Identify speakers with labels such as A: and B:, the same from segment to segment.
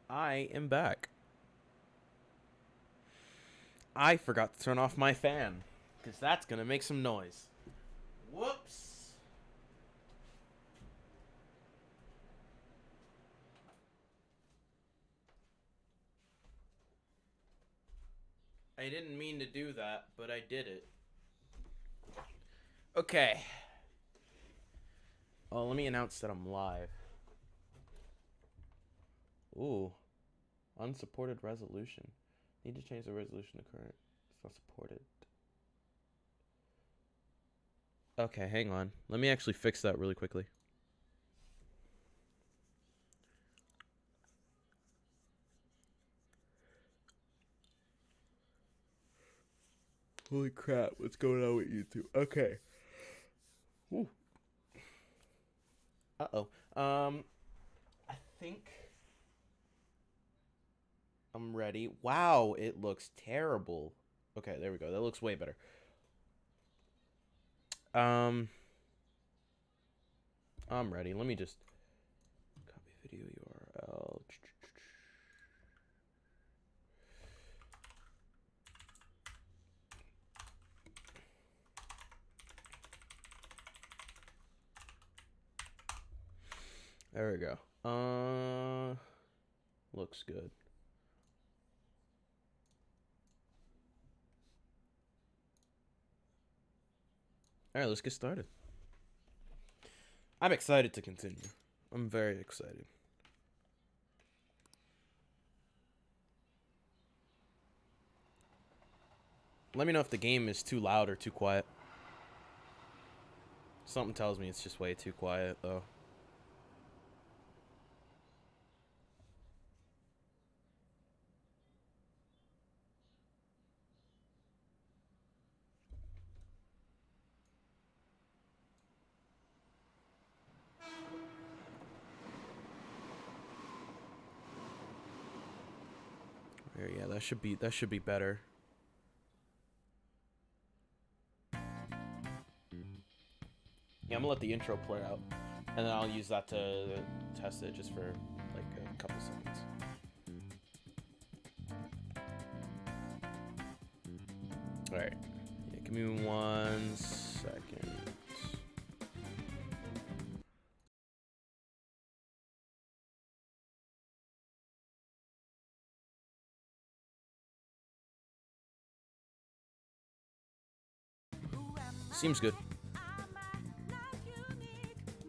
A: I am back. I forgot to turn off my fan, because that's going to make some noise. Whoops. I didn't mean to do that, but I did it. Okay. Oh, let me announce that I'm live. Ooh. Unsupported resolution. Need to change the resolution to current. It's not supported. Okay, hang on. Let me actually fix that really quickly. Holy crap, what's going on with YouTube? Okay. Ooh. Uh-oh. I think I'm ready. Wow, it looks terrible. Okay, there we go. That looks way better. Um, I'm ready. Let me just copy video URL. There we go. Looks good. All right, let's get started. I'm excited to continue. I'm very excited. Let me know if the game is too loud or too quiet. Something tells me it's just way too quiet, though. Yeah, that should be better. Yeah, I'm gonna let the intro play out, and then I'll use that to test it just for like a couple seconds. All right, yeah, give me 1 second. Seems good. All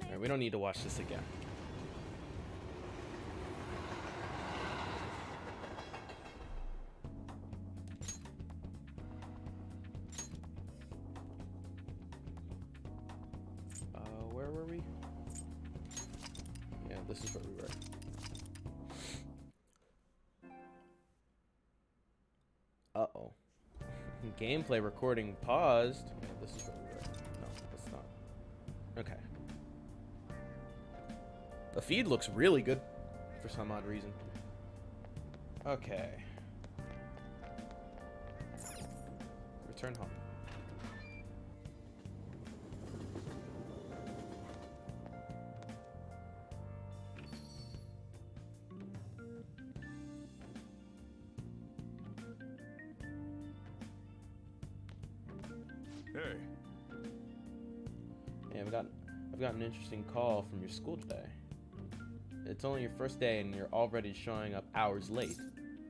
A: right, we don't need to watch this again. Where were we? Yeah, this is where we were. Uh-oh. Gameplay recording paused. Yeah, this is where we were. No, that's not. Okay. The feed looks really good for some odd reason. Okay. Return home.
B: Hey.
A: Hey, I've got an interesting call from your school today. It's only your first day and you're already showing up hours late.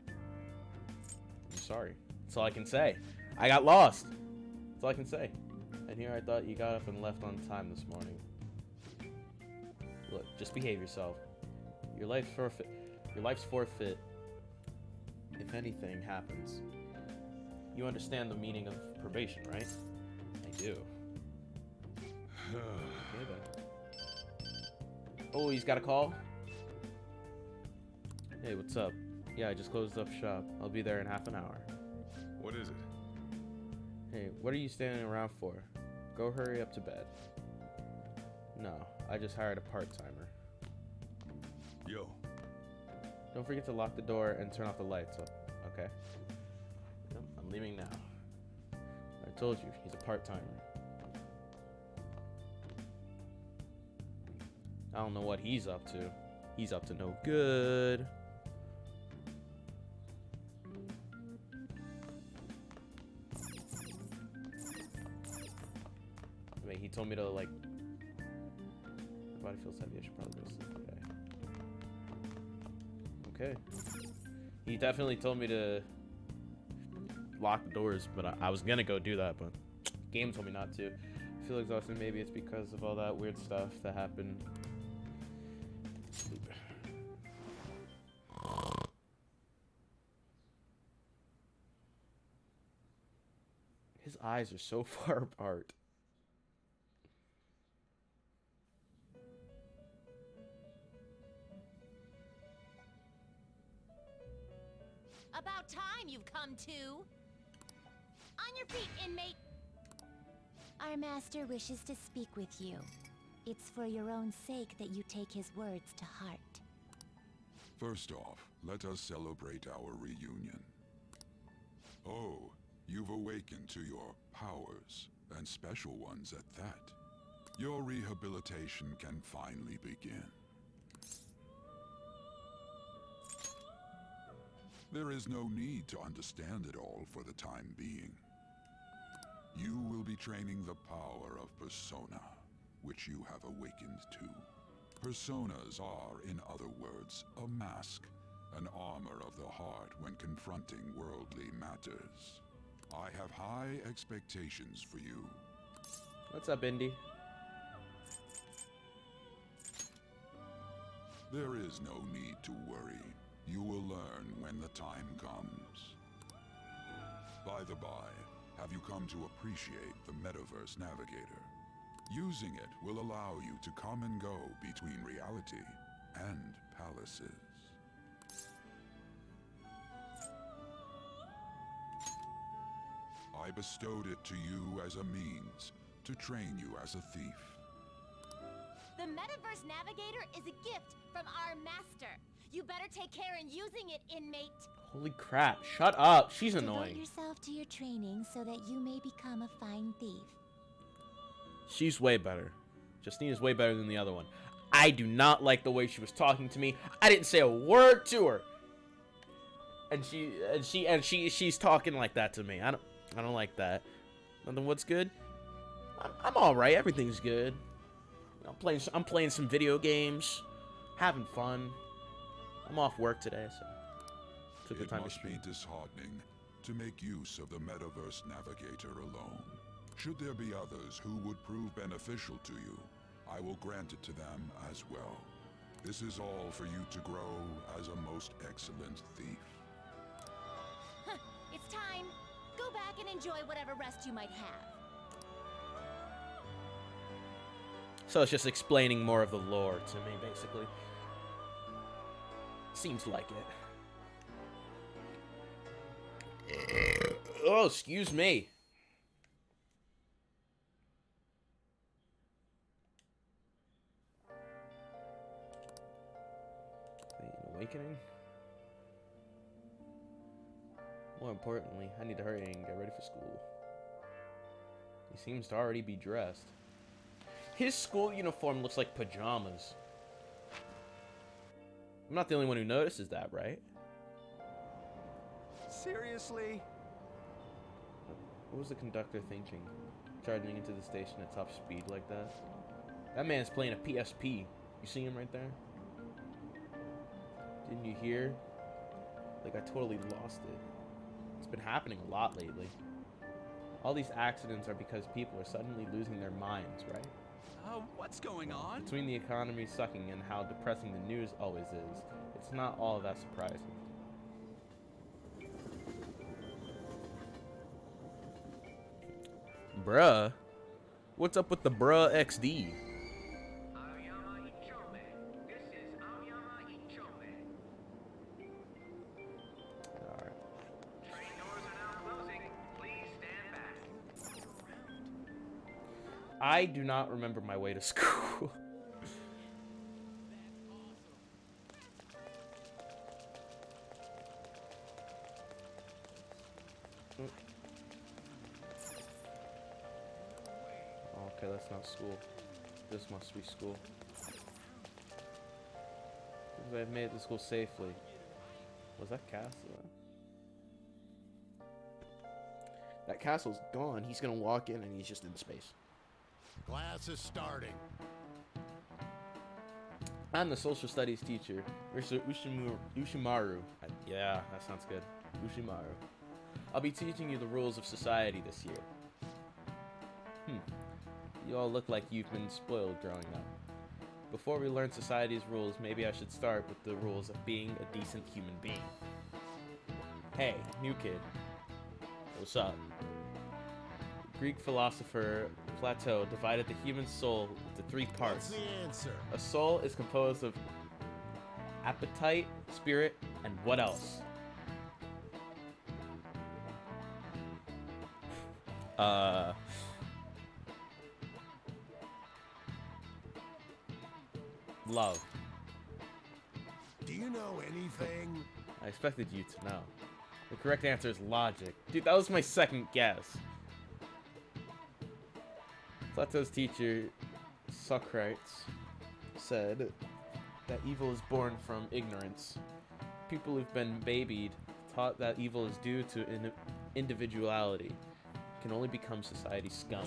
A: I'm sorry. That's all I can say. I got lost. That's all I can say. And here I thought you got up and left on time this morning. Look, just behave yourself. Your life's forfeit. Your life's forfeit if anything happens. You understand the meaning of probation, right? I do. Okay then. Oh, he's got a call? Hey, what's up? Yeah, I just closed up shop. I'll be there in half an hour.
B: What is it?
A: Hey, what are you standing around for? Go hurry up to bed. No, I just hired a part-timer.
B: Yo.
A: Don't forget to lock the door and turn off the lights, okay? Yep, I'm leaving now. I told you, he's a part-timer. I don't know what he's up to. He's up to no good. Like, he told me to, like... My body feels heavy. I should probably go to sleep. Okay. Okay. He definitely told me to lock the doors, but I was gonna go do that, but game told me not to. I feel exhausted. Maybe it's because of all that weird stuff that happened. Sleep. His eyes are so far apart.
C: About time you've come to. On your feet, inmate. Our master wishes to speak with you. It's for your own sake that you take his words to heart.
B: First off, let us celebrate our reunion. Oh, you've awakened to your powers, and special ones at that. Your rehabilitation can finally begin. There is no need to understand it all for the time being. You will be training the power of Persona, which you have awakened to. Personas are, in other words, a mask, an armor of the heart when confronting worldly matters. I have high expectations for you.
A: What's up, Indy?
B: There is no need to worry. You will learn when the time comes. By the by, have you come to appreciate the Metaverse Navigator? Using it will allow you to come and go between reality and palaces. I bestowed it to you as a means to train you as a thief.
C: The Metaverse Navigator is a gift from our master. You better take care in using it, inmate.
A: Holy crap, shut up. She's
C: Devote
A: annoying.
C: yourself to your training so that you may become a fine thief.
A: She's way better. Justine is way better than the other one. I do not like the way she was talking to me. I didn't say a word to her. And she's talking like that to me. I don't like that. And then what's good? I'm all right. Everything's good. I'm playing some video games, having fun. I'm off work today, so took the
B: It
A: time to
B: must be
A: stream.
B: disheartening to make use of the Metaverse Navigator alone. Should there be others who would prove beneficial to you, I will grant it to them as well. This is all for you to grow as a most excellent thief.
C: It's time. Go back and enjoy whatever rest you might have.
A: So it's just explaining more of the lore to me, basically. Seems like it. Oh, excuse me. Wait, an awakening? More importantly, I need to hurry and get ready for school. He seems to already be dressed. His school uniform looks like pajamas. I'm not the only one who notices that, right?
D: Seriously?
A: What was the conductor thinking? Charging into the station at top speed like that? That man's playing a PSP. You see him right there? Didn't you hear? Like, I totally lost it. It's been happening a lot lately. All these accidents are because people are suddenly losing their minds, right?
D: What's going on?
A: Between the economy sucking and how depressing the news always is, it's not all that surprising. Bruh? What's up with the bruh XD?
E: Aoyama Ichome. This is Aoyama Ichome.
A: Alright.
E: Train doors are now closing. Please stand back.
A: I do not remember my way to school. Okay, that's not school. This must be school. Because I've made it to school safely. Was that castle? That castle's gone. He's gonna walk in and he's just in space.
F: Class is starting.
A: I'm the social studies teacher, Mr. Ushimaru. Yeah, that sounds good. Ushimaru. I'll be teaching you the rules of society this year. You all look like you've been spoiled growing up. Before we learn society's rules, maybe I should start with the rules of being a decent human being. Hey, new kid. What's up? Greek philosopher Plato divided the human soul into 3
F: What's
A: parts.
F: the answer?
A: A soul is composed of appetite, spirit, and what else? Love.
F: Do you know anything?
A: I expected you to know. The correct answer is logic. Dude, that was my second guess. Plato's teacher, Socrates, said that evil is born from ignorance. People who've been babied taught that evil is due to individuality, can only become society's scum.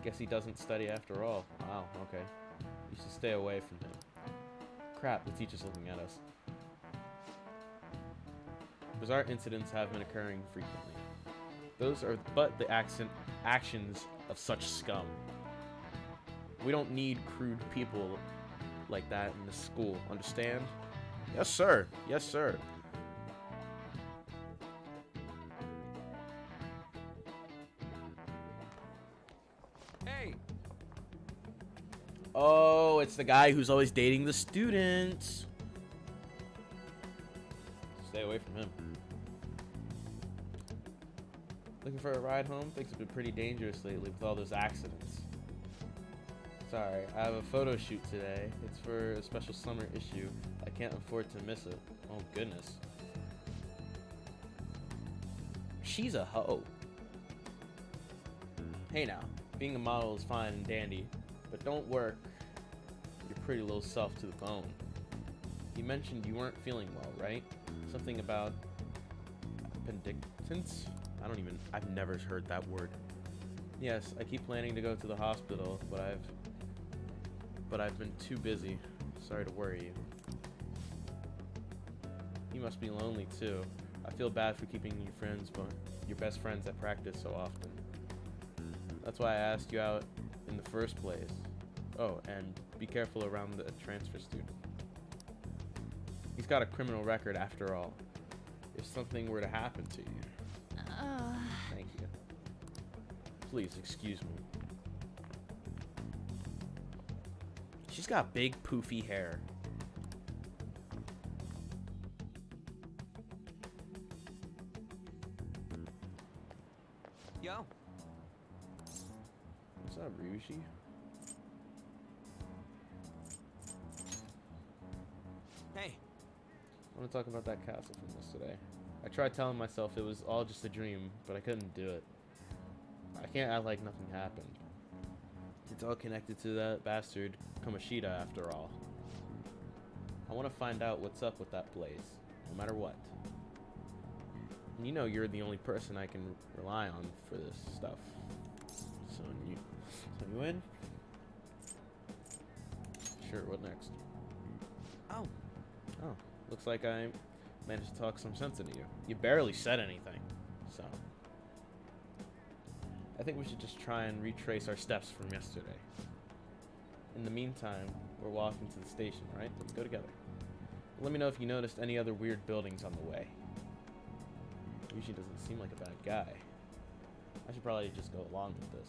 A: Guess he doesn't study after all. Wow, okay. You should stay away from him. Crap, the teacher's looking at us. Bizarre incidents have been occurring frequently. Those are but the actions of such scum. We don't need crude people like that in the school, understand? Yes, sir. Yes, sir.
D: Hey,
A: Oh, it's the guy who's always dating the students. Stay away from him. Looking for a ride home? Things have been pretty dangerous lately with all those accidents. Sorry, I have a photo shoot today. It's for a special summer issue. I can't afford to miss it. Oh, goodness. She's a hoe. Hey now, being a model is fine and dandy, but don't work your pretty little self to the bone. You mentioned you weren't feeling well, right? Something about appendictis? I've never heard that word. Yes, I keep planning to go to the hospital, but I've been too busy. Sorry to worry you. You must be lonely too. I feel bad for keeping your best friends at practice so often. That's why I asked you out in the first place. Oh, and be careful around the transfer student. He's got a criminal record after all. If something were to happen to you. Thank you. Please excuse me. She's got big poofy hair.
D: yo.
A: What's up, Ryushi?
D: Hey,
A: I want to talk about that castle from yesterday. I tried telling myself it was all just a dream, but I couldn't do it. I can't act like nothing happened. It's all connected to that bastard Kamoshida after all. I want to find out what's up with that place, no matter what. And you know you're the only person I can rely on for this stuff. So you in? Sure, what next?
D: oh,
A: Oh, looks like I managed to talk some sense into you. You barely said anything, so. I think we should just try and retrace our steps from yesterday. In the meantime, we're walking to the station, right? Let's go together. Let me know if you noticed any other weird buildings on the way. Yushi doesn't seem like a bad guy. I should probably just go along with this.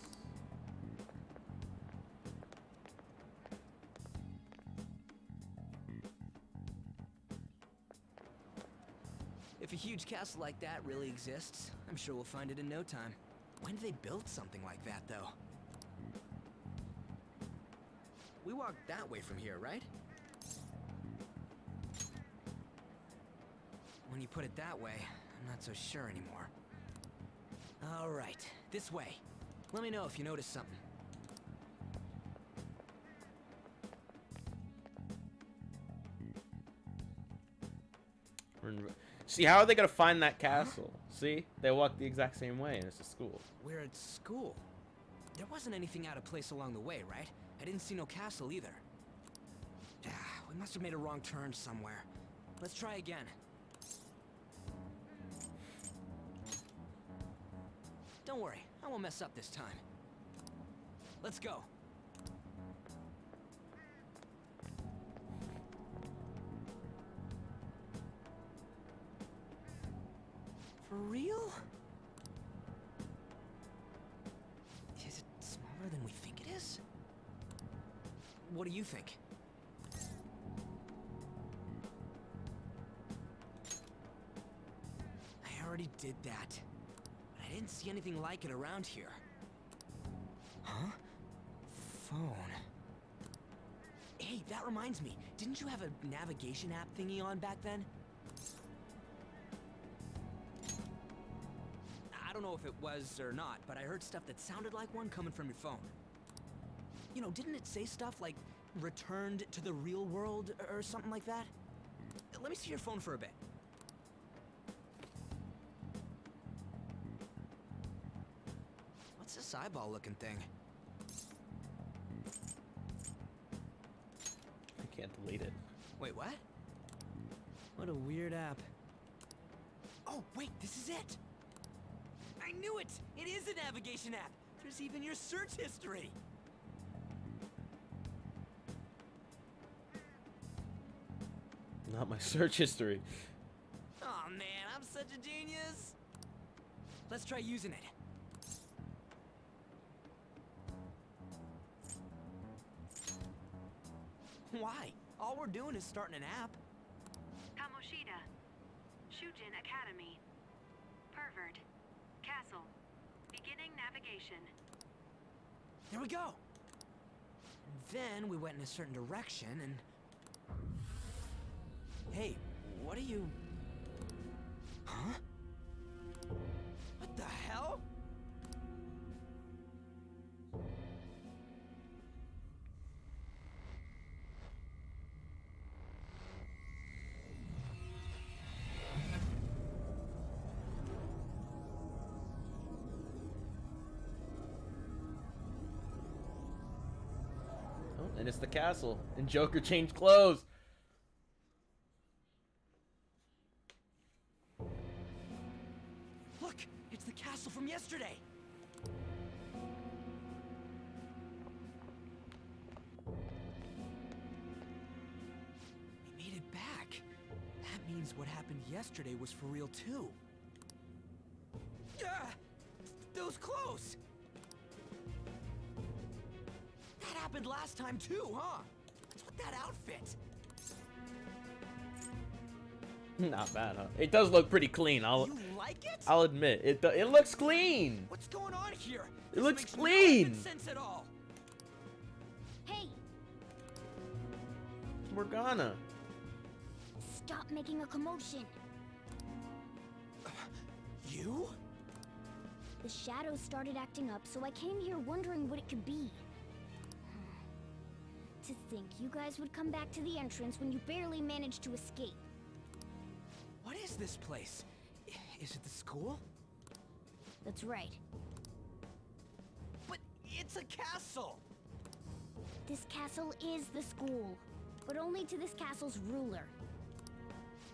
G: If a huge castle like that really exists, I'm sure we'll find it in no time. When did they build something like that, though? We walked that way from here, right? When you put it that way, I'm not so sure anymore. All right, this way. Let me know if you notice something.
A: See, how are they gonna find that castle? See? They walk the exact same way and it's a school.
G: We're at school. There wasn't anything out of place along the way, right? I didn't see no castle either. We must have made a wrong turn somewhere. Let's try again. Don't worry, I won't mess up this time. Let's go. For real? Is it smaller than we think it is? What do you think? I already did that. But I didn't see anything like it around here. Huh? Phone. Hey, that reminds me. Didn't you have a navigation app thingy on back then? I don't know if it was or not, but I heard stuff that sounded like one coming from your phone. You know, didn't it say stuff like returned to the real world or something like that? Let me see your phone for a bit. What's this eyeball looking thing?
A: I can't delete it.
G: Wait, what? What a weird app. Oh, wait, this is it! I knew it! It is a navigation app! There's even your search history!
A: Not my search history.
G: Oh man, I'm such a genius! Let's try using it. Why? All we're doing is starting an app.
H: Kamoshida. Shujin Academy. Pervert. Castle. Beginning navigation.
G: There we go! Then we went in a certain direction and... Hey, what are you... Huh? What the hell?
A: Oh, and it's the castle. And Joker changed clothes.
G: Look, it's the castle from yesterday. We made it back. That means what happened yesterday was for real too. Ah! Those clothes! That happened last time too, huh? What's with that outfit?
A: Not bad, huh? It does look pretty clean.
G: You like it?
A: I'll admit it. It looks clean.
G: What's going on here?
A: It looks
G: makes
A: clean.
G: No sense at all.
C: Hey,
A: Morgana.
C: stop making a commotion.
G: You?
C: The shadows started acting up, so I came here wondering what it could be. To think you guys would come back to the entrance when you barely managed to escape.
G: What is this place? Is it the school?
C: That's right.
G: But it's a castle!
C: This castle is the school, but only to this castle's ruler.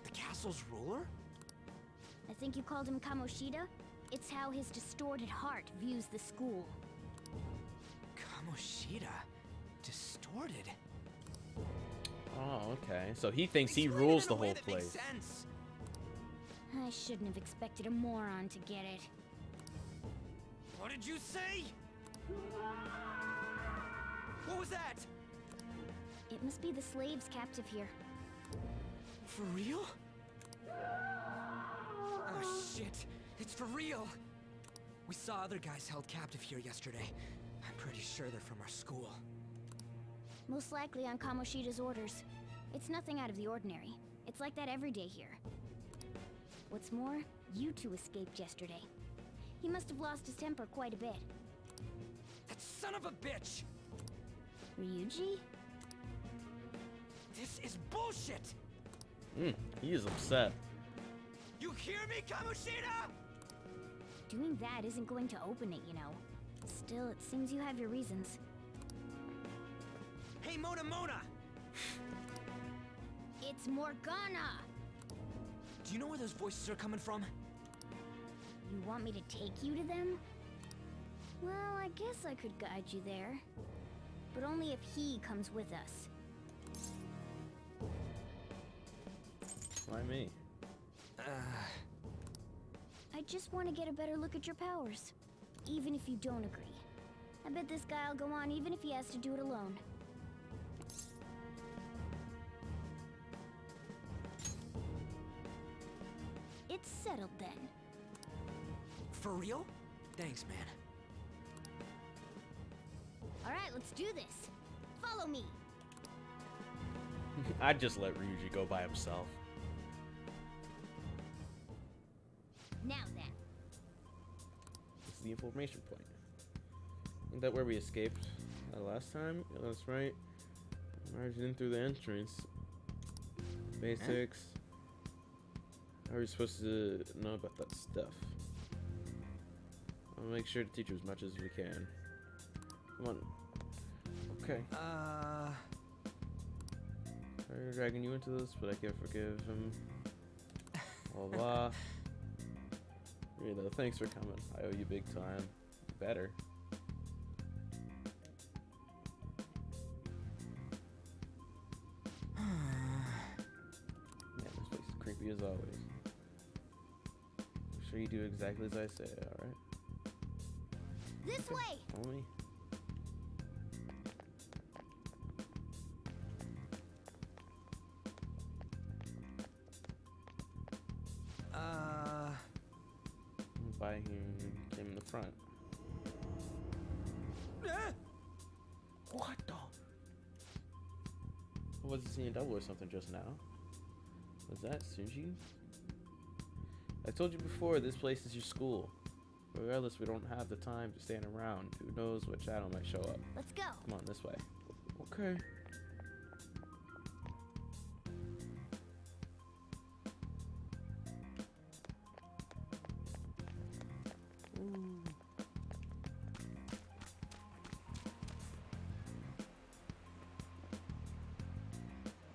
G: The castle's ruler?
C: I think you called him Kamoshida? It's how his distorted heart views the school.
G: Kamoshida? Distorted?
A: Oh, okay. So he thinks he
G: Explain it
A: rules
G: in
A: the
G: a way
A: whole
G: that makes
A: place.
G: sense.
C: I shouldn't have expected a moron to get it.
G: What did you say? What was that?
C: It must be the slaves captive here.
G: For real? Oh shit, it's for real. We saw other guys held captive here yesterday. I'm pretty sure they're from our school.
C: Most likely on Kamoshida's orders. It's nothing out of the ordinary. It's like that every day here. What's more, you two escaped yesterday. He must have lost his temper quite a bit.
G: That son of a bitch!
C: Ryuji?
G: This is bullshit!
A: He is upset.
G: You hear me, Kamoshida?
C: Doing that isn't going to open it, you know.
I: Still, it seems you have your reasons.
G: Hey, Mona Mona!
I: It's Morgana!
G: Do you know where those voices are coming from?
I: You want me to take you to them? Well, I guess I could guide you there. But only if he comes with us.
A: Why me?
I: I just want to get a better look at your powers. Even if you don't agree. I bet this guy'll go on even if he has to do it alone. It's settled then.
G: For real? Thanks, man.
I: Alright, let's do this. Follow me.
A: I'd just let Ryuji go by himself.
I: Now then.
A: It's the information point. Isn't that where we escaped last time? Yeah, that's right. Marged in through the entrance. Basics. How are we supposed to know about that stuff? I'll make sure to teach you as much as we can. Come on. Okay. Sorry for dragging you into this, but I can't forgive him. Blah blah. Really though, thanks for coming. I owe you big time. Better. Man, this place is creepy as always. Make sure you do exactly as I say, alright?
I: This way!
A: Follow me. By here, came in the front. What the? Was he seeing double or something just now? Was that Sunji? I told you before, this place is your school. Regardless, we don't have the time to stand around. Who knows what shadow might show up.
I: Let's go.
A: Come on, this way. Okay.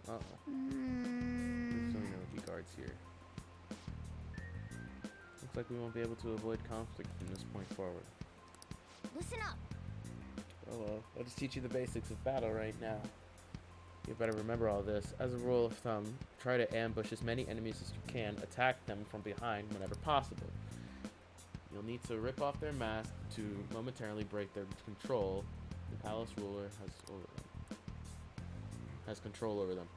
A: Uh-oh. There's so many OG guards here. Looks like we won't be able to avoid conflict from this point forward.
I: Listen up.
A: Oh well, I'll just teach you the basics of battle right now. You better remember all this. As a rule of thumb, try to ambush as many enemies as you can, attack them from behind whenever possible. You'll need to rip off their mask to momentarily break their control. The palace ruler has control over them.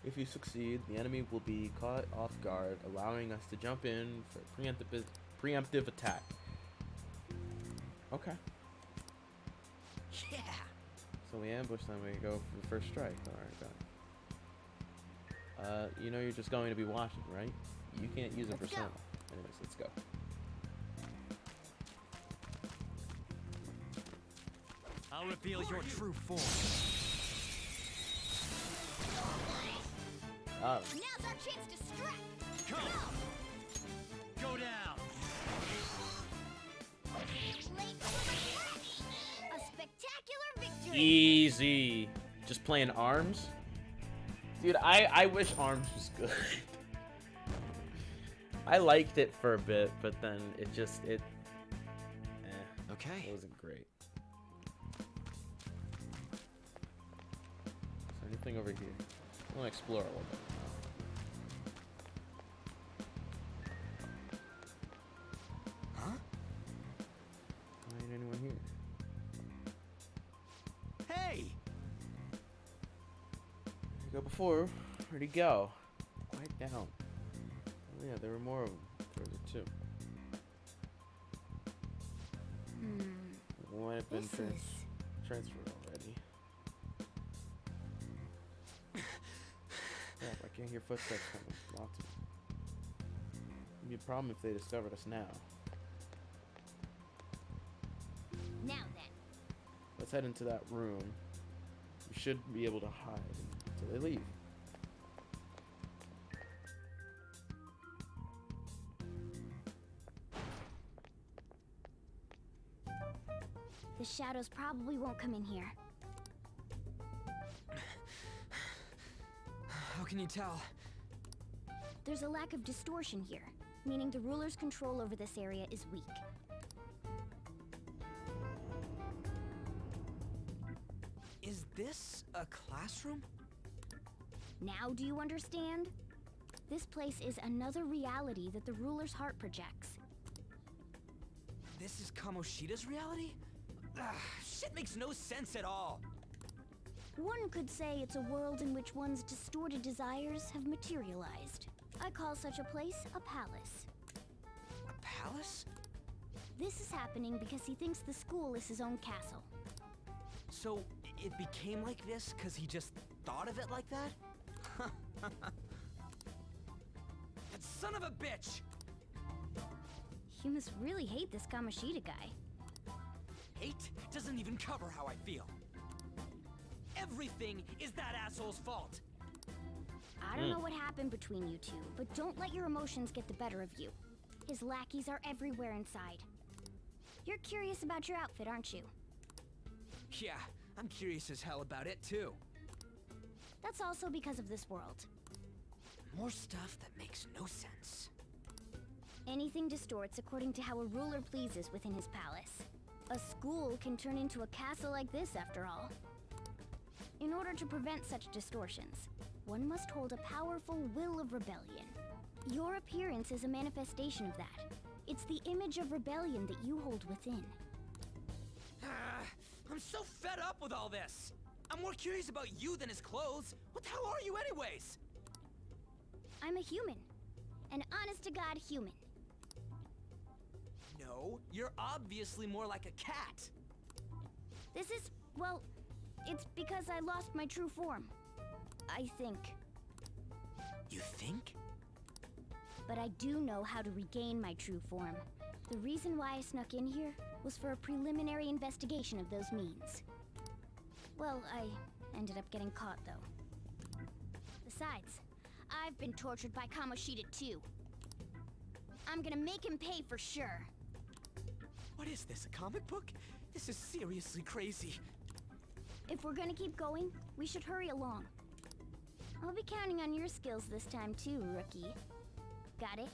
A: If you succeed, the enemy will be caught off guard, allowing us to jump in for preemptive attack. Okay.
G: Yeah.
A: So we ambush them, we go for the first strike. Alright, got it. You know you're just going to be watching, right? You can't use a
I: Let's
A: persona.
I: go.
A: Anyways, let's go.
D: I'll reveal your true form.
A: Oh.
I: Now's our chance to strike.
D: Come. Go down.
I: Late for the threat. A spectacular victory.
A: Easy. Just playing ARMS? Dude, I wish ARMS was good. I liked it for a bit, but then it
D: Okay.
A: it wasn't great. Is there anything over here? I want to explore a little bit.
G: Huh?
A: Why ain't anyone here?
G: Hey!
A: Where'd you go before? Where'd he go? Quiet down. Oh yeah, there were more of them further too. Might have been
I: This is...
A: transferred already. Crap, I can't hear footsteps coming. Lots of them. It'd be a problem if they discovered us now.
I: Now then.
A: Let's head into that room. We should be able to hide until they leave.
I: The shadows probably won't come in here.
G: How can you tell?
I: There's a lack of distortion here, meaning the ruler's control over this area is weak.
G: Is this a classroom?
I: Now do you understand? This place is another reality that the ruler's heart projects.
G: This is Kamoshida's reality? Shit makes no sense at all.
I: One could say it's a world in which one's distorted desires have materialized. I call such a place a palace.
G: A palace?
I: This is happening because he thinks the school is his own castle.
G: So, it became like this because he just thought of it like that? That son of a bitch!
I: You must really hate this Kamoshida guy.
G: Hate doesn't even cover how I feel. Everything is that asshole's fault.
I: I don't know what happened between you two, but don't let your emotions get the better of you. His lackeys are everywhere inside. You're curious about your outfit, aren't you?
G: Yeah, I'm curious as hell about it too.
I: That's also because of this world.
G: More stuff that makes no sense.
I: Anything distorts according to how a ruler pleases within his palace. A school can turn into a castle like this, after all. In order to prevent such distortions, one must hold a powerful will of rebellion. Your appearance is a manifestation of that. It's the image of rebellion that you hold within.
G: I'm so fed up with all this. I'm more curious about you than his clothes. What the hell are you anyways?
I: I'm a human. An honest-to-God human.
G: No, you're obviously more like a cat.
I: This is, well, it's because I lost my true form. I think.
G: You think?
I: But I do know how to regain my true form. The reason why I snuck in here was for a preliminary investigation of those means. Well, I ended up getting caught, though. Besides, I've been tortured by Kamoshida too. I'm gonna make him pay for sure.
G: What is this, a comic book? This is seriously crazy.
I: If we're gonna keep going, we should hurry along. I'll be counting on your skills this time too, rookie. Got it?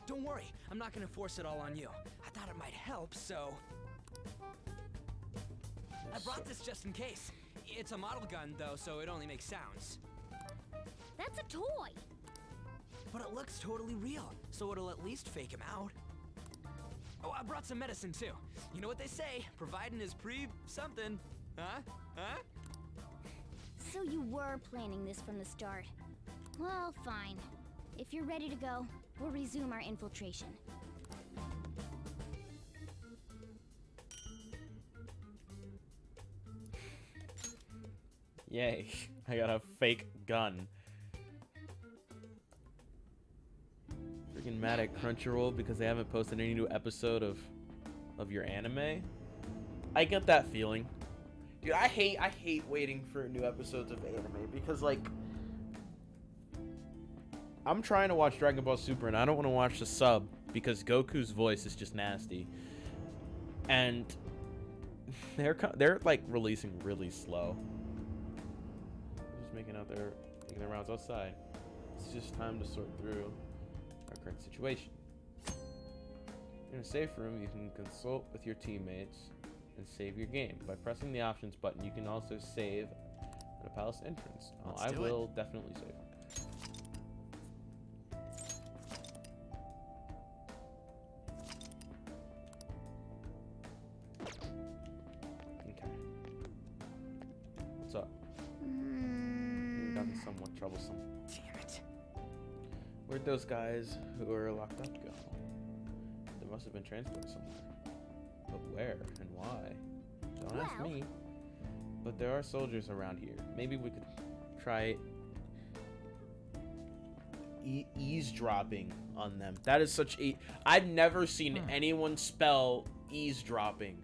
G: Don't worry, I'm not gonna force it all on you. I thought it might help, so... I brought this just in case. It's a model gun, though, so it only makes sounds.
I: That's a toy!
G: But it looks totally real, so it'll at least fake him out. Oh, I brought some medicine, too. You know what they say, providing is something. Huh? Huh?
I: So you were planning this from the start. Well, fine. If you're ready to go, we'll resume our infiltration.
A: Yay, I got a fake gun. Freaking mad at Crunchyroll because they haven't posted any new episode of your anime. I get that feeling. Dude, I hate waiting for new episodes of anime because, like, I'm trying to watch Dragon Ball Super and I don't want to watch the sub because Goku's voice is just nasty. And they're like releasing really slow. Just making their rounds outside. It's just time to sort through our current situation. In a safe room, you can consult with your teammates and save your game. By pressing the options button, you can also save at a palace entrance. I will definitely save. Okay. What's up? You've gotten somewhat troublesome.
G: Damn it.
A: Where'd those guys who are locked up go? They must have been transported somewhere. But where and why? Don't ask me. But there are soldiers around here. Maybe we could try eavesdropping on them. That is such a... I've never seen anyone spell eavesdropping.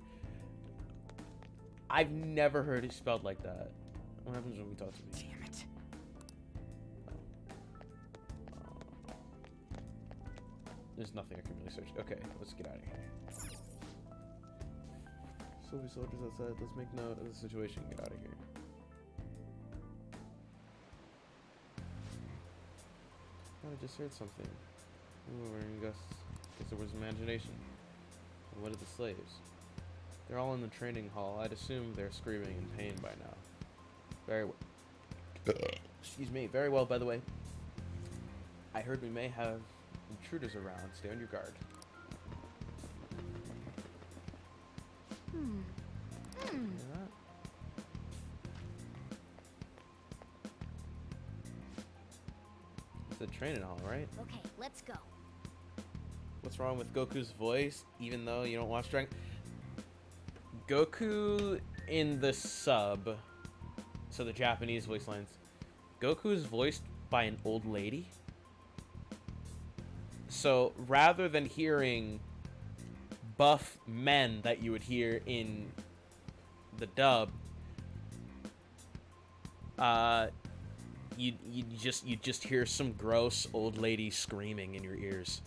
A: I've never heard it spelled like that. What happens when we talk to me?
G: Damn it.
A: There's nothing I can really search. Okay, let's get out of here. Still be soldiers outside. Let's make note of the situation and get out of here. Oh, I just heard something. Ooh, I guess it was imagination. And what are the slaves? They're all in the training hall. I'd assume they're screaming in pain by now. Very well. Excuse me. Very well, by the way. I heard we may have intruders around. Stay on your guard. Hear that? It's a training hall, right?
I: Okay, let's go.
A: What's wrong with Goku's voice, even though you don't watch Dragon? Goku in the sub, so the Japanese voice lines, Goku is voiced by an old lady. So rather than hearing buff men that you would hear in the dub, you just hear some gross old lady screaming in your ears.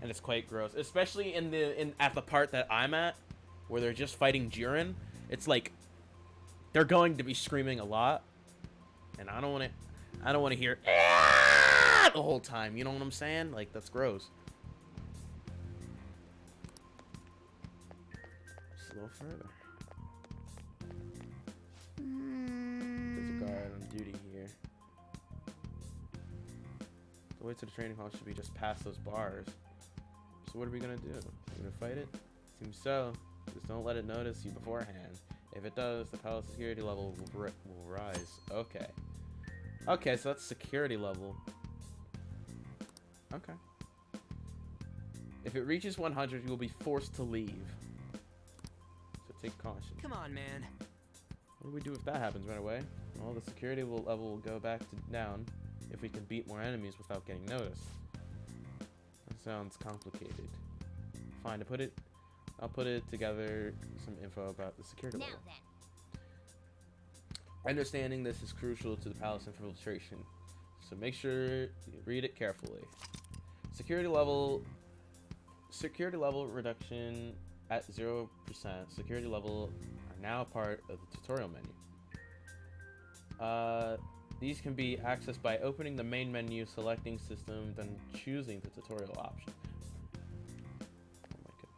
A: And it's quite gross, especially at the part that I'm at, where they're just fighting Jiren. It's like they're going to be screaming a lot, and I don't want to hear the whole time. You know what I'm saying? Like, that's gross. Just a little further. There's a guard on duty here. The way to the training hall should be just past those bars. So what are we gonna do? We're gonna fight it? Seems so. Just don't let it notice you beforehand. If it does, the palace security level will rise. Okay. Okay, so that's security level. Okay. If it reaches 100, you will be forced to leave. So take caution.
G: Come on, man.
A: What do we do if that happens right away? Well, the security level will go back to down if we can beat more enemies without getting noticed. That sounds complicated. Fine, I'll put it together some info about the security level.
C: Now then.
A: Understanding this is crucial to the palace infiltration, so make sure you read it carefully. Security level reduction at 0%. Security level are now part of the tutorial menu. These can be accessed by opening the main menu, selecting system, then choosing the tutorial option. Oh my god.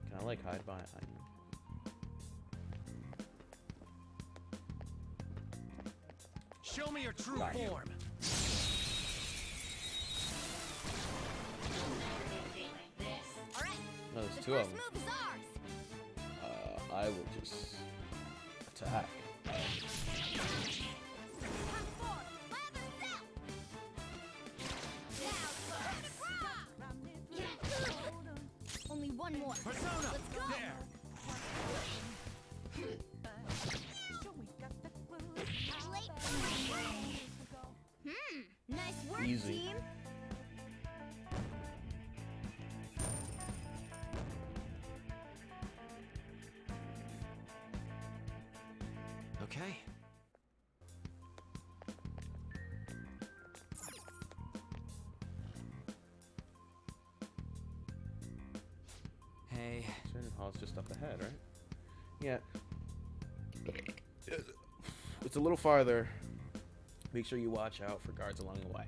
A: Can I like hide behind you?
D: Show me your true form.
C: Alright.
A: No, there's
C: The
A: two of
C: first
A: them.
C: move is ours.
A: I will just attack.
C: Come forth. Lather self. Now, yeah. Only one more.
D: Persona.
C: Let's go.
D: There.
C: Late. Nice work,
A: Easy.
C: team.
D: Okay.
G: Hey.
A: Training hall's just up ahead, right? Yeah. It's a little farther. Make sure you watch out for guards along the way.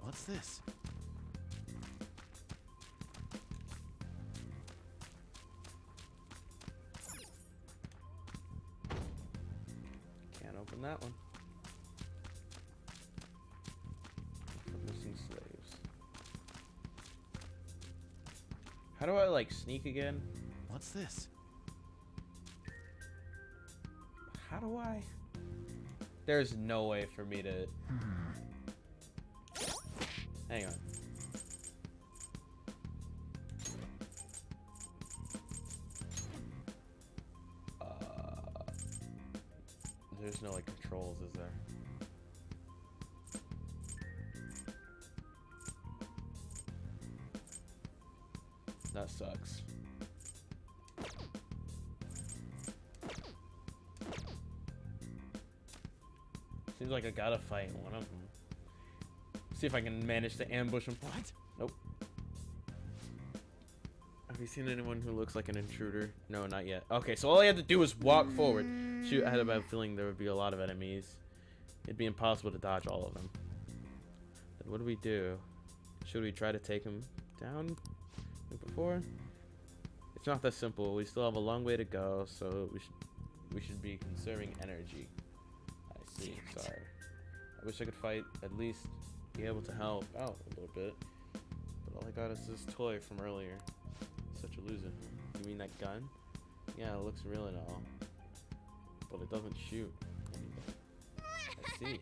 D: What's this?
A: Can't open that one. Missing slaves. How do I like sneak again?
D: What's this?
A: How do I? There's no way for me to. Hang on. There's no like controls, is there? That sucks. Seems like I gotta fight one of them. See if I can manage to ambush him.
D: What?
A: Nope. you seen anyone who looks like an intruder? No, not yet. Okay, so all I had to do was walk forward. Shoot, I had a bad feeling there would be a lot of enemies. It'd be impossible to dodge all of them. Then what do we do? Should we try to take him down like before? It's not that simple. We still have a long way to go, so we should be conserving energy. I see. Sorry. I wish I could fight, at least be able to help out a little bit. But all I got is this toy from earlier. Such a loser. You mean that gun? Yeah, it looks real and all. But it doesn't shoot anything. I see.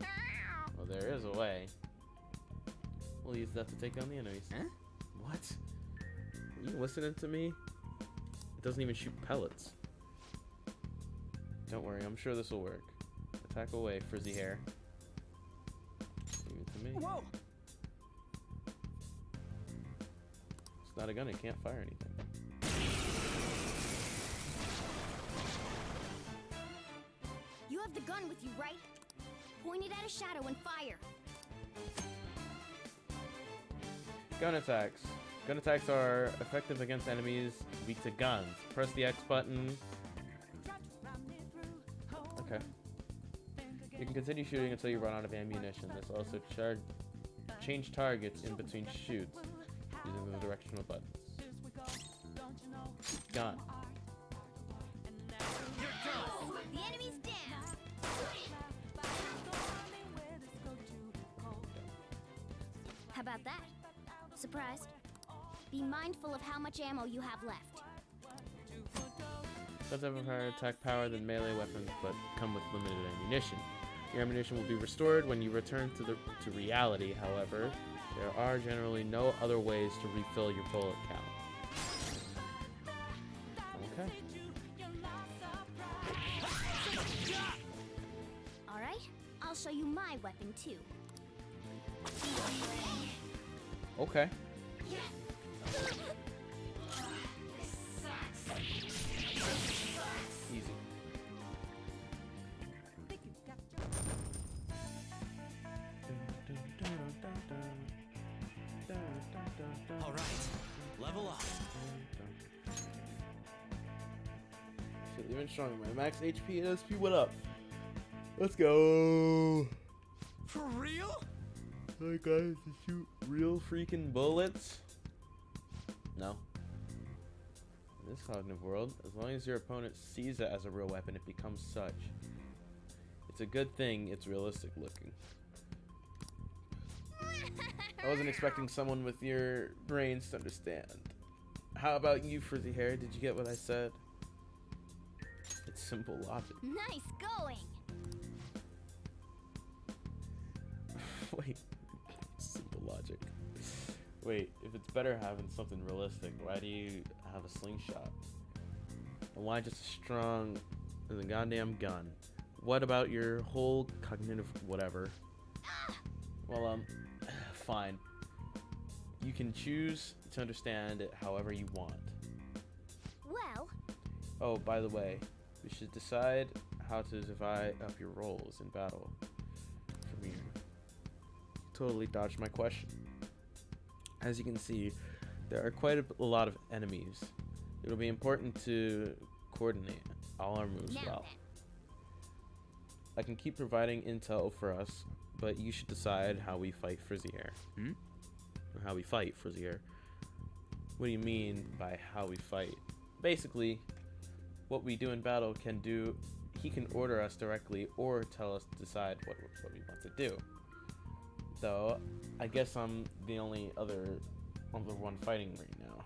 A: Well, there is a way. We'll use that to take down the enemies.
G: Huh?
A: What? Are you listening to me? It doesn't even shoot pellets. Don't worry, I'm sure this will work. Attack away, frizzy hair. Leave it to me.
G: Whoa!
A: It's not a gun, it can't fire anything.
I: You have the gun with you, right? Point it at a shadow and fire.
A: Gun attacks. Gun attacks are effective against enemies weak to guns. Press the X button. Okay. You can continue shooting until you run out of ammunition. This also change targets in between shoots using the directional buttons. Gun.
I: The enemy's down. How about that? Surprised? Be mindful of how much ammo you have left.
A: Does have a higher attack power than melee weapons, but come with limited ammunition. Your ammunition will be restored when you return to reality. However, there are generally no other ways to refill your bullet count. Okay.
I: All right, I'll show you my weapon too.
A: Okay. Easy.
D: All right, level up.
A: Shit, even stronger. My max HP and SP went up. Let's go.
D: For real?
A: Alright guys, to shoot real freaking bullets? No. In this cognitive world, as long as your opponent sees it as a real weapon, it becomes such. It's a good thing it's realistic looking. I wasn't expecting someone with your brains to understand. How about you, frizzy hair? Did you get what I said? It's simple logic.
I: Nice going.
A: Wait. Simple logic. Wait, if it's better having something realistic, why do you have a slingshot? And why just as strong as a goddamn gun? What about your whole cognitive whatever? Well, fine. You can choose to understand it however you want.
I: Well,
A: Oh, by the way, we should decide how to divide up your roles in battle. From here. Totally dodged my question. As you can see, there are quite a lot of enemies. It'll be important to coordinate all our moves
I: now
A: well.
I: then.
A: I can keep providing intel for us, but you should decide how we fight Frizzy Hair. Or how we fight Frizzy Hair. What do you mean by how we fight? Basically, what we do in battle can do, he can order us directly or tell us to decide what we want to do. Though, I guess I'm the only other one fighting right now.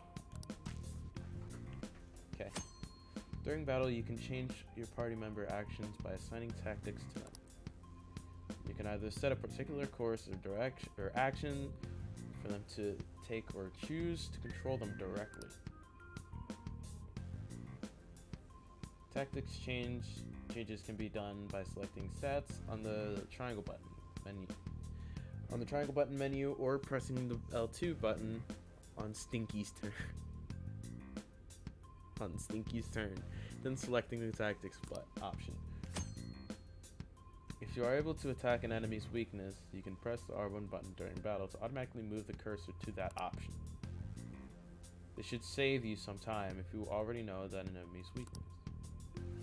A: Okay. During battle, you can change your party member actions by assigning tactics to them. You can either set a particular course or direction or action for them to take or choose to control them directly. Tactics changes can be done by selecting stats on the triangle button menu. On the triangle button menu, or pressing the L2 button on Stinky's turn. On Stinky's turn, then selecting the tactics option. If you are able to attack an enemy's weakness, you can press the R1 button during battle to automatically move the cursor to that option. This should save you some time if you already know that an enemy's weakness.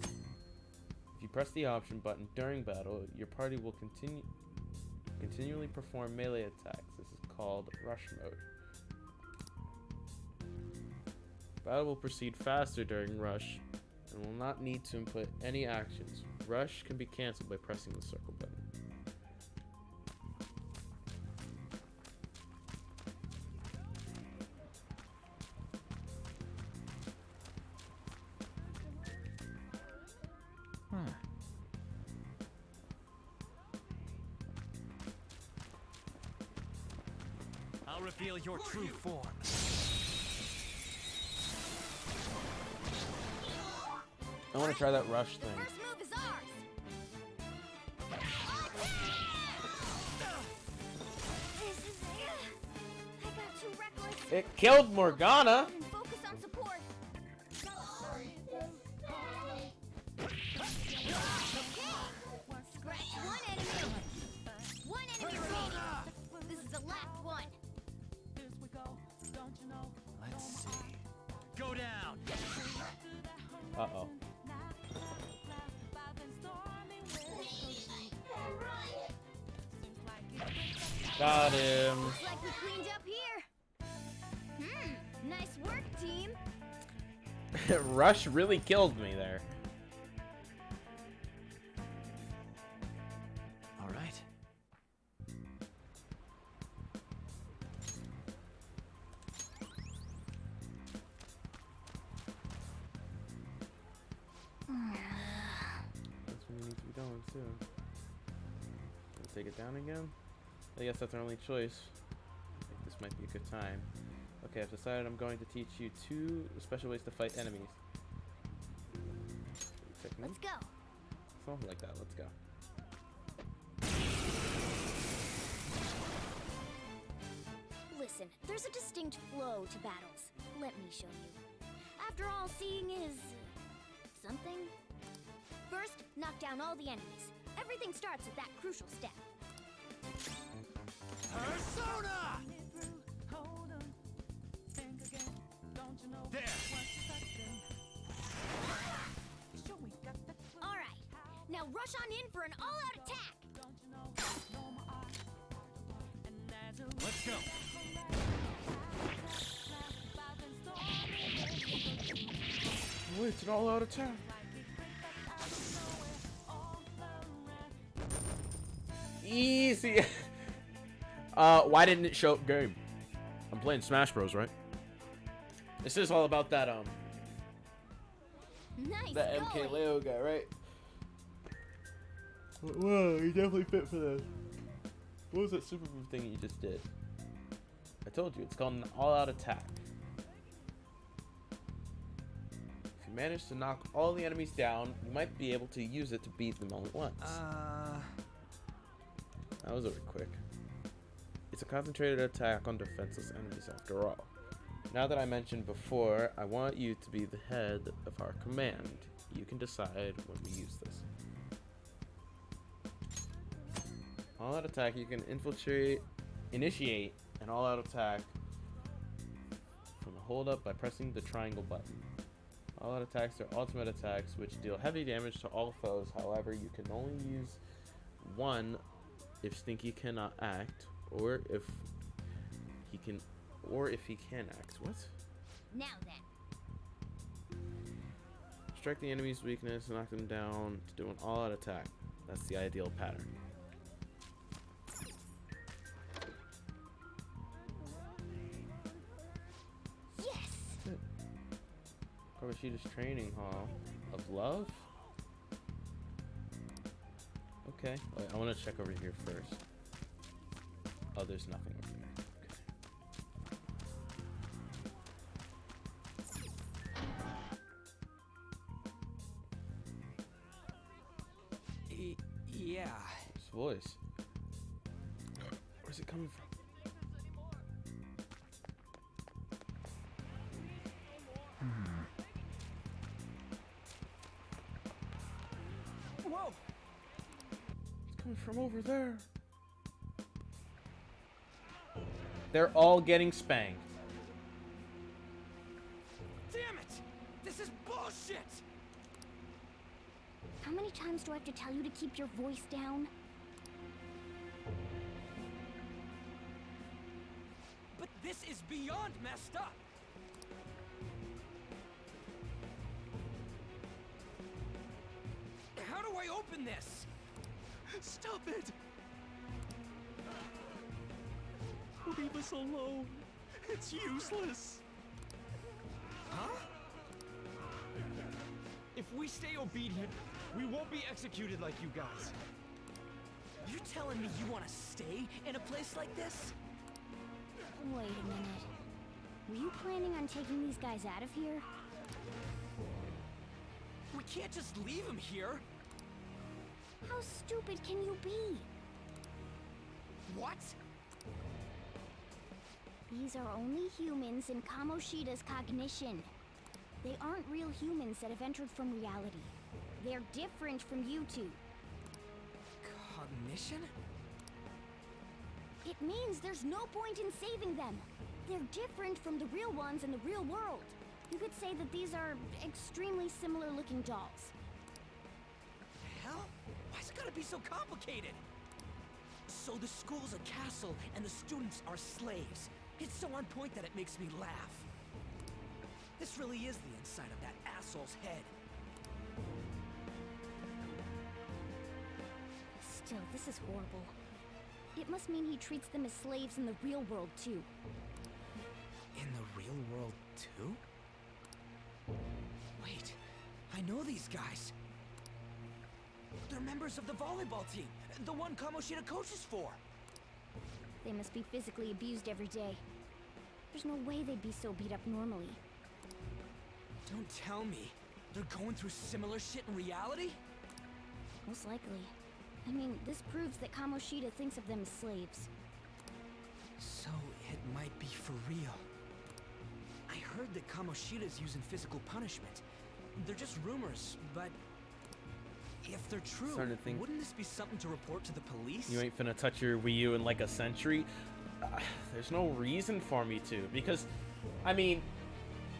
A: If you press the option button during battle, your party will continually perform melee attacks. This is called rush mode. Battle will proceed faster during rush and will not need to input any actions. Rush can be cancelled by pressing the circle button.
D: I'll reveal your true form.
A: I want to try that rush thing.
C: First move is ours. I got too reckless.
A: It killed Morgana!
C: And focus on support. Scratch one enemy. One enemy remaining. This is the last one.
D: Let's see. Go down.
A: Uh-oh. Got him.
C: Looks like we cleaned up here. Nice work, team.
A: Rush really killed me there.
D: All right.
A: That's where we need to be going too. Gonna take it down again? I guess that's our only choice. I think this might be a good time. Okay, I've decided I'm going to teach you 2 special ways to fight enemies. Technique?
C: Let's go.
A: Something like that. Let's go.
I: Listen, there's a distinct flow to battles. Let me show you. After all, seeing is... something.
C: First, knock down all the enemies. Everything starts at that crucial step.
F: Persona!
D: There.
C: All right. Now rush on in for an all-out attack.
D: Let's go.
A: Wait, it's an all-out attack. Easy. Why didn't it show up game? I'm playing Smash Bros, right? This is all about that
C: Nice
A: that MK
C: going.
A: Leo guy, right? Whoa, you definitely fit for this. What was that super move thing you just did? I told you, it's called an all-out attack. If you manage to knock all the enemies down, you might be able to use it to beat them all at once. That was over quick. It's a concentrated attack on defenseless enemies after all. Now that I mentioned before, I want you to be the head of our command. You can decide when we use this. All-out attack, you can initiate an all-out attack from a hold up by pressing the triangle button. All-out attacks are ultimate attacks which deal heavy damage to all foes. However, you can only use one if Stinky cannot act, or if he can act. What?
C: Now then.
A: Strike the enemy's weakness and knock them down to do an all-out attack. That's the ideal pattern.
C: Yes.
A: Kawashida's training hall of love? Okay, wait, I want to check over here first. Oh, there's nothing over there.
G: Y- yeah.
A: This voice. Where's it coming from?
G: Whoa!
A: It's coming from over there. They're all getting spanked.
I: How many times do I have to tell you to keep your voice down?
G: But this is beyond messed up! How do I open this?
D: Stop it! Leave us alone. It's useless.
G: Huh?
D: If we stay obedient, we won't be executed like you guys.
G: You're telling me you want to stay in a place like this?
I: Wait a minute. Were you planning on taking these guys out of here?
G: We can't just leave him here.
I: How stupid can you be?
G: What?
I: These are only humans in Kamoshida's cognition. They aren't real humans that have entered from reality. They're different from you two.
G: Cognition?
I: It means there's no point in saving them. They're different from the real ones in the real world. You could say that these are extremely similar looking dolls.
G: Hell? Why's it gotta be so complicated? So the school's a castle and the students are slaves. It's so on point that it makes me laugh. This really is the inside of that asshole's head.
I: Still, this is horrible. It must mean he treats them as slaves in the real world, too.
G: In the real world, too? Wait, I know these guys. They're members of the volleyball team, the one Kamoshida coaches for.
I: They must be physically abused every day. There's no way they'd be so beat up normally.
G: Don't tell me they're going through similar shit in reality?
I: Most likely. I mean, this proves that Kamoshida thinks of them as slaves.
G: So it might be for real. I heard that Kamoshida's using physical punishment. They're just rumors, but if they're true,
A: Starting to think-
G: wouldn't this be something to report to the police?
A: You ain't finna touch your Wii U in like a century. There's no reason for me to, because, I mean,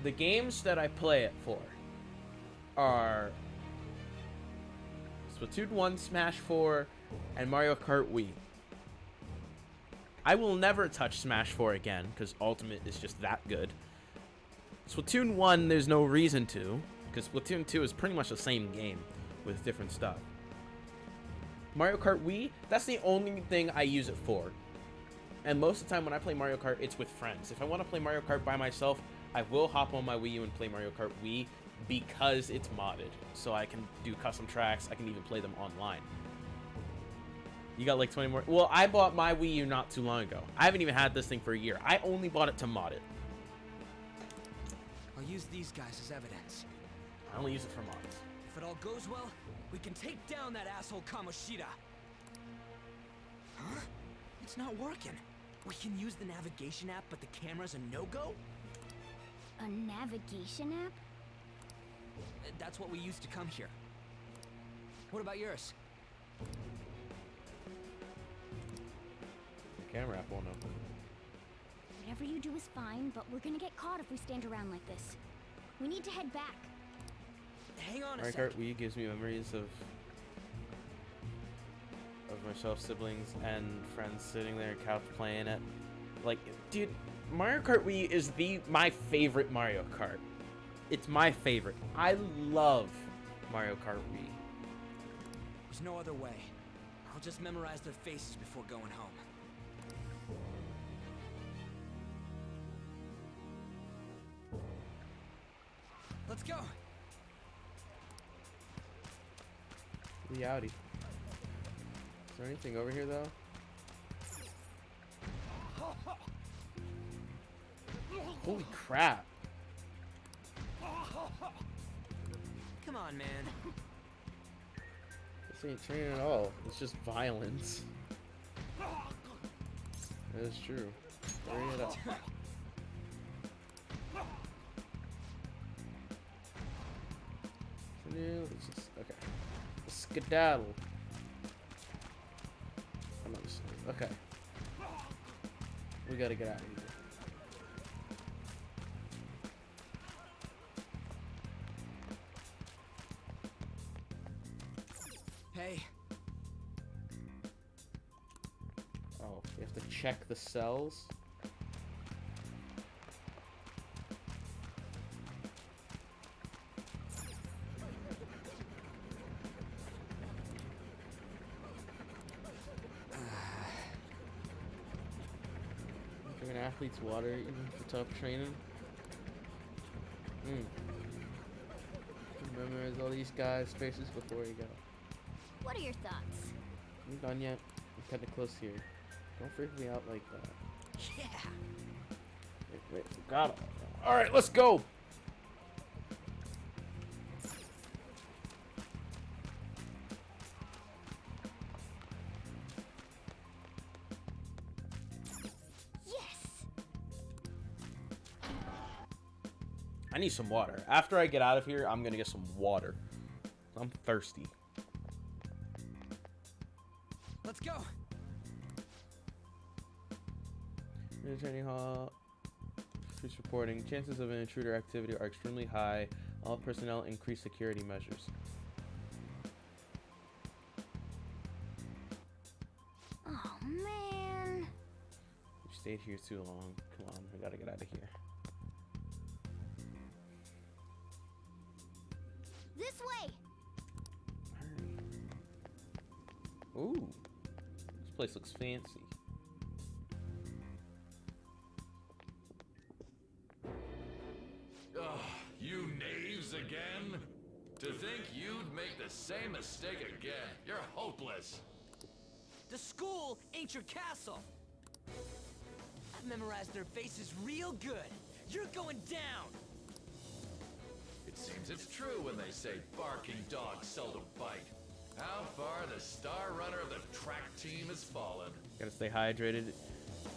A: the games that I play it for are Splatoon 1, Smash 4, and Mario Kart Wii. I will never touch Smash 4 again, because Ultimate is just that good. Splatoon 1, there's no reason to, because Splatoon 2 is pretty much the same game with different stuff. Mario Kart Wii, that's the only thing I use it for. And most of the time when I play Mario Kart, it's with friends. If I want to play Mario Kart by myself, I will hop on my Wii U and play Mario Kart Wii because it's modded. So I can do custom tracks, I can even play them online. You got like 20 more? Well, I bought my Wii U not too long ago. I haven't even had this thing for a year. I only bought it to mod it.
G: I'll use these guys as evidence.
A: I only use it for mods.
G: If it all goes well, we can take down that asshole Kamoshida. Huh? It's not working. We can use the navigation app, but the camera's a no-go?
I: A navigation app?
G: That's what we used to come here. What about yours?
A: The camera app won't open.
I: Whatever you do is fine, but we're gonna get caught if we stand around like this. We need to head back.
G: Hang on a
A: Mario
G: sec.
A: Kart Wii gives me memories of myself, siblings, and friends sitting there couch playing it. Like, dude, Mario Kart Wii is my favorite Mario Kart. It's my favorite. I love Mario Kart Wii.
G: There's no other way. I'll just memorize their faces before going home. Let's go.
A: Wii Audi. Is there anything over here though? Holy crap.
G: Come on, man.
A: This ain't training at all. It's just violence. That is true. Hurry it up. Let's just, okay. Skedaddle. I'm not just, okay. We gotta get out of here. check the cells. Drink an athlete's water even for tough training. Memorize all these guys' faces before you go.
I: What are your thoughts?
A: I'm done yet. I'm kinda close here. Don't freak me out like that.
G: Yeah.
A: Wait, got it. Alright, let's go!
I: Yes!
A: I need some water. After I get out of here, I'm gonna get some water. I'm thirsty.
G: Let's go.
A: In the training hall, police reporting. Chances of an intruder activity are extremely high. All personnel increase security measures.
I: Oh, man.
A: You stayed here too long. Come on, we gotta get out of here.
I: This way!
A: Hurry. Ooh. This place looks fancy.
J: Ugh, you knaves again? To think you'd make the same mistake again. You're hopeless.
G: The school ain't your castle. I've memorized their faces real good. You're going down.
J: It seems it's true when they say barking dogs seldom bite. How far the star runner of the track team has fallen.
A: Gotta stay hydrated,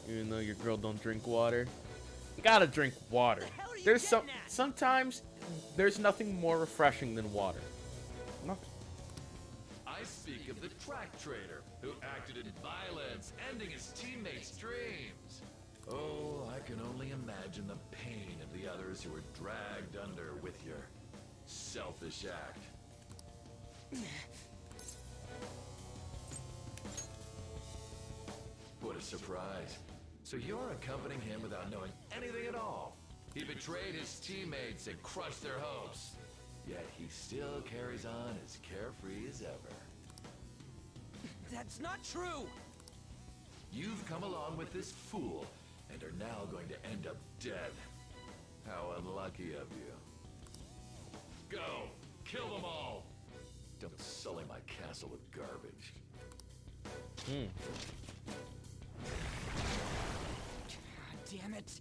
A: even though your girl don't drink water. You gotta drink water.
G: What the hell are you
A: There's
G: getting at?
A: sometimes there's nothing more refreshing than water. Nothing.
J: I speak of the track trader who acted in violence, ending his teammates' dreams. Oh, I can only imagine the pain of the others who were dragged under with your selfish act. What a surprise. So you're accompanying him without knowing anything at all. He betrayed his teammates and crushed their hopes. Yet he still carries on as carefree as ever.
G: That's not true.
J: You've come along with this fool and are now going to end up dead. How unlucky of you. Go! Kill them all! Don't sully my castle with garbage.
G: God damn it.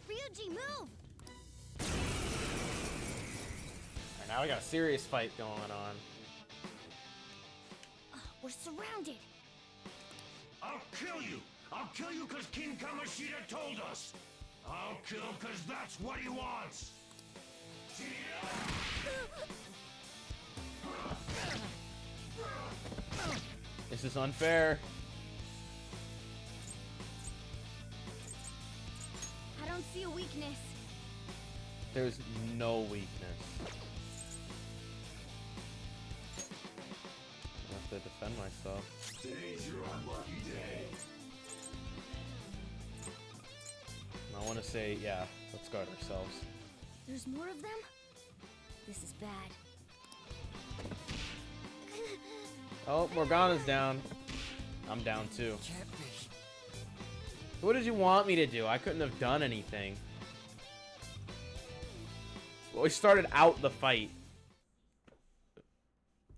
I: Ryuji, move!
A: Alright, now we got a serious fight going on.
I: We're surrounded.
F: I'll kill you! I'll kill you because King Kamoshida told us! I'll kill because that's what he wants!
A: This is unfair.
I: I don't see a weakness.
A: There's no weakness. I have to defend myself.
F: Today's your unlucky day.
A: I want to say, yeah, let's guard ourselves.
I: There's more of them? This is bad.
A: Oh, Morgana's down. I'm down too.
G: Can't be.
A: What did you want me to do? I couldn't have done anything. Well, we started out the fight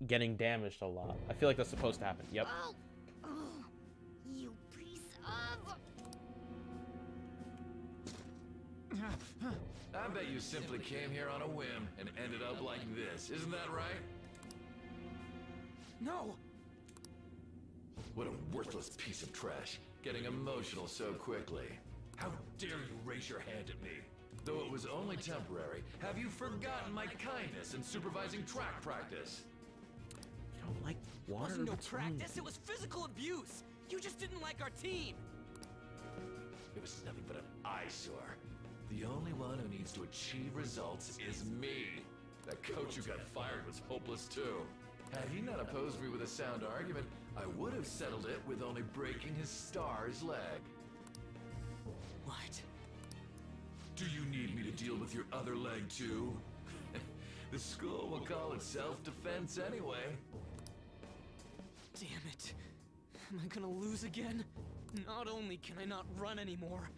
A: getting damaged a lot. I feel like that's supposed to happen. Yep.
I: Oh, you piece of...
J: I bet you simply came here on a whim and ended up like this. Isn't that right?
G: No.
J: What a worthless piece of trash. Getting emotional so quickly. How dare you raise your hand at me? Though it was only temporary, have you forgotten my kindness in supervising track practice?
A: You don't like
G: It
A: water?
G: wasn't no
A: What's wrong with
G: practice,
A: you?
G: it was physical abuse. You just didn't like our team.
J: It was nothing but an eyesore. The only one who needs to achieve results is me. That coach who got fired was hopeless too. Had he not opposed me with a sound argument, I would have settled it with only breaking his star's leg.
G: What?
J: Do you need me to deal with your other leg too? The school will call it self-defense anyway.
G: Damn it. Am I gonna lose again? Not only can I not run anymore,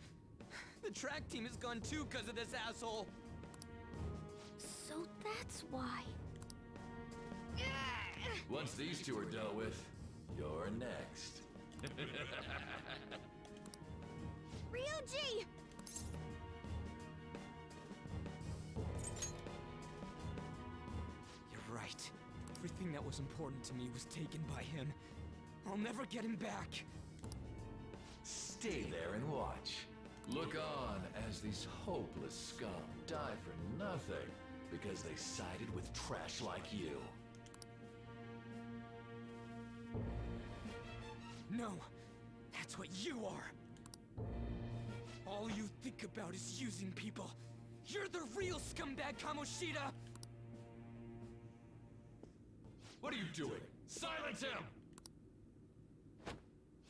G: the track team is gone too because of this asshole.
I: So that's why.
J: Once these two are dealt with, you're next.
I: Ryuji!
G: You're right. Everything that was important to me was taken by him. I'll never get him back.
J: Stay there and watch. Look on as these hopeless scum die for nothing because they sided with trash like you.
G: No, that's what you are. All you think about is using people. You're the real scumbag, Kamoshida!
J: What are you doing? Silence him!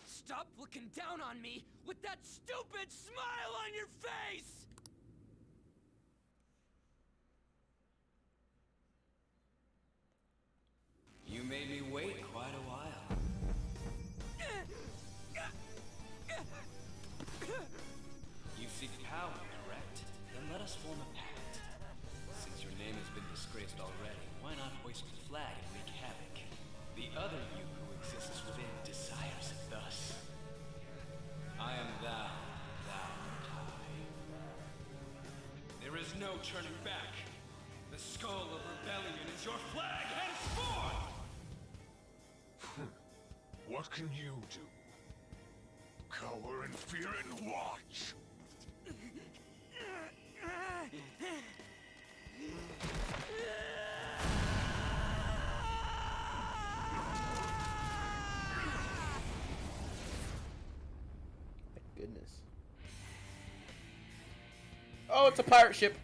G: Stop looking down on me with that stupid smile on your face!
K: You made me wait quite a while. You seek power, correct? Then let us form a pact. Since your name has been disgraced already, why not hoist the flag and wreak havoc? The other you who exists within desires it thus. I am thou, thou I. There is no turning back. The skull of rebellion is your flag henceforth!
F: What can you do? Cower in fear and watch!
A: My goodness. Oh, it's a pirate ship.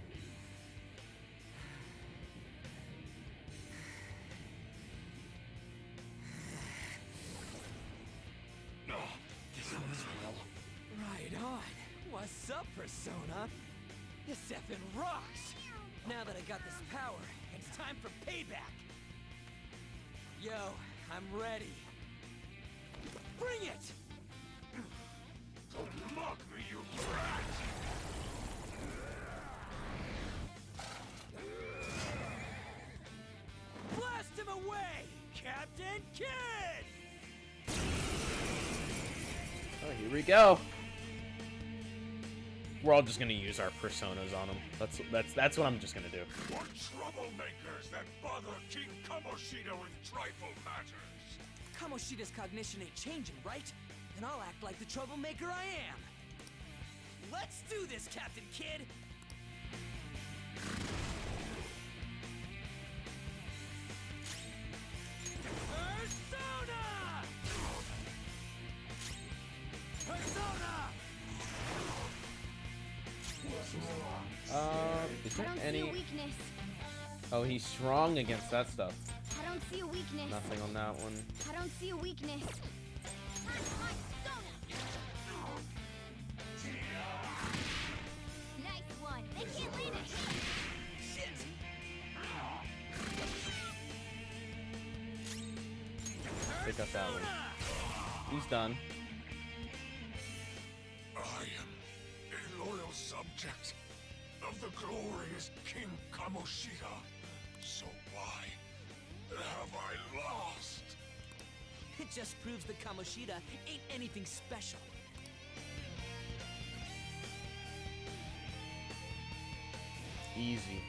G: This goes well. Right on. What's up, Persona? This effing rocks! Now that I got this power, it's time for payback! Yo, I'm ready. Bring it!
F: Don't mock me, you brat!
G: Blast him away, Captain Kidd!
A: Oh, here we go. We're all just gonna use our personas on them. That's what I'm just gonna do.
F: What troublemakers that bother King Kamoshida with trifle matters?
G: Kamoshida's cognition ain't changing, right? Then I'll act like the troublemaker I am. Let's do this, Captain Kidd! Persona! Persona!
A: Is
I: I
A: there
I: don't see
A: any?
I: a weakness.
A: Oh, he's strong against that stuff.
I: I don't see a weakness.
A: Nothing on that one.
I: I don't see a weakness. Nice one. They can't land it.
G: Shit!
A: Pick up that one. He's done.
F: I am a loyal subject of the glorious King Kamoshida. So why have I lost?
G: It just proves that Kamoshida ain't anything special.
A: Easy.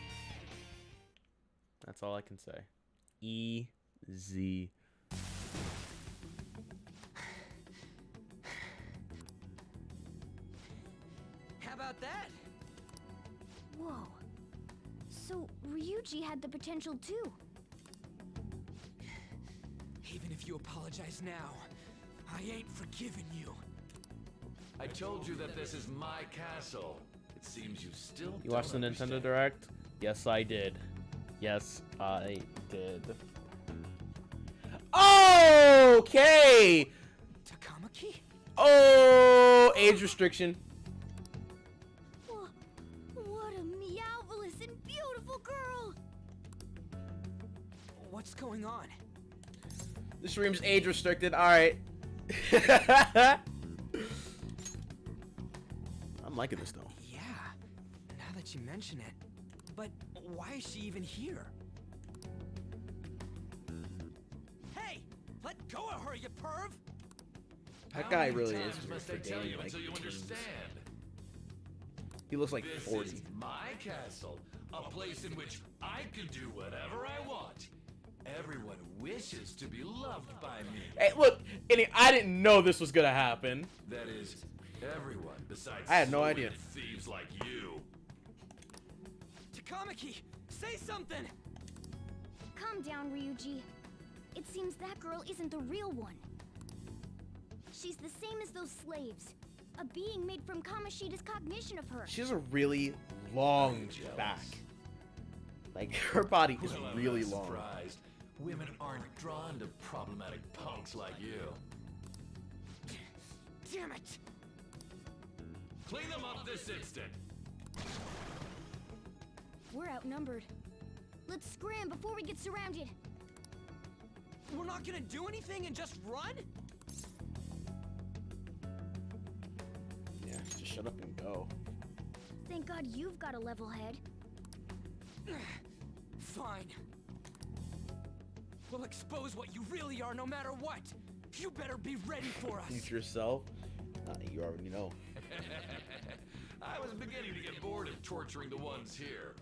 A: That's all I can say. Easy.
G: How about that?
I: Whoa. So Ryuji had the potential too.
G: Even if you apologize now, I ain't forgiving you.
J: I told you that this is my castle. It seems you still
A: You watched the
J: don't
A: Nintendo
J: understand.
A: Direct? Yes, I did. Yes, I did. Oh! Okay.
G: Takamaki?
A: Oh, age restriction.
I: What a meowvelous and beautiful girl!
G: What's going on?
A: This room's age restricted. All right. I'm liking this though.
G: Yeah, now that you mention it. But why is she even here? Hey! Let go of her, you perv!
A: That guy
J: How many
A: really
J: times
A: is weird
J: must
A: for
J: I tell
A: dating
J: you
A: like
J: until you
A: teens.
J: understand?
A: He looks like
J: This
A: 40.
J: is my castle, a place in which I can do whatever I want. Everyone wishes to be loved by me.
A: Hey, look, I didn't know this was gonna happen.
J: That is, everyone besides
A: I had no
J: slow
A: idea.
J: thieves like you.
G: Takamaki, say something!
I: Calm down, Ryuji. It seems that girl isn't the real one. She's the same as those slaves. A being made from Kamoshida's cognition of her.
A: She has a really long back. Like, her body is
J: Well, I'm
A: really
J: not
A: long.
J: surprised. Women aren't drawn to problematic punks like you.
G: Damn it!
J: Clean them up this instant.
I: We're outnumbered. Let's scram before we get surrounded.
G: We're not gonna do anything and just run?
A: Yeah, just shut up and go.
I: Thank God you've got a level head.
G: Fine. We'll expose what you really are no matter what. You better be ready for us.
A: Future self? You already know.
J: I was beginning to get bored of torturing the ones here.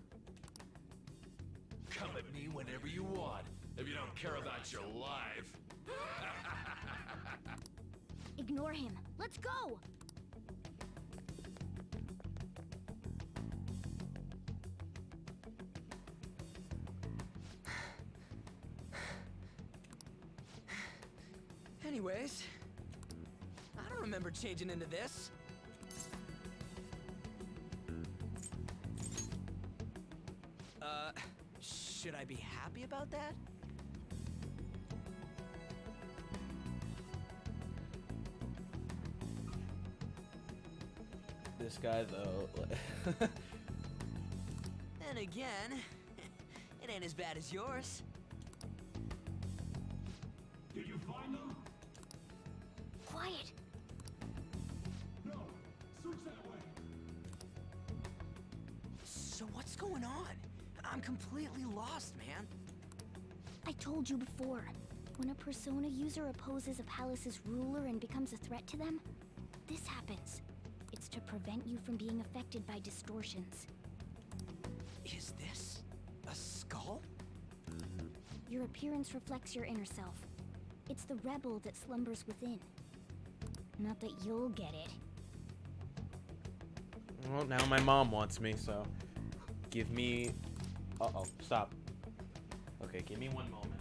J: Come at me whenever you want, if you don't care about your life.
I: Ignore him. Let's go!
G: Anyways, I don't remember changing into this. Should I be happy about that?
A: This guy, though.
G: And again, it ain't as bad as yours.
F: Did you find them?
I: Quiet!
F: No. Search that way.
G: So what's going on? I'm completely lost, man.
I: I told you before. When a Persona user opposes a palace's ruler and becomes a threat to them, this happens. It's to prevent you from being affected by distortions.
G: Is this a skull?
I: Your appearance reflects your inner self. It's the rebel that slumbers within. Not that you'll get it.
A: Well, now my mom wants me, so give me... Uh-oh, stop. Okay, give me one moment.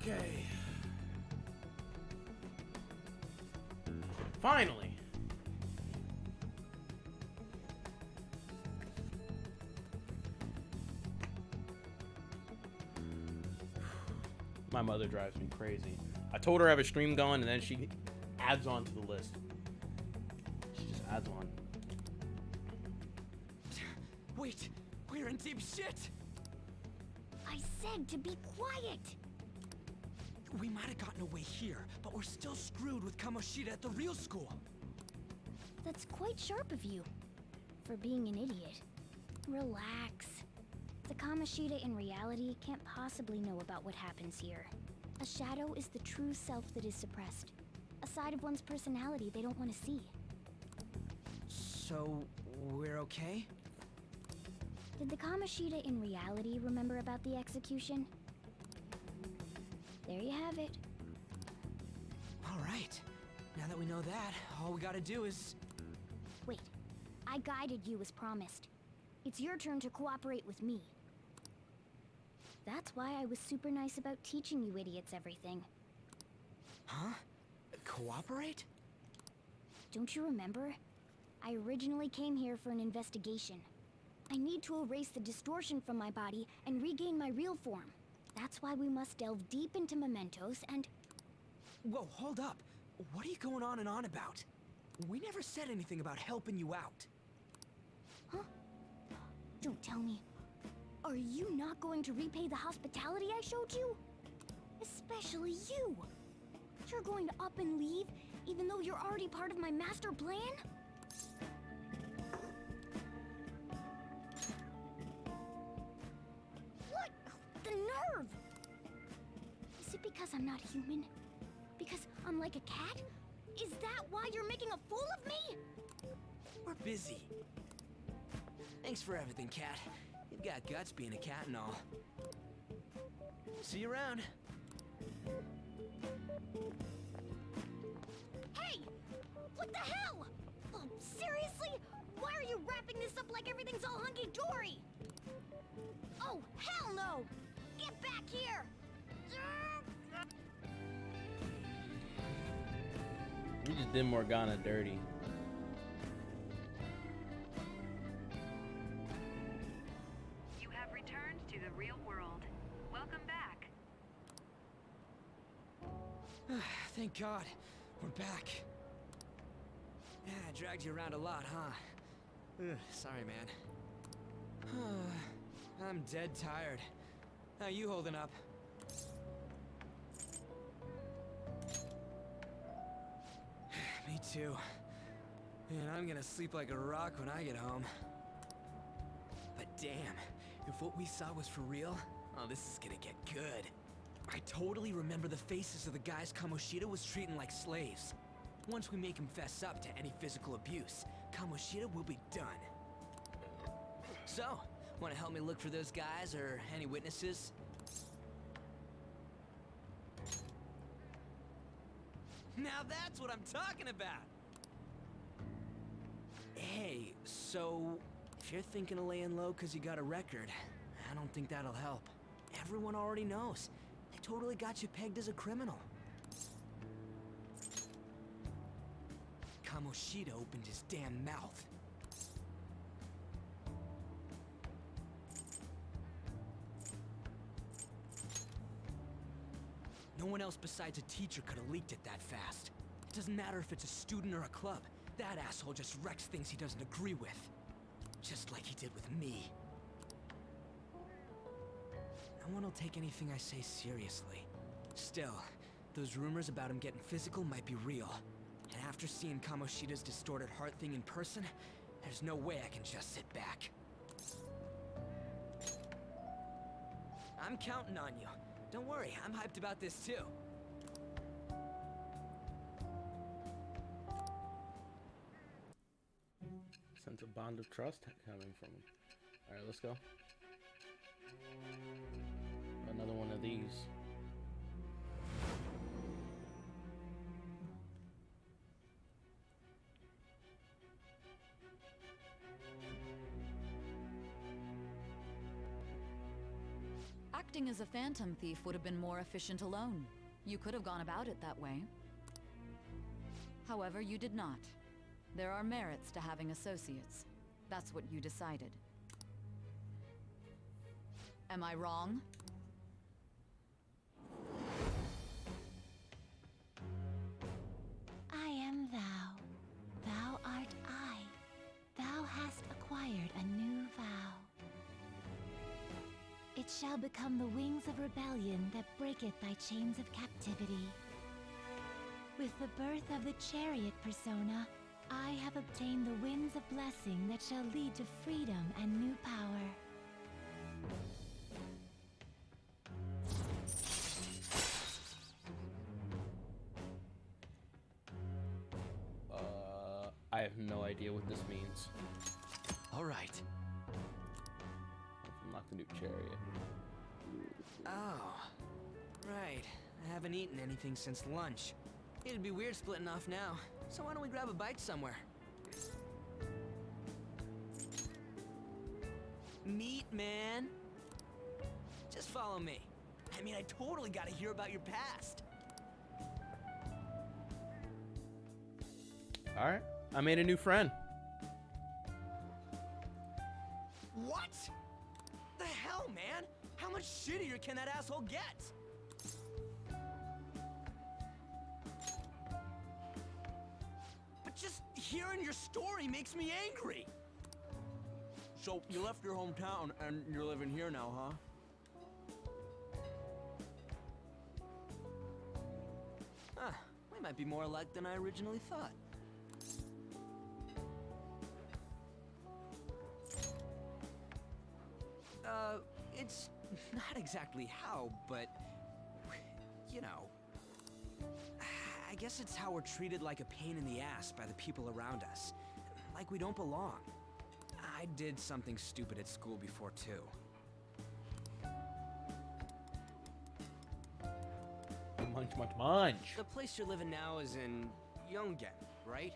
A: Okay. Finally. My mother drives me crazy. I told her I have a stream going, and then she adds on to the list. She just adds on.
G: Wait, we're in deep shit!
I: I said to be quiet!
G: We might have gotten away here, but we're still screwed with Kamoshida at the real school.
I: That's quite sharp of you. For being an idiot. Relax. The Kamoshida in reality can't possibly know about what happens here. A shadow is the true self that is suppressed. A side of one's personality they don't want to see.
G: So, we're okay?
I: Did the Kamoshida in reality remember about the execution? There you have it.
G: Alright. Now that we know that, all we gotta do is...
I: Wait. I guided you as promised. It's your turn to cooperate with me. That's why I was super nice about teaching you idiots everything.
G: Huh? Cooperate?
I: Don't you remember? I originally came here for an investigation. I need to erase the distortion from my body and regain my real form. That's why we must delve deep into mementos and...
G: Whoa, hold up. What are you going on and on about? We never said anything about helping you out.
I: Huh? Don't tell me. Are you not going to repay the hospitality I showed you? Especially you. You're going to up and leave, even though you're already part of my master plan? What? The nerve! Is it because I'm not human? Because I'm like a cat? Is that why you're making a fool of me?
G: We're busy. Thanks for everything, Cat. You've got guts being a cat and all. See you around.
I: Hey! What the hell? Oh, seriously? Why are you wrapping this up like everything's all hunky-dory? Oh, hell no! Get back here!
A: You just did Morgana dirty.
H: You have returned to the real world. Welcome back.
G: Thank God. We're back. Yeah, I dragged you around a lot, huh? Ugh, sorry, man. I'm dead tired. How you holding up? Me too. Man, I'm gonna sleep like a rock when I get home. But damn, if what we saw was for real, oh, this is gonna get good. I totally remember the faces of the guys Kamoshida was treating like slaves. Once we make him fess up to any physical abuse, Kamoshida will be done. So, wanna help me look for those guys or any witnesses? Now that's what I'm talking about! Hey, so if you're thinking of laying low cause you got a record, I don't think that'll help. Everyone already knows. They totally got you pegged as a criminal. Kamoshida opened his damn mouth. No one else besides a teacher could have leaked it that fast. It doesn't matter if it's a student or a club. That asshole just wrecks things he doesn't agree with. Just like he did with me. No one will take anything I say seriously. Still, those rumors about him getting physical might be real. And after seeing Kamoshida's distorted heart thing in person, there's no way I can just sit back. I'm counting on you. Don't worry, I'm hyped about this too.
A: Sense a bond of trust coming from him. Alright, let's go. Another one of these.
L: Acting as a phantom thief would have been more efficient alone. You could have gone about it that way. However, you did not. There are merits to having associates. That's what you decided. Am I wrong?
C: I am thou. Thou art I. Thou hast acquired a new vow. It shall become the wings of rebellion that breaketh thy chains of captivity. With the birth of the chariot persona, I have obtained the winds of blessing that shall lead to freedom and new power.
A: I have no idea what this means.
G: All right.
A: Unlock the new chariot.
G: Oh, right. I haven't eaten anything since lunch. It'd be weird splitting off now, so why don't we grab a bite somewhere? Meat, man. Just follow me. I mean, I totally gotta hear about your past.
A: Alright, I made a new friend.
G: What? The hell, man? How much shittier can that asshole get? But just hearing your story makes me angry. So, you left your hometown and you're living here now, huh? Huh, we might be more alike than I originally thought. It's not exactly how, but, you know, I guess it's how we're treated like a pain in the ass by the people around us. Like we don't belong. I did something stupid at school before, too.
A: Munch, munch, munch.
G: The place you're living now is in Yongen, right?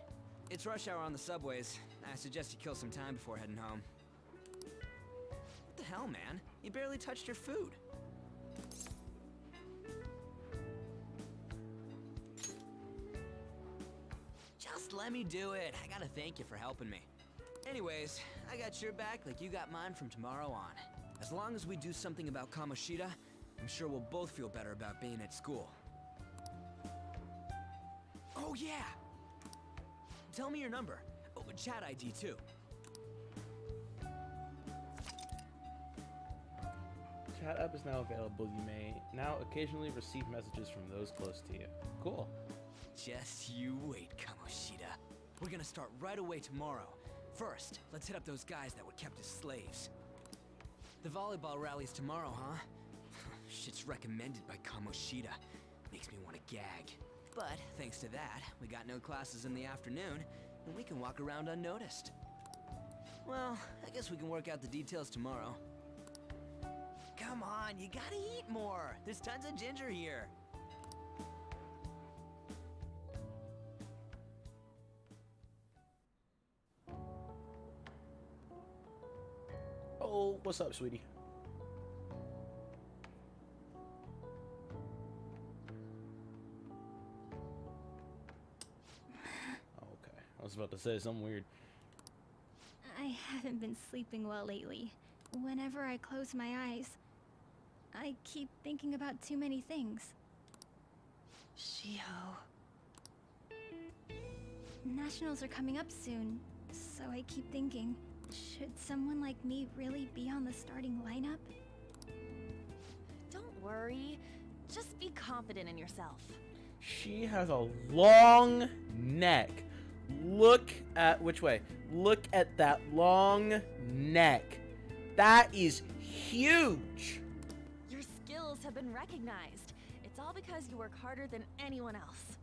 G: It's rush hour on the subways. I suggest you kill some time before heading home. What the hell, man? You barely touched your food. Just let me do it. I gotta thank you for helping me. Anyways, I got your back like you got mine from tomorrow on. As long as we do something about Kamoshida, I'm sure we'll both feel better about being at school. Oh yeah! Tell me your number. Oh, chat ID too.
A: Chat app is now available. You may now occasionally receive messages from those close to you. Cool.
G: Just you wait, Kamoshida. We're gonna start right away tomorrow. First, let's hit up those guys that were kept as slaves. The volleyball rally's tomorrow, huh? Shit's recommended by Kamoshida. Makes me want to gag. But, thanks to that, we got no classes in the afternoon, and we can walk around unnoticed. Well, I guess we can work out the details tomorrow. Come on, you gotta eat more! There's tons of ginger here!
A: Oh, what's up, sweetie? Okay, I was about to say something weird.
M: I haven't been sleeping well lately. Whenever I close my eyes, I keep thinking about too many things.
C: Shiho.
M: Nationals are coming up soon, so I keep thinking, should someone like me really be on the starting lineup?
C: Don't worry. Just be confident in yourself.
A: She has a long neck. Look at which way? Look at that long neck. That is huge.
C: Your skills have been recognized. It's all because you work harder than anyone else.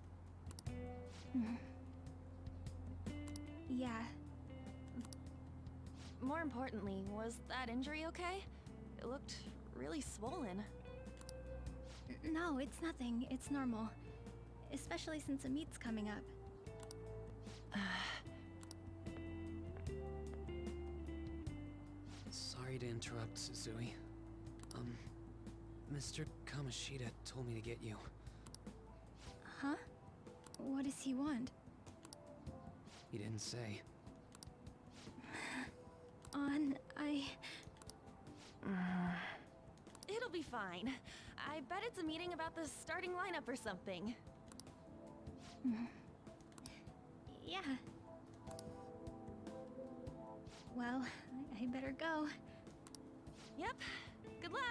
M: Yeah.
C: More importantly, was that injury okay? It looked really swollen.
M: No, it's nothing. It's normal. Especially since a meet's coming up.
K: Sorry to interrupt, Suzui.
N: Mr. Kamoshida told me to get you.
M: Huh? What does he want?
N: He didn't say.
O: It'll be fine. I bet it's a meeting about the starting lineup or something.
M: Yeah. Well, I better go.
O: Yep. Good luck.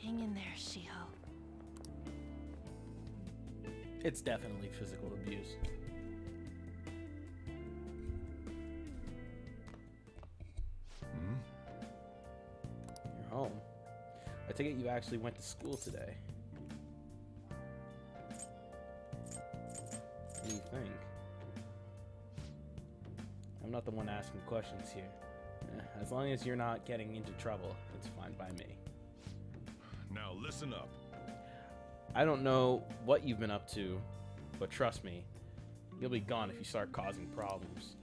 O: Hang in there, Shiho.
A: It's definitely physical abuse. You're home. I take it you actually went to school today. What do you think? I'm not the one asking questions here. As long as you're not getting into trouble, it's fine by me.
F: Now listen up.
A: I don't know what you've been up to, but trust me, you'll be gone if you start causing problems.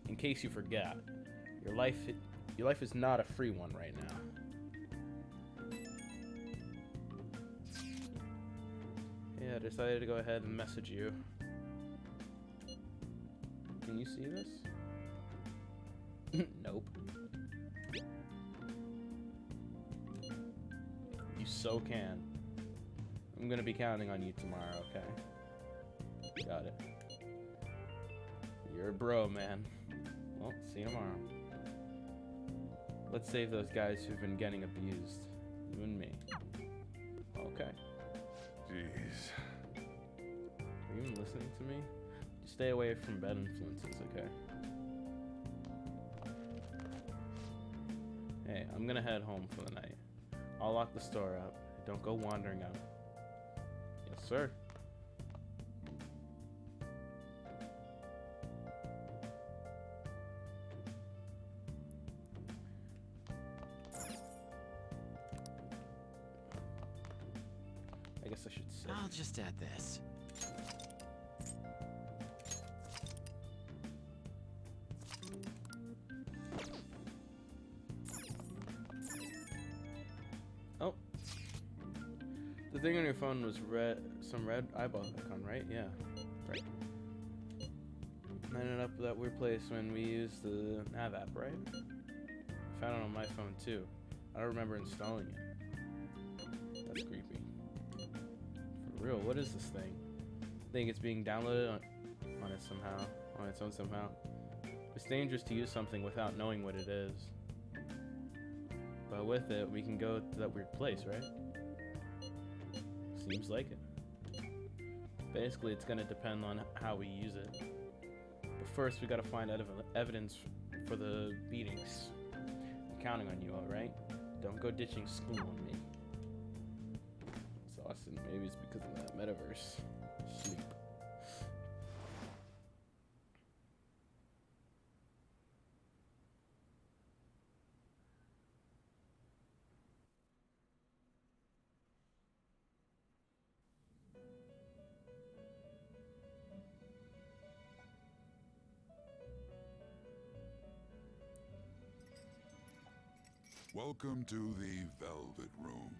A: In case you forget, your life is not a free one right now. Yeah, I decided to go ahead and message you. Can you see this? Nope. You so can. I'm gonna be counting on you tomorrow, okay? Got it. You're a bro, man. Well, see you tomorrow. Let's save those guys who've been getting abused. You and me. Okay.
F: Jeez.
A: Are you even listening to me? Just stay away from bad influences, okay? Hey, I'm gonna head home for the night. I'll lock the store up. Don't go wandering out. Yes, sir. I guess I should say.
N: I'll just add this.
A: Oh. The thing on your phone was some red eyeball icon, right? Yeah. Right. I ended up at that weird place when we used the nav app, right? I found it on my phone too. I don't remember installing it. That's creepy. For real, what is this thing? I think it's being downloaded on it somehow, on its own somehow. It's dangerous to use something without knowing what it is. But with it, we can go to that weird place, right? Seems like it. Basically, it's gonna depend on how we use it. But first, we gotta find evidence for the beatings. I'm counting on you, alright? Don't go ditching school on me. It's Austin. Maybe it's because of that metaverse. Sleep.
B: Welcome to the Velvet Room.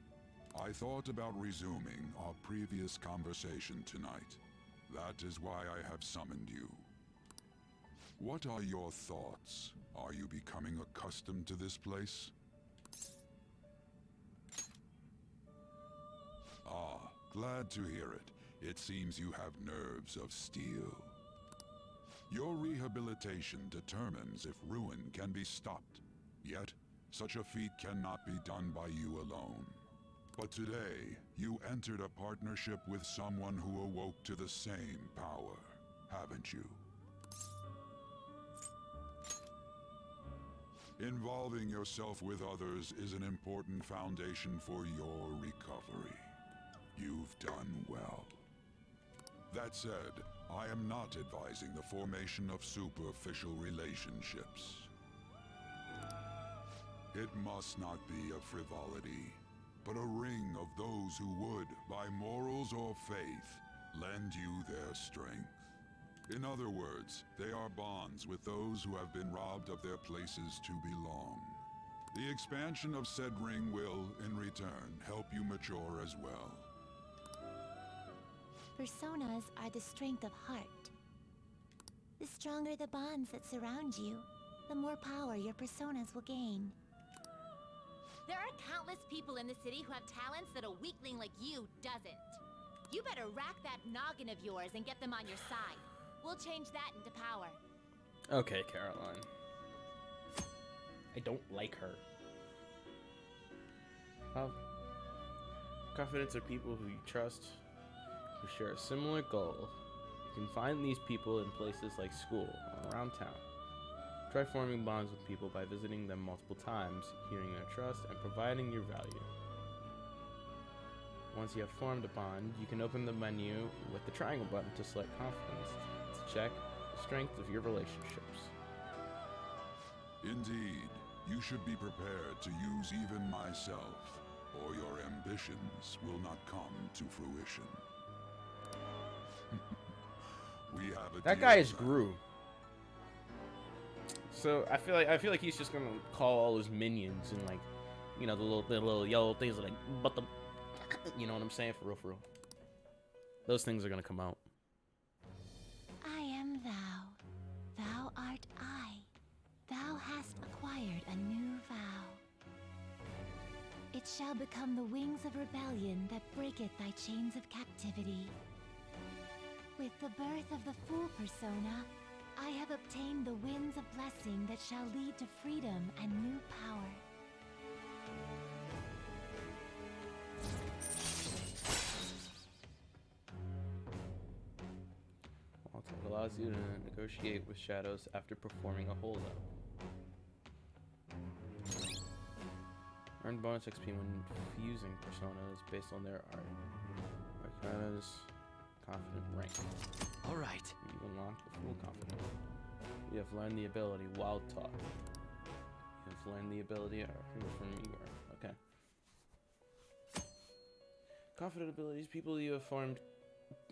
B: I thought about resuming our previous conversation tonight. That is why I have summoned you. What are your thoughts? Are you becoming accustomed to this place? Ah, glad to hear it. It seems you have nerves of steel. Your rehabilitation determines if ruin can be stopped. Yet, such a feat cannot be done by you alone. But today, you entered a partnership with someone who awoke to the same power, haven't you? Involving yourself with others is an important foundation for your recovery. You've done well. That said, I am not advising the formation of superficial relationships. It must not be a frivolity, but a ring of those who would, by morals or faith, lend you their strength. In other words, they are bonds with those who have been robbed of their places to belong. The expansion of said ring will, in return, help you mature as well.
C: Personas are the strength of heart. The stronger the bonds that surround you, the more power your personas will gain. There are countless people in the city who have talents that a weakling like you doesn't. You better rack that noggin of yours and get them on your side. We'll change that into power.
A: Okay, Caroline. I don't like her. Confidence are people who you trust, who share a similar goal. You can find these people in places like school or around town. Try forming bonds with people by visiting them multiple times, hearing their trust, and providing your value. Once you have formed a bond, you can open the menu with the triangle button to select confidence to check the strength of your relationships.
B: Indeed, you should be prepared to use even myself, or your ambitions will not come to fruition. We have a
A: That guy is Gru. So I feel like he's just gonna call all his minions and, like, you know, the little yellow things like, but the, you know what I'm saying, for real. Those things are gonna come out.
C: I am thou. Thou art I. Thou hast acquired a new vow. It shall become the wings of rebellion that breaketh thy chains of captivity. With the birth of the Fool persona, I have obtained the winds of blessing that shall lead to freedom and new power.
A: It allows you to negotiate with shadows after performing a holdup. Earn bonus XP when fusing personas based on their art. Arcana's confident rank.
N: Alright.
A: You unlock the full confidence. You have learned the ability Wild Talk. You have learned the ability from Igor. Okay. Confident abilities. People you have formed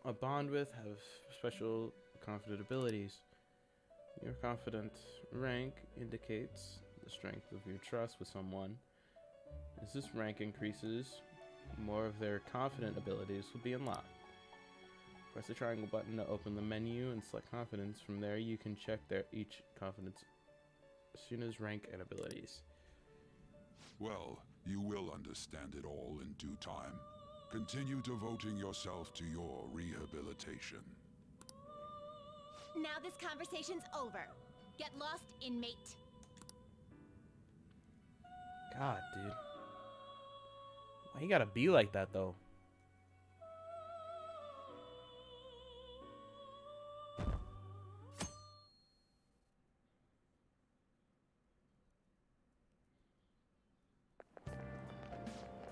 A: a bond with have special confident abilities. Your confident rank indicates the strength of your trust with someone. As this rank increases, more of their confident abilities will be unlocked. Press the triangle button to open the menu and select confidence. From there, you can check each confidence as soon as rank and abilities.
B: Well, you will understand it all in due time. Continue devoting yourself to your rehabilitation.
C: Now this conversation's over. Get lost, inmate.
A: God, dude. Why you gotta be like that, though?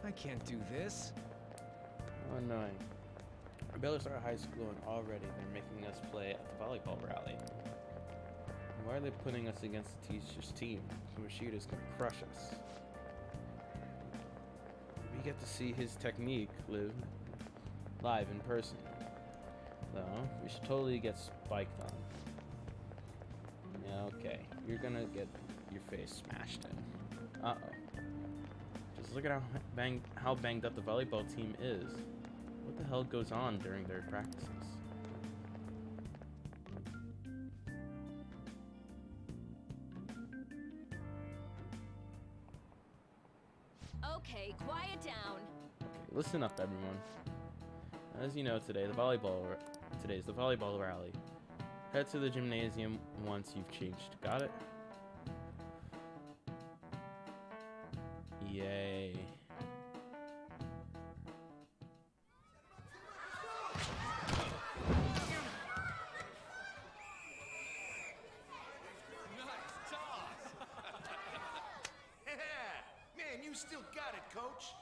N: I can't do this.
A: Oh, annoying. Rebellious are high school and already they're making us play at the volleyball rally. Why are they putting us against the teacher's team? Kamoshida's gonna crush us. We get to see his technique live in person. Though, we should totally get spiked on. Yeah, okay. You're gonna get your face smashed in. Uh-oh. Just look at how banged up the volleyball team is. What the hell goes on during their practices?
C: Okay, quiet down.
A: Okay, listen up, everyone. As you know, today's the volleyball rally. Head to the gymnasium once you've changed. Got it? Yay.
F: Man, you still got it, coach.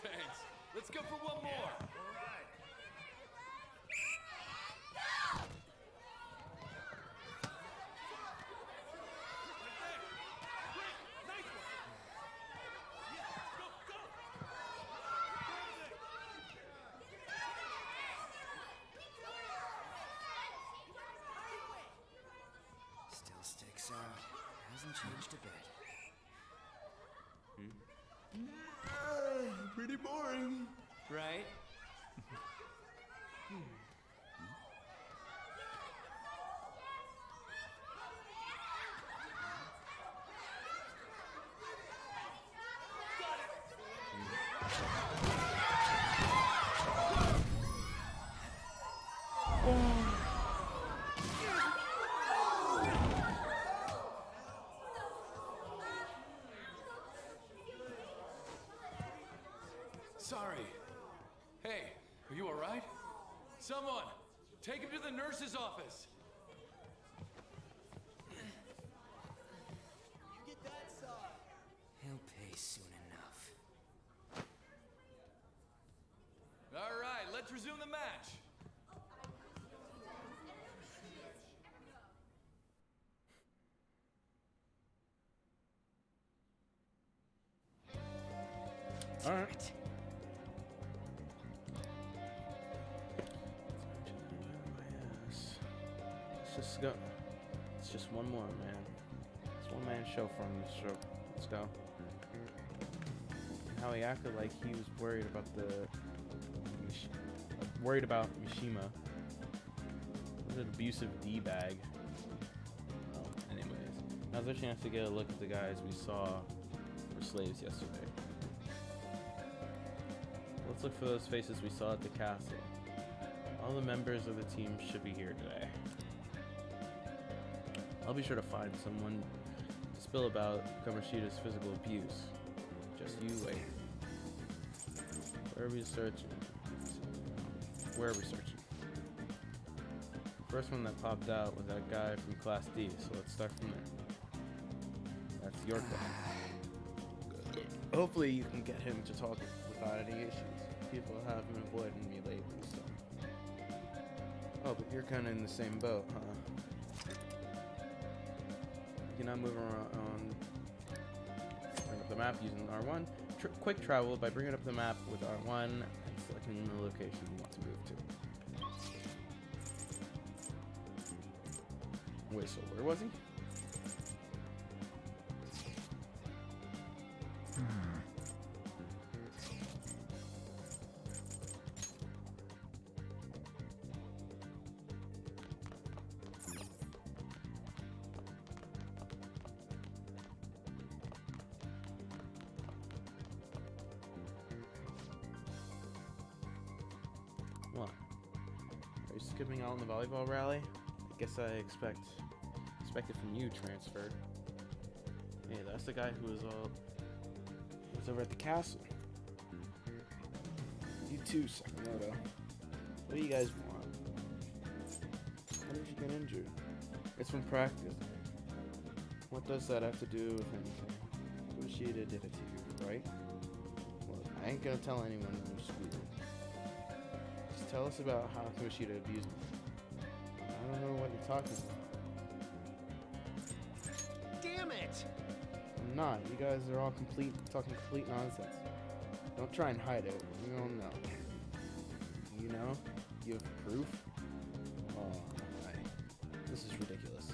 J: Thanks. Let's go for one more.
G: Hasn't changed a bit.
K: Pretty boring.
G: Right?
J: Sorry. Hey, are you alright? Someone, take him to the nurse's office.
G: He'll pay soon enough.
J: Alright, let's resume the match.
A: All right. Let's just go. It's just one more, man. It's one man show from the show. Let's go. How he acted like he was worried about Mishima. What an abusive D-bag. Well, anyways, now's our chance to get a look at the guys we saw were slaves yesterday. Let's look for those faces we saw at the castle. All the members of the team should be here today. I'll be sure to find someone to spill about Kamoshida's physical abuse. Just you wait. Where are we searching? Where are we searching? First one that popped out was that guy from Class D, so let's start from there. That's your guy. Hopefully you can get him to talk without any issues. People have been avoiding me lately, so. Oh, but you're kind of in the same boat, huh? You cannot move around. Bring up the map using R1. Quick travel by bringing up the map with R1 and selecting the location you want to move to. Wait, so where was he? What? Are you skipping out on the volleyball rally? I guess I expected from you, transferred. Hey, that's the guy who was over at the castle. You too, Sakamoto. What do you guys want? How did you get injured? It's from practice. What does that have to do with anything? Kamoshiда did it to you, right? Well, I ain't gonna tell anyone in your school. Just tell us about how Kamoshiда abused me. I don't know what you're talking about.
N: Damn it!
A: I'm not. You guys are all talking complete nonsense. Don't try and hide it. We don't know. You know? You have proof? Oh, my. This is ridiculous.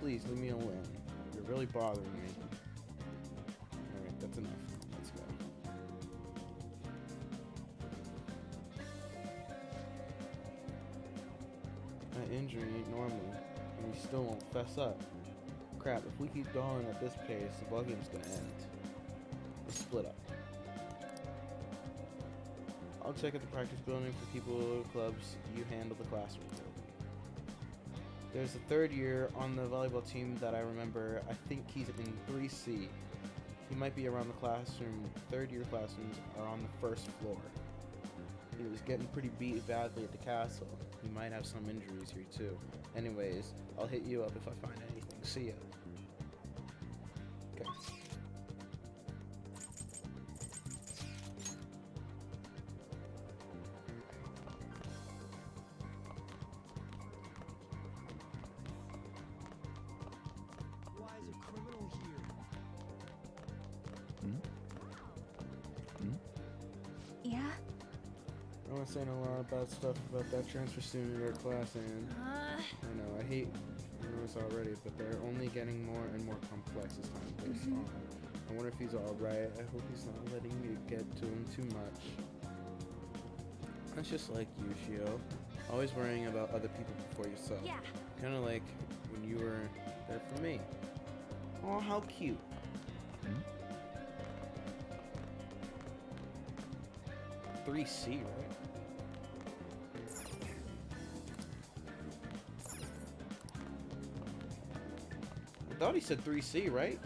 A: Please, leave me alone. You're really bothering me. Alright, that's enough. Let's go. That injury ain't normal, and we still won't fess up. Crap, if we keep going at this pace, the ball game's gonna end. Let's split up. I'll check at the practice building for people clubs. You handle the classroom building. There's a third year on the volleyball team that I remember. I think he's in 3C. He might be around the classroom. Third year classrooms are on the first floor. He was getting pretty beat badly at the castle. He might have some injuries here too. Anyways, I'll hit you up if I find anything. See ya. Okay.
N: Why is a criminal here?
M: Yeah?
A: I was saying a lot of bad stuff about that transfer student in our class, and I know I hate nervous already, but they're only getting more and more complex as time goes on. I wonder if he's alright. I hope he's not letting me get to him too much. That's just like you, Shio. Always worrying about other people before yourself.
O: Yeah.
A: Kind of like when you were there for me. Oh, how cute. 3C, right? I thought he said 3C, right?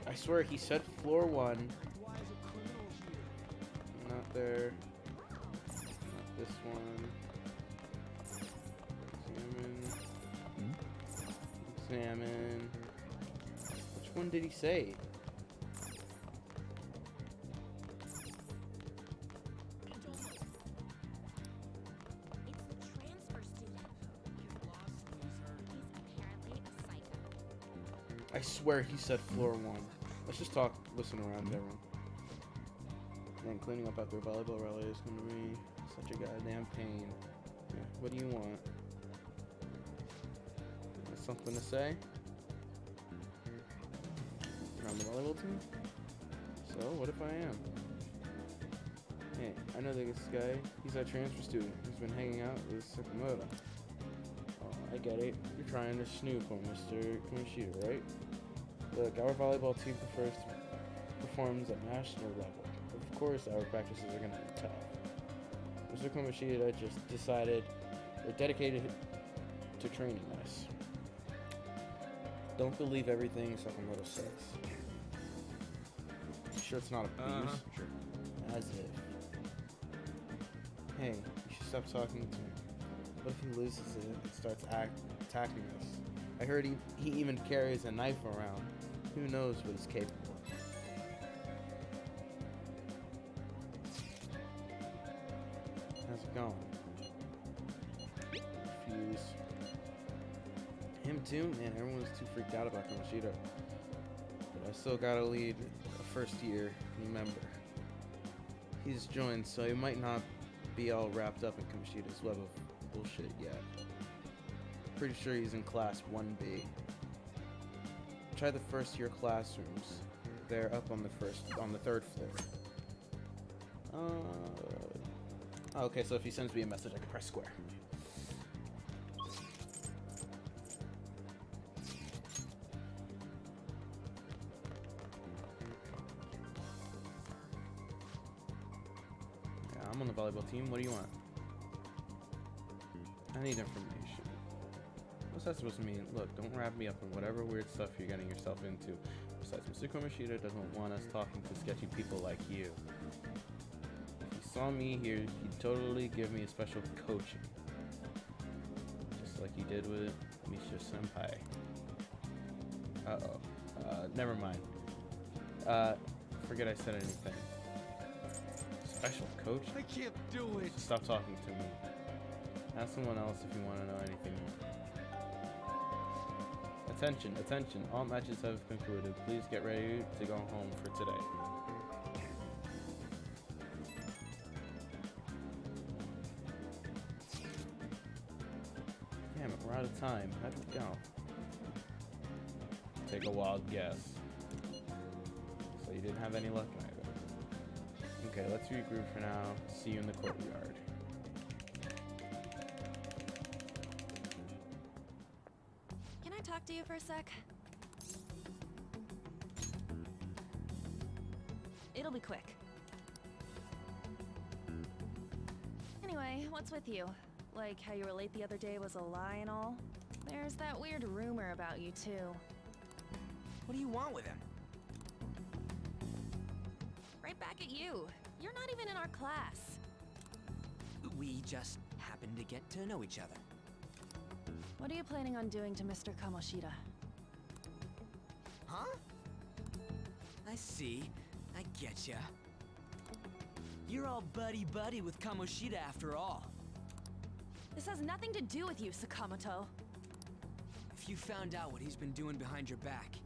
A: I swear he said floor 1. Not there. Not this one. Examine. Examine. Which one did he say? I swear he said floor 1. Let's just listen around everyone. Man, cleaning up after a volleyball rally is gonna be such a goddamn pain. Yeah, what do you want? Something to say? You're on the volleyball team? So, what if I am? Hey, I know this guy. He's our transfer student who's been hanging out with Sakamoto. Oh, I get it. You're trying to snoop on Mr. Kamoshida, right? Look, our volleyball team performs at national level. Of course, our practices are going to be tough. Mr. Kamoshida just decided they're dedicated to training us. Don't believe everything Sakamoto says. You sure it's not abuse? Sure. As if. Hey, you should stop talking to him. What if he loses it and starts attacking us? I heard he even carries a knife around. Who knows what he's capable of? How's it going? Refuse. Him too? Man, everyone's too freaked out about Kamoshida. But I still gotta lead a first year new member. He's joined, so he might not be all wrapped up in Kamoshida's web of bullshit yet. Pretty sure he's in class 1B. Try the first year classrooms. They're up on the 3rd floor. Okay, so if he sends me a message, I can press square. Yeah, I'm on the volleyball team. What do you want? I need information. What's that supposed to mean? Look, don't wrap me up in whatever weird stuff you're getting yourself into. Besides, Mr. Kamoshida doesn't want us talking to sketchy people like you. If he saw me here, he'd totally give me a special coaching. Just like he did with Misha Senpai. Uh-oh. Never mind. Forget I said anything. Special coach?
N: I can't do it!
A: Stop talking to me. Ask someone else if you want to know anything. Attention, attention, all matches have concluded. Please get ready to go home for today. Damn it, we're out of time. How'd it go? Take a wild guess. So you didn't have any luck either. Okay, let's regroup for now. See you in the courtyard.
O: Talk to you for a sec? It'll be quick. Anyway, what's with you? Like how you were late the other day was a lie and all? There's that weird rumor about you too.
G: What do you want with him?
O: Right back at you. You're not even in our class.
G: We just happen to get to know each other.
O: What are you planning on doing to Mr. Kamoshida?
G: Huh? I I see. I getcha. You're all buddy-buddy with Kamoshida after all.
O: This has nothing to do with you, Sakamoto.
G: If you found out what he's been doing behind your back,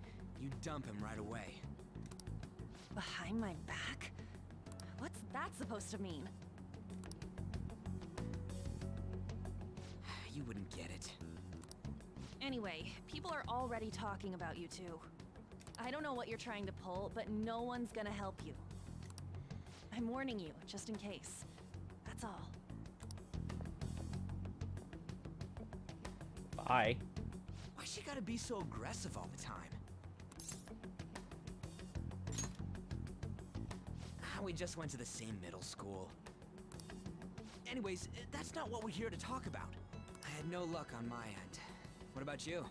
G: you'd dump him right away.
O: Behind my back? What's that supposed to mean?
G: You wouldn't get it.
O: Anyway, people are already talking about you two. I don't know what you're trying to pull, but no one's gonna help you. I'm warning you, just in case. That's all.
A: Bye.
G: Why she gotta be so aggressive all the time? We just went to the same middle school. Anyways, that's not what we're here to talk about. I had no luck on my end. What about you?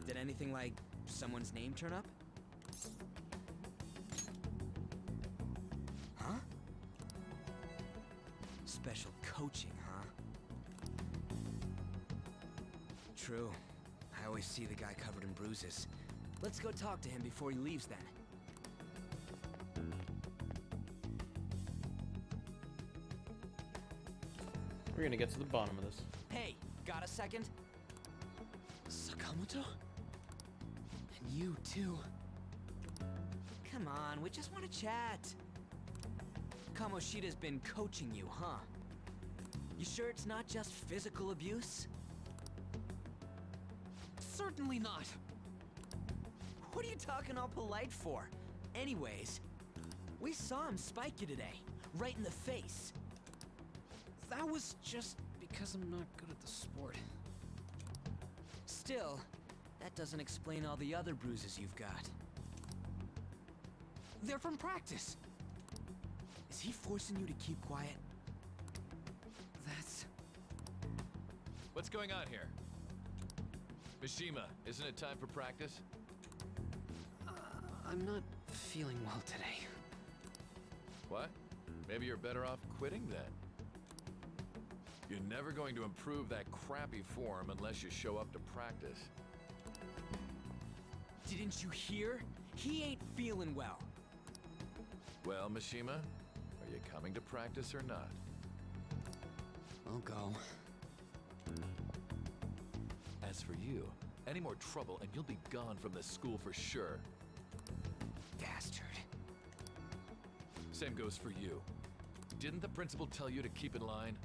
G: Did anything like someone's name turn up? Huh? Special coaching, huh? True. I always see the guy covered in bruises. Let's go talk to him before he leaves then.
A: We're gonna get to the bottom of this.
G: Hey, got a second? Sakamoto? And you too. Come on, we just want to chat. Kamoshida's been coaching you, huh? You sure it's not just physical abuse? Certainly not. What are you talking all polite for? Anyways, we saw him spike you today, right in the face. That was just because I'm not good at the sport. Still, that doesn't explain all the other bruises you've got. They're from practice. Is he forcing you to keep quiet? That's...
J: What's going on here? Mishima, isn't it time for practice?
G: I'm not feeling well today.
J: What? Maybe you're better off quitting then. You're never going to improve that crappy form unless you show up to practice.
G: Didn't you hear? He ain't feeling well.
J: Well, Mishima, are you coming to practice or not?
G: I'll go.
J: As for you, any more trouble and you'll be gone from this school for sure.
G: Bastard.
J: Same goes for you. Didn't the principal tell you to keep in line?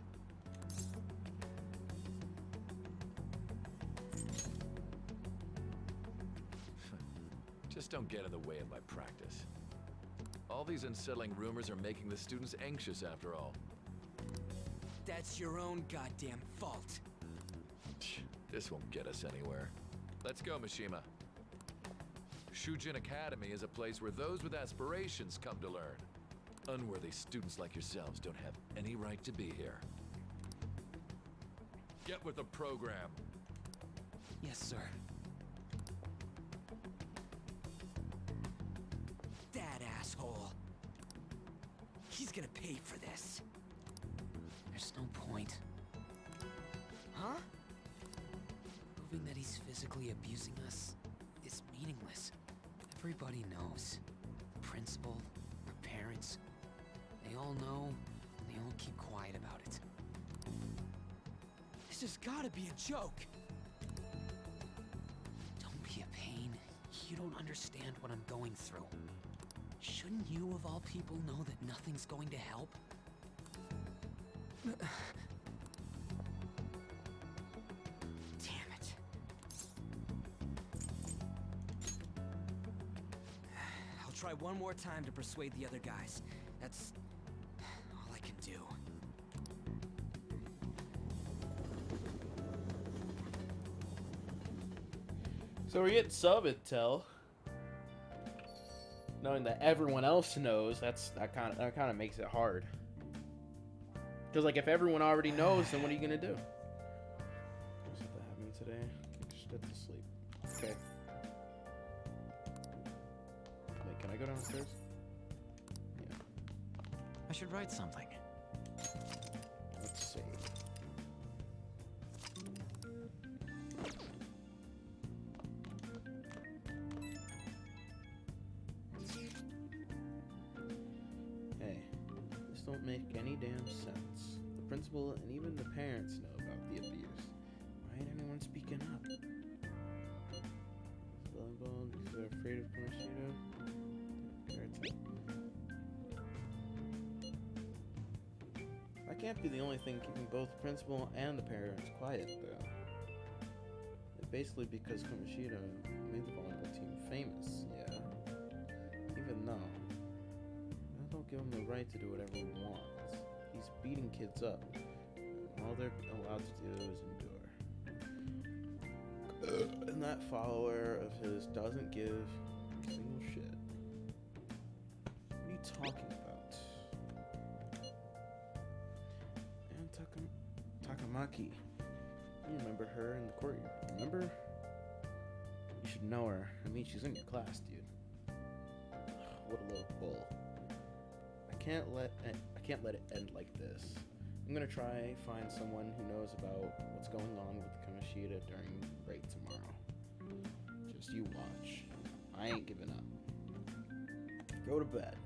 J: Just don't get in the way of my practice. All these unsettling rumors are making the students anxious after all.
G: That's your own goddamn fault.
J: This won't get us anywhere. Let's go, Mishima. Shujin Academy is a place where those with aspirations come to learn. Unworthy students like yourselves don't have any right to be here. Get with the program.
G: Yes, sir. That asshole. He's gonna pay for this. There's no point. Huh? Proving that he's physically abusing us is meaningless. Everybody knows. The principal, our parents, they all know, and they all keep quiet about it. This has gotta be a joke! Don't be a pain. You don't understand what I'm going through. Shouldn't you, of all people, know that nothing's going to help? Damn it. I'll try one more time to persuade the other guys. That's all I can do.
A: So we're getting sub intel. Knowing that everyone else knows, that kind of makes it hard. Because like if everyone already knows, then what are you gonna do? What's that happening today? Just get to sleep. Okay. Wait, can I go downstairs? Yeah.
P: I should write something.
A: Let's see. don't make any damn sense. The principal and even the parents know about the abuse. Why ain't anyone speaking up? Volleyball because they're afraid of Kamoshida. That can't be the only thing keeping both the principal and the parents quiet, though. It's basically because Kamoshida made the volleyball team famous, yeah. Even though that don't give him the right to do whatever he wants. He's beating kids up, and all they're allowed to do is endure. And that follower of his doesn't give a single shit. What are you talking about? And Takamaki. You remember her in the courtyard, remember? You should know her. I mean, she's in your class, dude. What a little bull. I can't let it end like this. I'm gonna try find someone who knows about what's going on with Kamoshida during break tomorrow. Just you watch. I ain't giving up. Go to bed.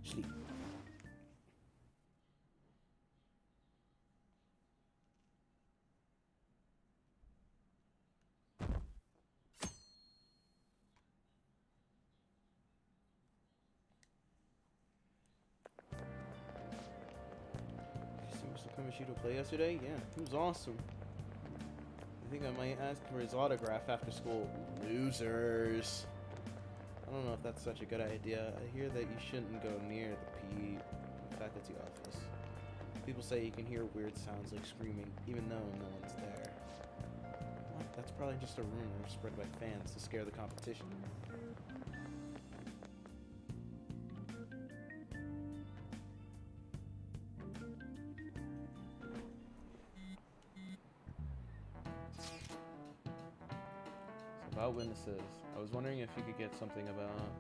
A: Sleep. Kamoshida play yesterday? Yeah, it was awesome. I think I might ask for his autograph after school. Losers. I don't know if that's such a good idea. I hear that you shouldn't go near the PE faculty office. People say you can hear weird sounds like screaming, even though no one's there. What? That's probably just a rumor spread by fans to scare the competition. About witnesses, I was wondering if you could get something about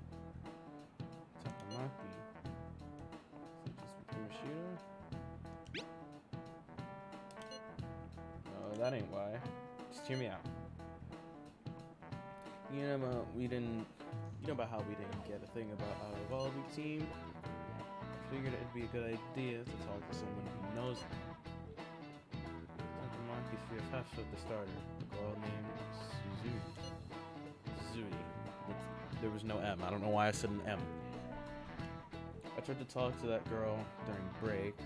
A: Takamaki. Kamoshida? No, that ain't why. Just hear me out. You know about how we didn't get a thing about our volleyball team? I figured it'd be a good idea to talk to someone who knows them. Takamaki's CFF of the starter, a girl named Suzui. There was no M. I don't know why I said an M. I tried to talk to that girl during break,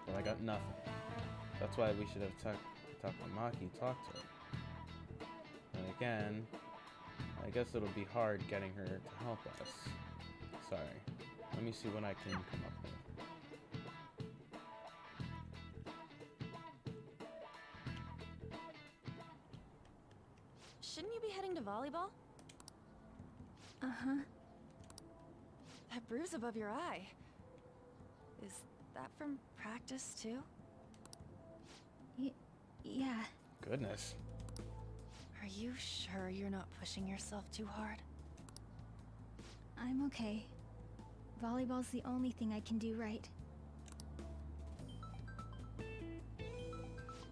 A: but I got nothing. That's why we should have Takamaki talk to her. And again, I guess it'll be hard getting her to help us. Sorry. Let me see what I can come up with.
O: Shouldn't you be heading to volleyball?
M: Uh-huh.
O: That bruise above your eye. Is that from practice, too?
M: Yeah.
A: Goodness.
O: Are you sure you're not pushing yourself too hard?
M: I'm okay. Volleyball's the only thing I can do right.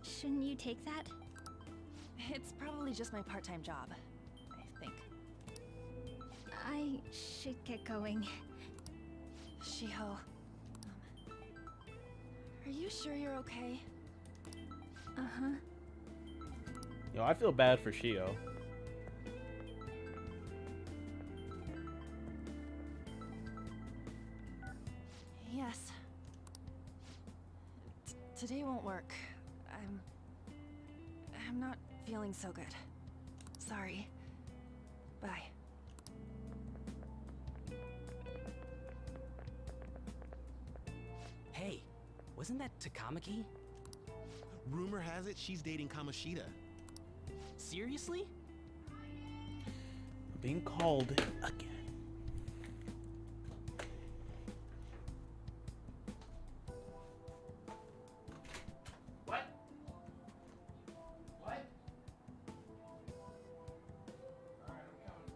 M: Shouldn't you take that?
O: It's probably just my part-time job, I think.
M: I should get going.
O: Shiho, are you sure you're okay?
M: Uh-huh.
A: Yo, I feel bad for Shio.
O: Yes. Today won't work. I'm not feeling so good. Sorry. Bye.
G: Hey, wasn't that Takamaki?
Q: Rumor has it she's dating Kamoshida.
G: Seriously?
A: Being called again. What? What? Alright, I'm coming.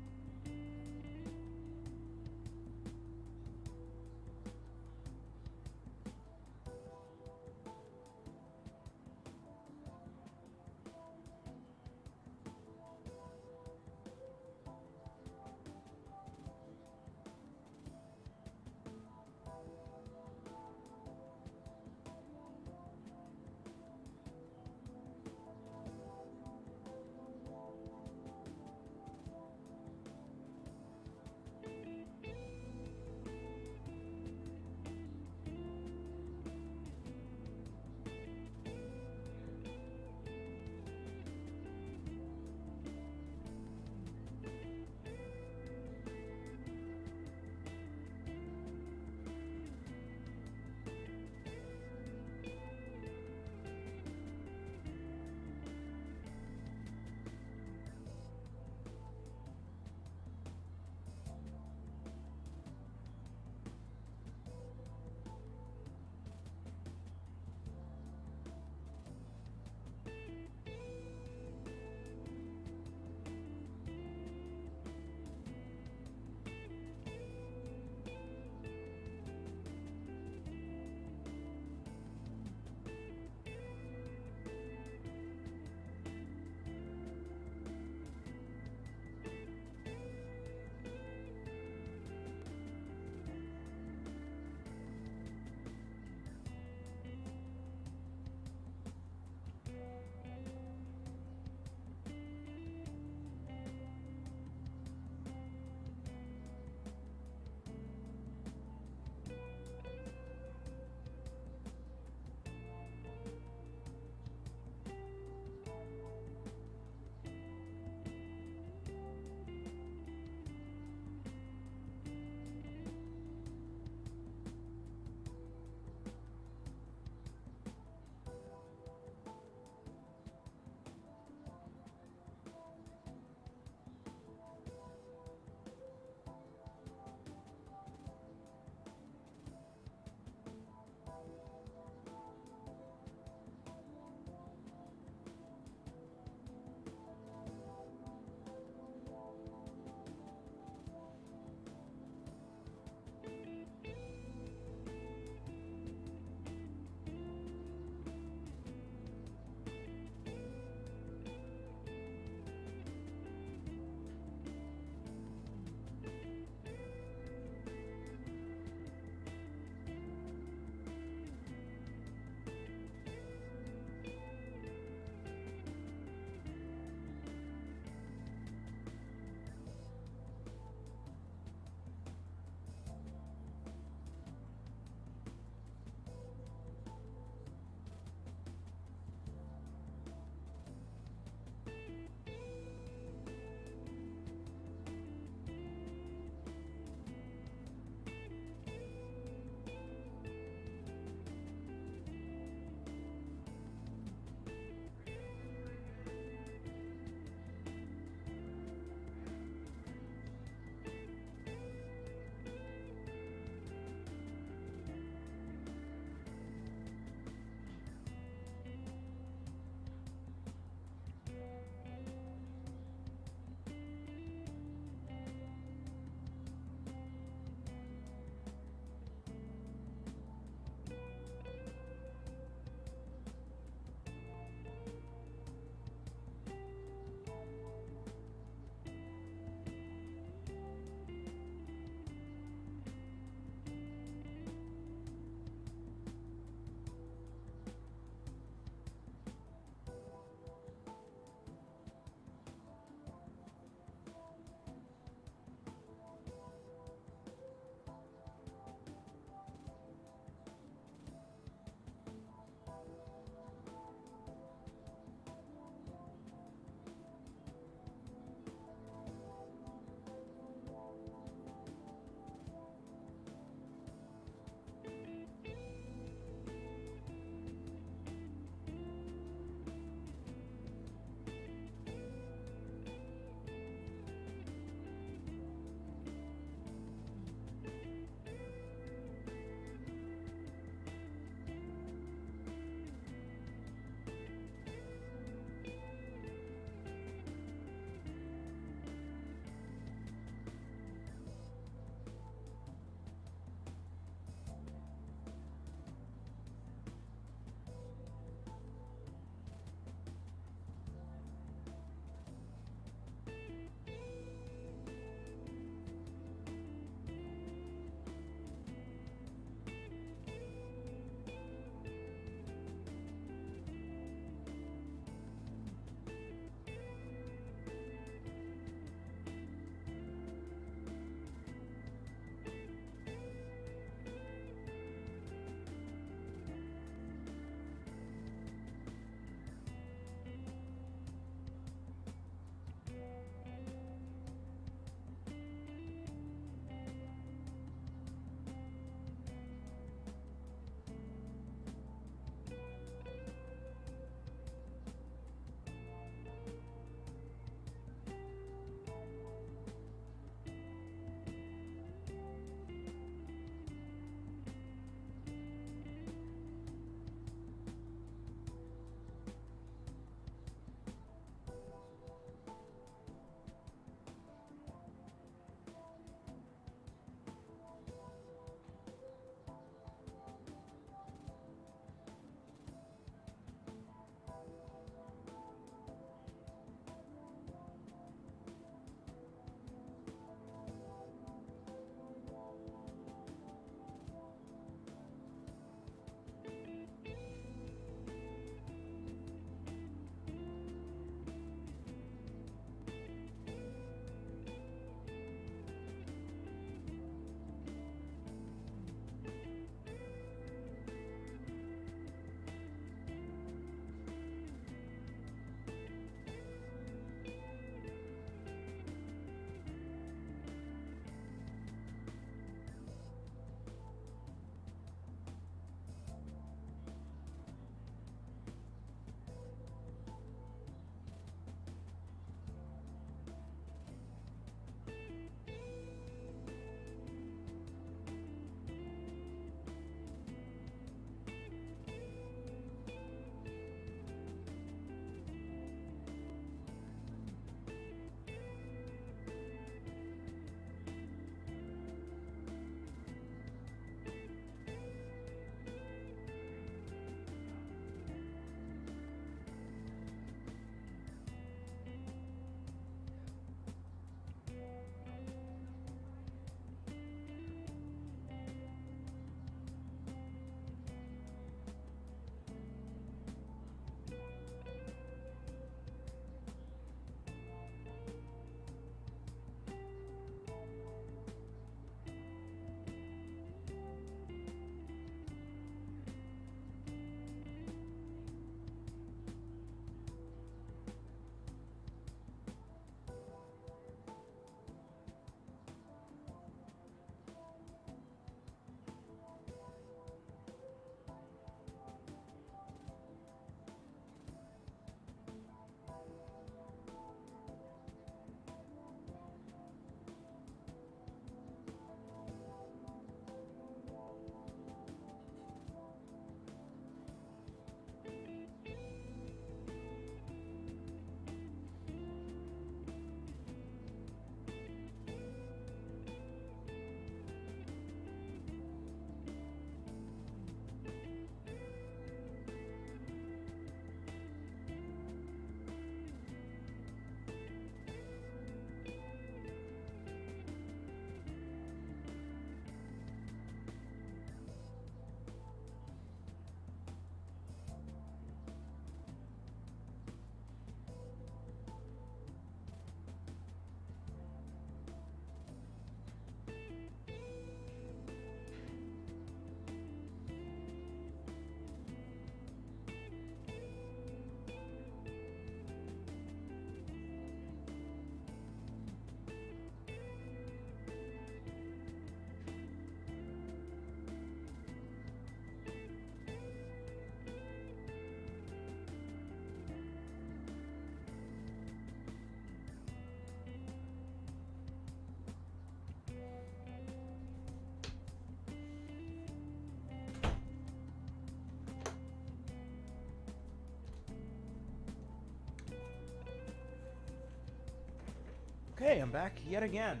A: Okay, I'm back yet again.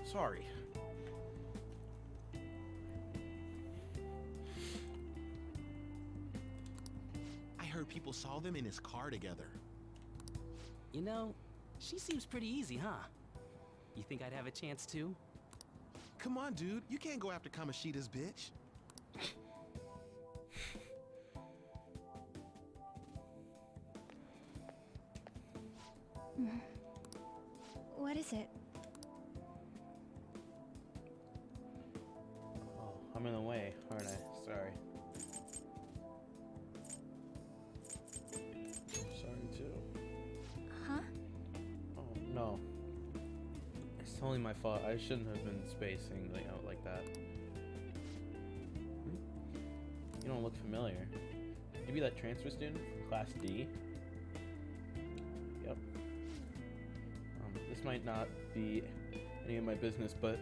A: Sorry.
Q: I heard people saw them in his car together.
R: You know, she seems pretty easy, huh? You think I'd have a chance too?
Q: Come on, dude. You can't go after Kamoshida's bitch.
M: What is it?
A: Oh, I'm in the way, aren't I? Sorry. I'm sorry too.
M: Huh?
A: Oh, no. It's totally my fault. I shouldn't have been spacing out like that. You don't look familiar. Could you be that transfer student from Class D? Yep. This might not be any of my business, but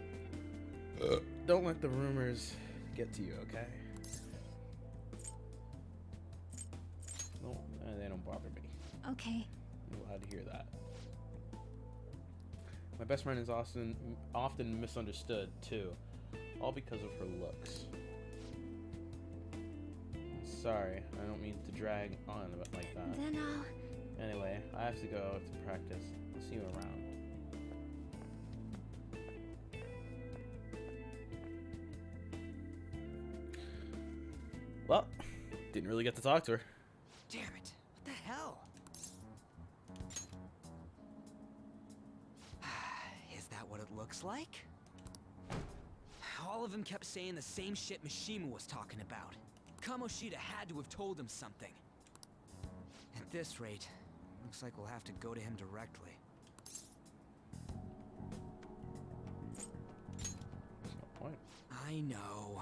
A: don't let the rumors get to you, okay? No, they don't bother me.
M: Okay.
A: I'm glad to hear that. My best friend is often misunderstood, too. All because of her looks. Sorry, I don't mean to drag on like that.
M: Then I'll...
A: Anyway, I have to go to practice. I'll see you around. Well, didn't really get to talk to her.
G: Damn it. What the hell? Is that what it looks like? All of them kept saying the same shit Mishima was talking about. Kamoshida had to have told him something. At this rate, looks like we'll have to go to him directly.
A: There's no point.
G: I know.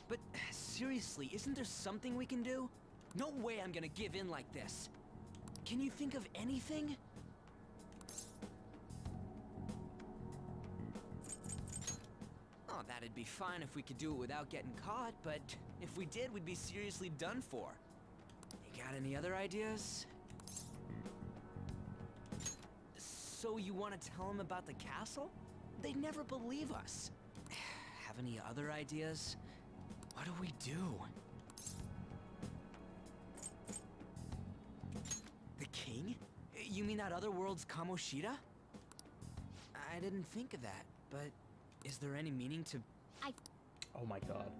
G: But seriously, isn't there something we can do? No way I'm gonna give in like this. Can you think of anything? Oh, that'd be fine if we could do it without getting caught, but if we did, we'd be seriously done for. You got any other ideas? So you want to tell them about the castle? They'd never believe us. Have any other ideas? What do we do? The king? You mean that other world's Kamoshida? I didn't think of that, but is there any meaning to...
A: Oh my god.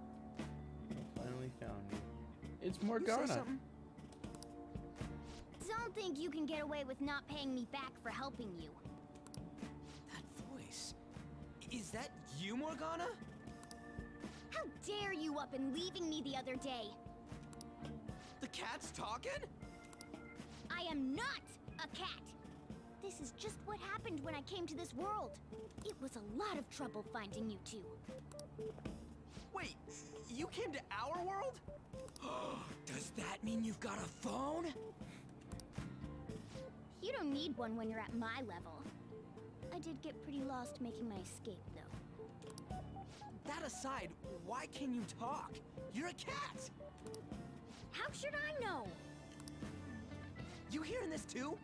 A: I finally found you. It's
G: You say
A: Morgana.
G: something?
I: Don't think you can get away with not paying me back for helping you.
G: That voice. Is that you, Morgana?
I: How dare you up and leaving me the other day?
G: The cat's talking?
I: I am not a cat. This is just what happened when I came to this world. It was a lot of trouble finding you two.
G: Wait, you came to our world? Does that mean you've got a phone?
I: You don't need one when you're at my level. I did get pretty lost making my escape, though.
G: That aside, why can you talk? You're a cat!
I: How should I know?
G: You hearing this too?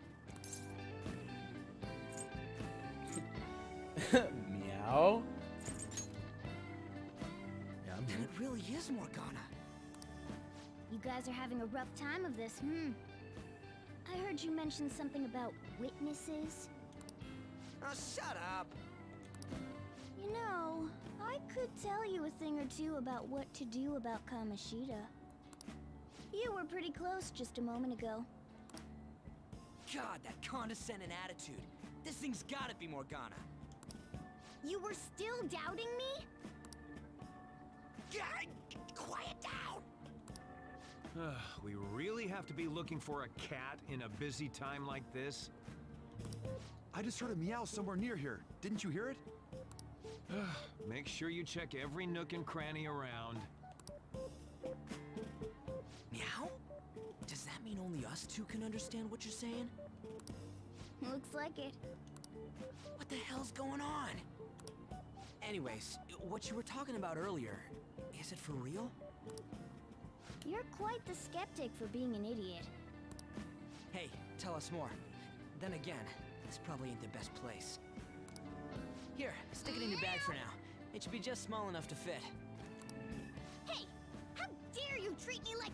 A: Meow. Yeah, I'm
G: And
A: here.
G: it really is Morgana.
I: You guys are having a rough time of this, I heard you mention something about witnesses.
G: Oh, shut up!
I: You know, I could tell you a thing or two about what to do about Kamoshida. You were pretty close just a moment ago.
G: God, that condescending attitude. This thing's gotta be Morgana.
I: You were still doubting me?
G: God, quiet down!
D: We really have to be looking for a cat in a busy time like this?
N: I just heard a meow somewhere near here. Didn't you hear it?
D: Make sure you check every nook and cranny around.
G: Meow? Does that mean only us two can understand what you're saying?
I: Looks like it.
G: What the hell's going on? Anyways, what you were talking about earlier, is it for real?
I: You're quite the skeptic for being an idiot.
G: Hey, tell us more. Then again, This probably ain't the best place. Here, stick it in your bag for now. It should be just small enough to fit.
I: Hey! How dare you treat me like...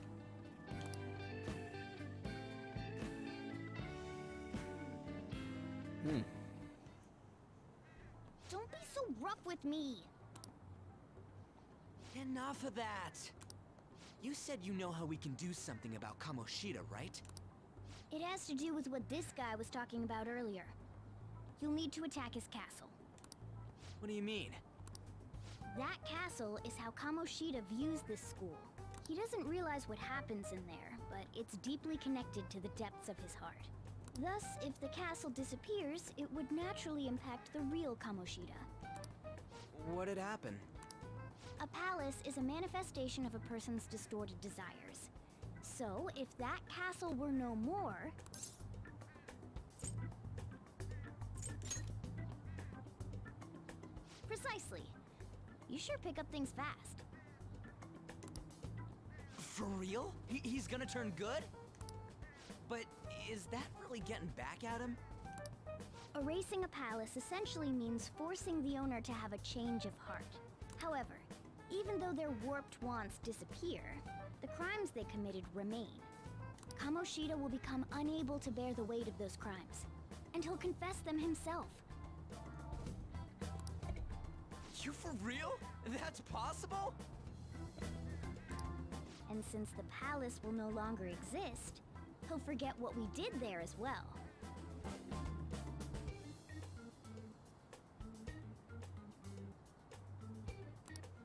I: Don't be so rough with me!
G: Enough of that! You said you know how we can do something about Kamoshida, right?
I: It has to do with what this guy was talking about earlier. You'll need to attack his castle.
G: What do you mean?
I: That castle is how Kamoshida views this school. He doesn't realize what happens in there, but it's deeply connected to the depths of his heart. Thus, if the castle disappears, it would naturally impact the real Kamoshida.
G: What'd happen?
I: A palace is a manifestation of a person's distorted desires. So, if that castle were no more... Precisely. You sure pick up things fast.
G: For real? He's gonna turn good? But is that really getting back at him?
I: Erasing a palace essentially means forcing the owner to have a change of heart. However, even though their warped wants disappear, the crimes they committed remain. Kamoshida will become unable to bear the weight of those crimes, and he'll confess them himself.
G: You for real? That's possible?
I: And since the palace will no longer exist, he'll forget what we did there as well.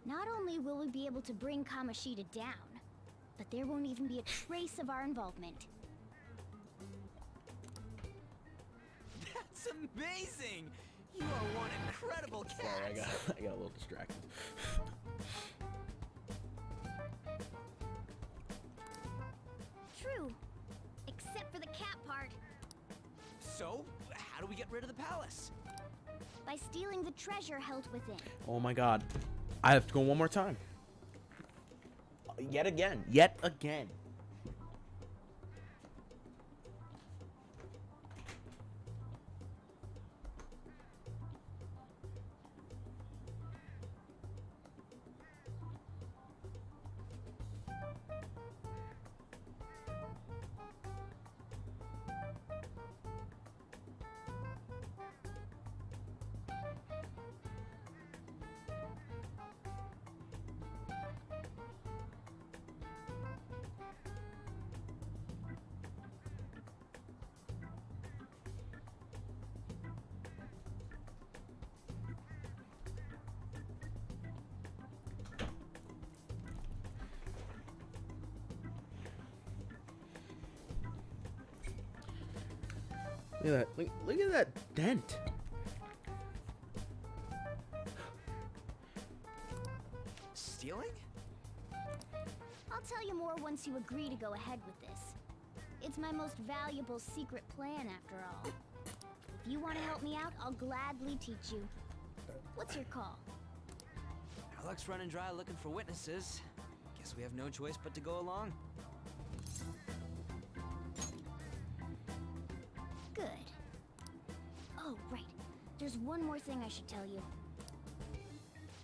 I: Not only will we be able to bring Kamoshida down, but there won't even be a trace of our involvement.
G: That's amazing! You are one incredible cat!
A: Sorry, I got a little distracted.
I: True, except for the cat part.
G: So, how do we get rid of the palace?
I: By stealing the treasure held within.
A: Oh my god. I have to go one more time. Yet again. Yet again. Look at that. Look at that dent.
G: Stealing?
I: I'll tell you more once you agree to go ahead with this. It's my most valuable secret plan, after all. If you want to help me out, I'll gladly teach you. What's your call?
G: Our luck's running dry looking for witnesses. Guess we have no choice but to go along.
I: Good. Oh, right. There's one more thing I should tell you.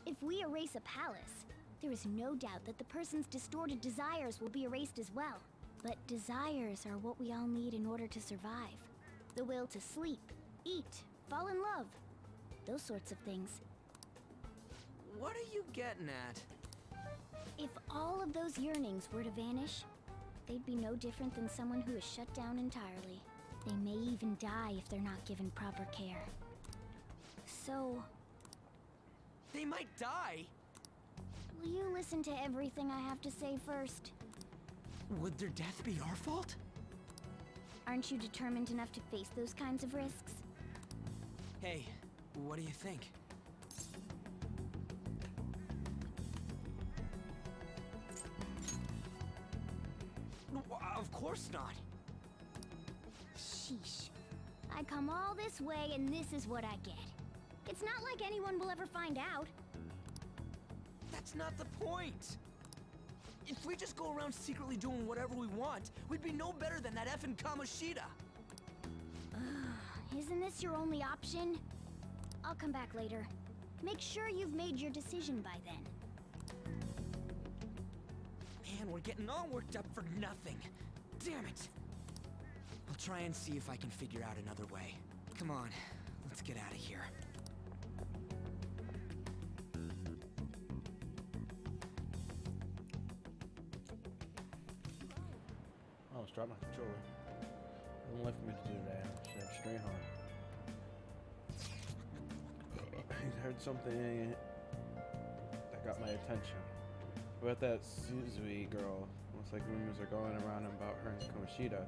I: If we erase a palace, there is no doubt that the person's distorted desires will be erased as well. But desires are what we all need in order to survive. The will to sleep, eat, fall in love. Those sorts of things.
G: What are you getting at?
I: If all of those yearnings were to vanish, they'd be no different than someone who is shut down entirely. They may even die if they're not given proper care. So...
G: They might die?
I: Will you listen to everything I have to say first?
G: Would their death be our fault?
I: Aren't you determined enough to face those kinds of risks?
G: Hey, what do you think? Of course not.
I: Sheesh. I come all this way and this is what I get. It's not like anyone will ever find out.
G: That's not the point. If we just go around secretly doing whatever we want, we'd be no better than that effing Kamoshida.
I: Isn't this your only option? I'll come back later. Make sure you've made your decision by then.
G: Man, we're getting all worked up for nothing. Damn it! I'll try and see if I can figure out another way. Come on, let's get out of here.
A: I almost dropped my controller. Nothing left for me to do today. I should have straight home. I heard something that got my attention. About that Suzui girl. Looks like rumors are going around about her and Kamoshida.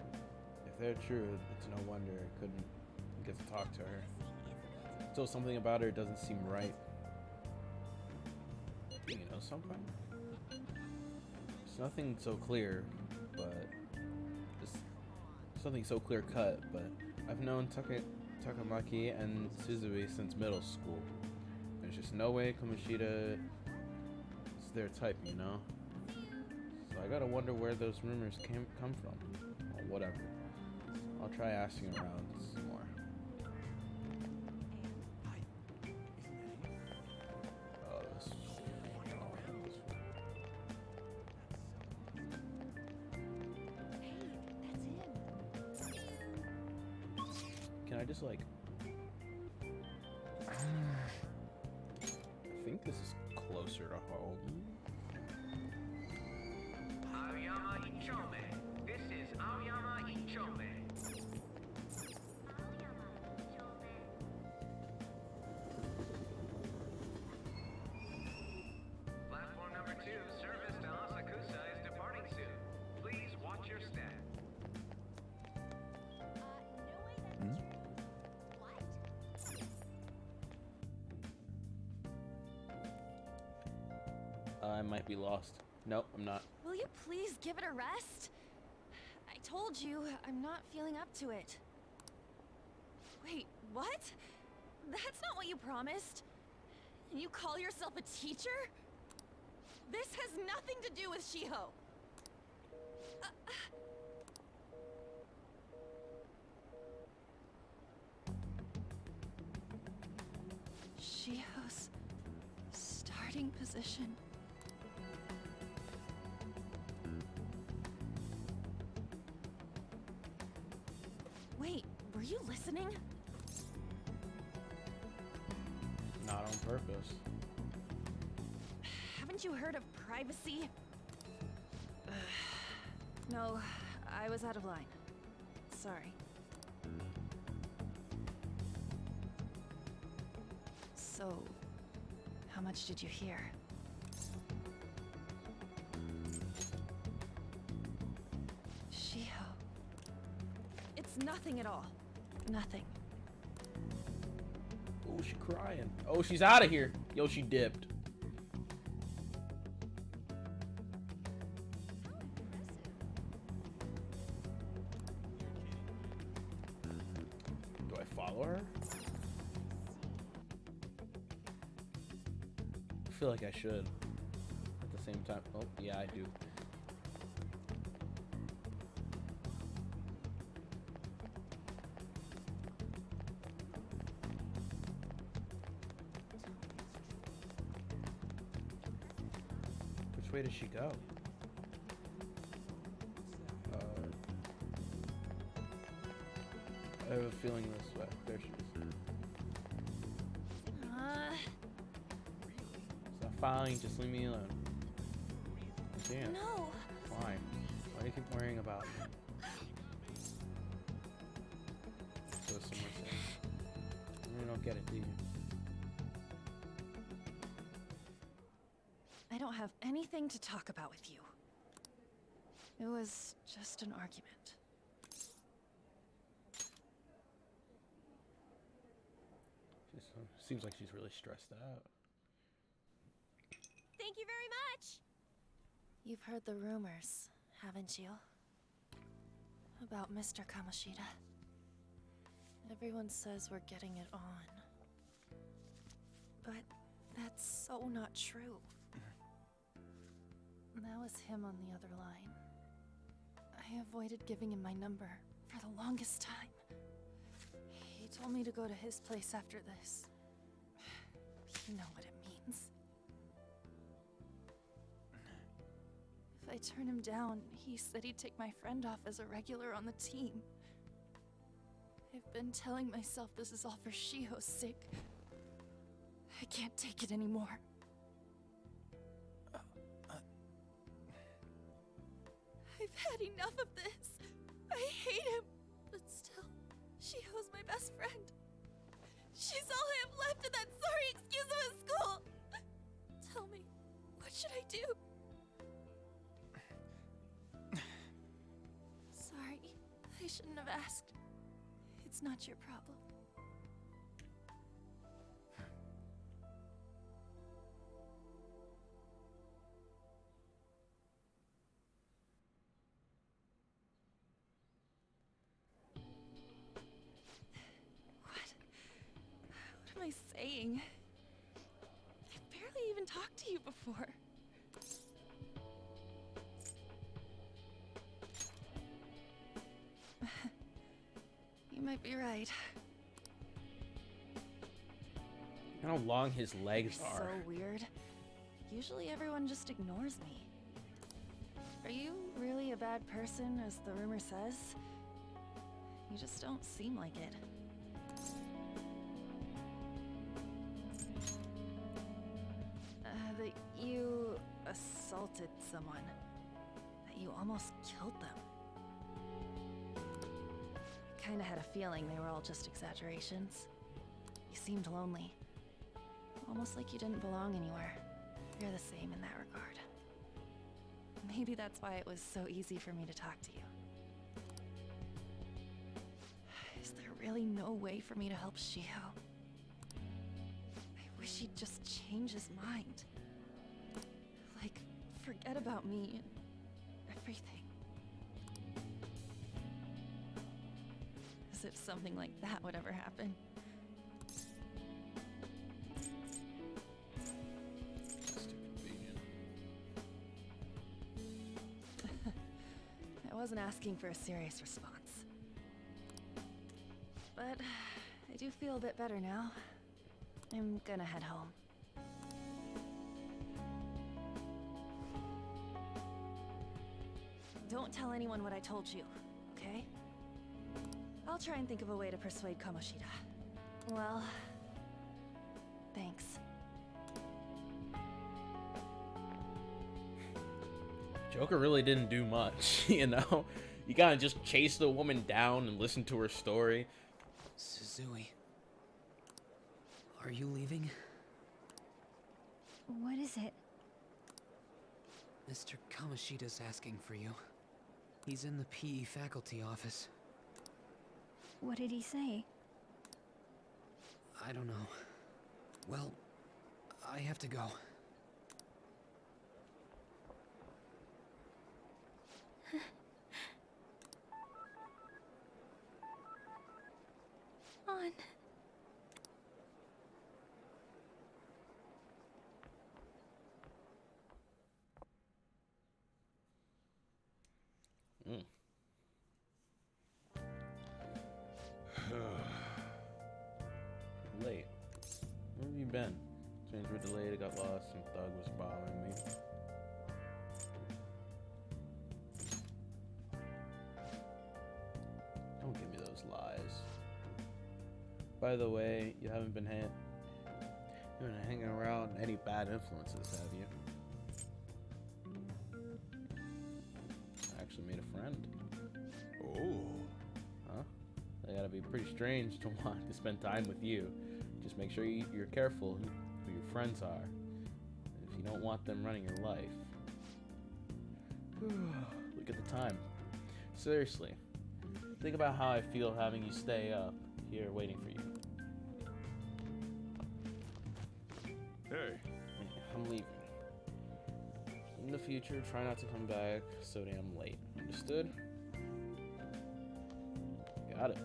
A: If they're true, it's no wonder I couldn't get to talk to her. Still, something about her doesn't seem right. You know something? It's nothing so clear, but it's something so clear cut. But I've known Takamaki and Suzui since middle school. There's just no way Kamoshida is their type, you know? So I gotta wonder where those rumors come from. Well, whatever. I'll try asking around some more. Oh, this. Can I just like? I think this is closer to home.
E: Aoyama Ichome. This is Aoyama Ichome. Platform number 2, service to Asakusa is departing soon. Please watch your step.
A: I might be lost. Nope, I'm not.
O: Will you please give it a rest? I told you, I'm not feeling up to it. Wait, what? That's not what you promised. And you call yourself a teacher? This has nothing to do with Shiho. Shiho's starting position. Wait, were you listening?
A: Not on purpose.
O: Haven't you heard of privacy? No, I was out of line. Sorry. So, how much did you hear? Shiho. It's nothing at all. Nothing.
A: Oh, she's crying. Oh, she's out of here. Yo, she dipped. Do I follow her? I feel like I should. At the same time. Oh, yeah, I do. Which way does she go? I have a feeling this way. There she is. Stop following, just leave me alone. I can't.
O: No.
A: Why? Why do you keep worrying about me? So someone says, you really don't get it, do you?
O: I don't have anything to talk about with you. It was just an argument.
A: Seems like she's really stressed out.
O: Thank you very much! You've heard the rumors, haven't you? About Mr. Kamoshida. Everyone says we're getting it on. But that's so not true. That was him on the other line. I avoided giving him my number for the longest time. He He told me to go to his place after this. You know what it means. If I turn him down, he said he'd take my friend off as a regular on the team. I've been telling myself this is all for Shiho's sake. I can't take it anymore. I've had enough of this. I hate him. But still, Shiho's my best friend. She's all I have left in that sorry excuse of a school. Tell me, what should I do? Sorry, I shouldn't have asked. It's not your problem. What am I saying? I've barely even talked to you before. You might be right.
A: How long his legs
O: You're
A: are.
O: so weird. Usually everyone just ignores me. Are you really a bad person, as the rumor says? You just don't seem like it. That you assaulted someone. That you almost killed them. I kinda had a feeling they were all just exaggerations. You seemed lonely. Almost like you didn't belong anywhere. You're the same in that regard. Maybe that's why it was so easy for me to talk to you. Is there really no way for me to help Shiho? I wish he'd just change his mind. Like, forget about me and everything. As if something like that would ever happen. I wasn't asking for a serious response. But I do feel a bit better now. I'm gonna head home. Don't tell anyone what I told you, okay? I'll try and think of a way to persuade Kamoshida. Well, thanks.
A: Joker really didn't do much, you know? You gotta just chase the woman down and listen to her story.
G: Suzui, are you leaving?
M: What is it?
G: Mr. Kamoshida's asking for you. He's in the PE faculty office.
M: What did he say?
G: I don't know. Well, I have to go.
M: On.
A: Late. Where have you been? Trains were delayed, I got lost, some thug was following me. Don't give me those lies. By the way, you haven't been hanging around any bad influences, have you? I actually made a friend.
B: Oh.
A: Huh? They gotta be pretty strange to want to spend time with you. Just make sure you're careful who your friends are. If you don't want them running your life. Look at the time. Seriously. Think about how I feel having you stay up here waiting for you.
B: Hey.
A: I'm leaving. In the future, try not to come back so damn late. Understood? Got it.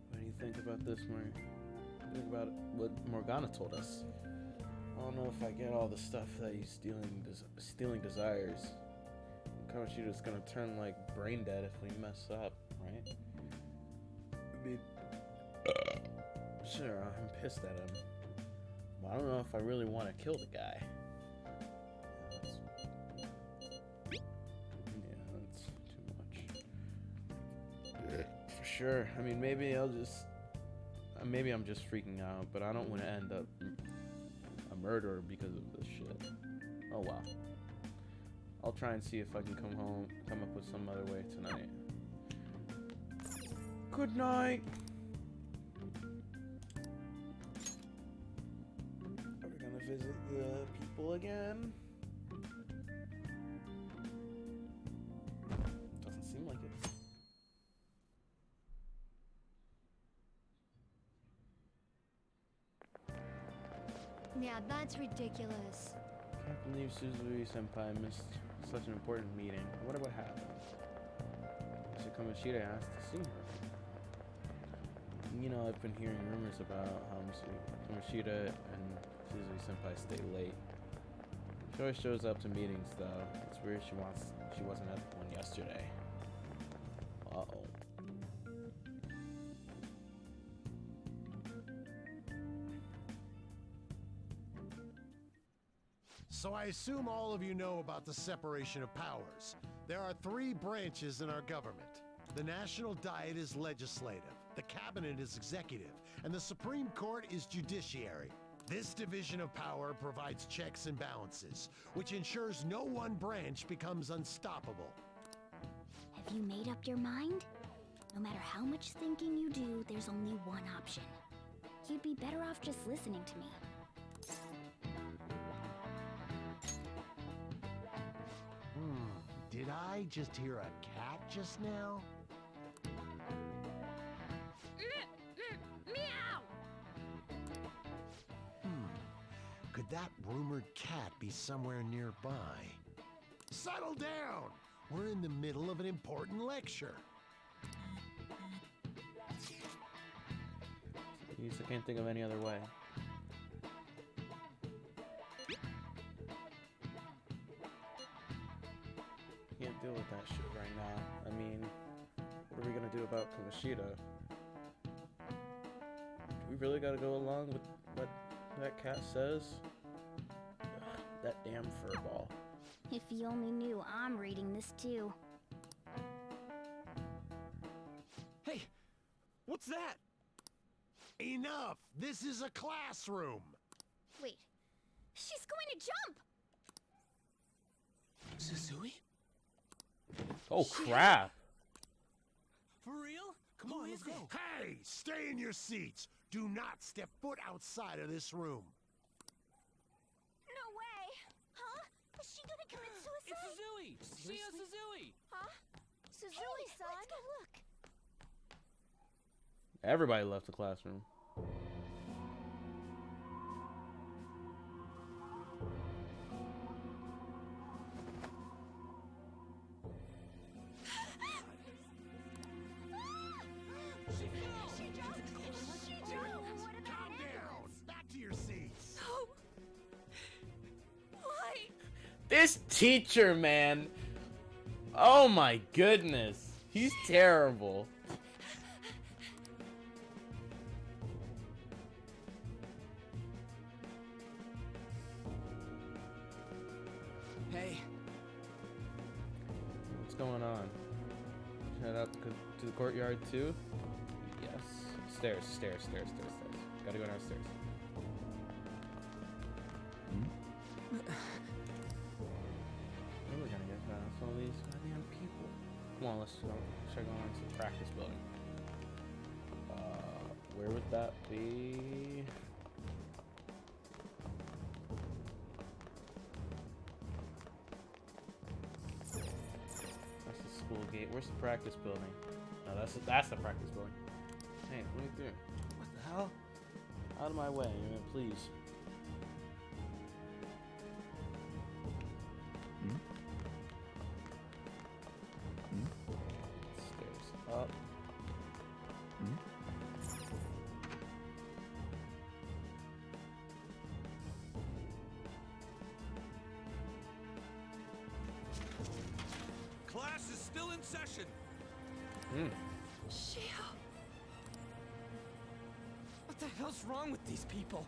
A: What do you think about this, Mari? Think about what Morgana told us. don't know if I get all the stuff that he's stealing desires. Kamoshida's gonna turn like brain dead if we mess up, right? I mean, sure, I'm pissed at him, but I don't know if I really want to kill the guy. Yeah, that's too much. For sure. I mean, maybe I'm just freaking out, but I don't want to end up a murderer because of this shit. Oh well. I'll try and see if I can come up with some other way tonight. Good night. Are we gonna visit the people again? Doesn't seem like it.
I: Yeah, that's ridiculous.
A: Can't believe Suzui-senpai missed such an important meeting. I wonder what happened. So Kamoshida asked to see her. You know, I've been hearing rumors about how Kamoshida and Suzui-senpai stay late. She always shows up to meetings, though. It's weird she wasn't at one yesterday. Uh-oh.
S: So I assume all of you know about the separation of powers. There are 3 branches in our government. The National Diet is legislative, the Cabinet is executive, and the Supreme Court is judiciary. This division of power provides checks and balances, which ensures no one branch becomes unstoppable.
I: Have you made up your mind? No matter how much thinking you do, there's only one option. You'd be better off just listening to me.
S: Did I just hear a cat just now?
I: Meow!
S: Could that rumored cat be somewhere nearby? Settle down! We're in the middle of an important lecture.
A: I can't think of any other way. Can't deal with that shit right now. I mean, what are we gonna do about Kamoshida? Do we really gotta go along with what that cat says? Ugh, that damn furball.
I: If you only knew I'm reading this too.
D: Hey, what's that?
S: Enough! This is a classroom!
I: Wait, she's going to jump!
R: Suzui?
A: Oh crap!
R: For real? Come on, let's go.
S: Hey, stay in your seats! Do not step foot outside of this room.
C: No way! Huh? Is she gonna commit suicide?
R: It's Suzui! Shia Suzui!
C: Huh? Suzui-san? Let's go look.
A: Everybody left the classroom.
S: Calm down! Back to your seats!
O: Oh. Why?
A: This teacher, man! Oh my goodness! He's terrible.
G: Hey.
A: What's going on? Head out to the courtyard too? Yes. Stairs. Gotta go downstairs. Where are we gonna get past all these goddamn people? Come on, let's check on to the practice building. Where would that be? That's the school gate. Where's the practice building? No, that's the practice building. Hey, let me through. What the hell? Out of my way, man, please. Stairs up.
D: session.
G: Shio. What the hell's wrong with these people?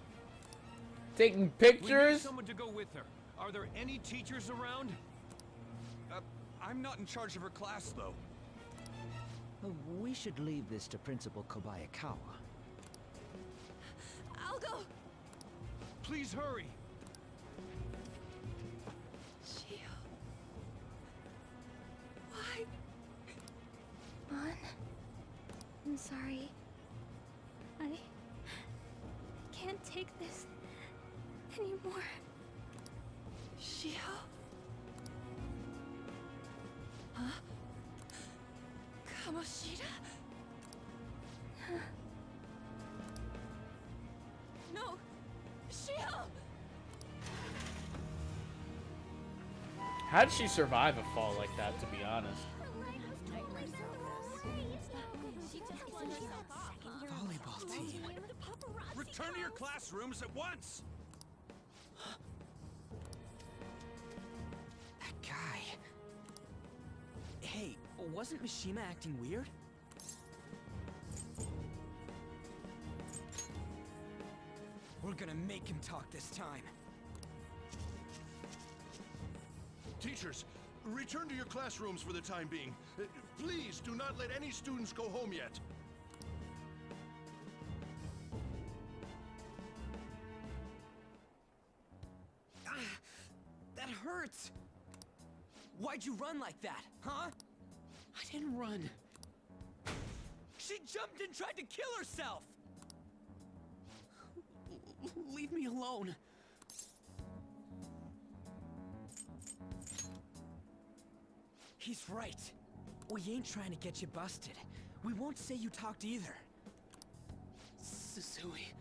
A: Taking
D: We need
A: pictures?
D: someone to go with her. Are there any teachers around? I'm not in charge of her class, though.
G: We should leave this to Principal Kobayakawa.
O: I'll go.
D: Please hurry.
O: Shio. Why?
M: Mon, I'm sorry. I can't take this anymore.
O: Shio? Huh? Kamoshida? No! Shio!
A: How did she survive a fall like that, to be honest?
G: Volleyball team.
D: Return to your classrooms at once.
G: That guy. Hey, wasn't Mishima acting weird? We're gonna make him talk this time.
F: Teachers, return to your classrooms for the time being. Please do not let any students go home yet.
G: That hurts! Why'd you run like that, huh? I didn't run. She jumped and tried to kill herself! Leave me alone. He's right. We ain't trying to get you busted. We won't say you talked either. Susui.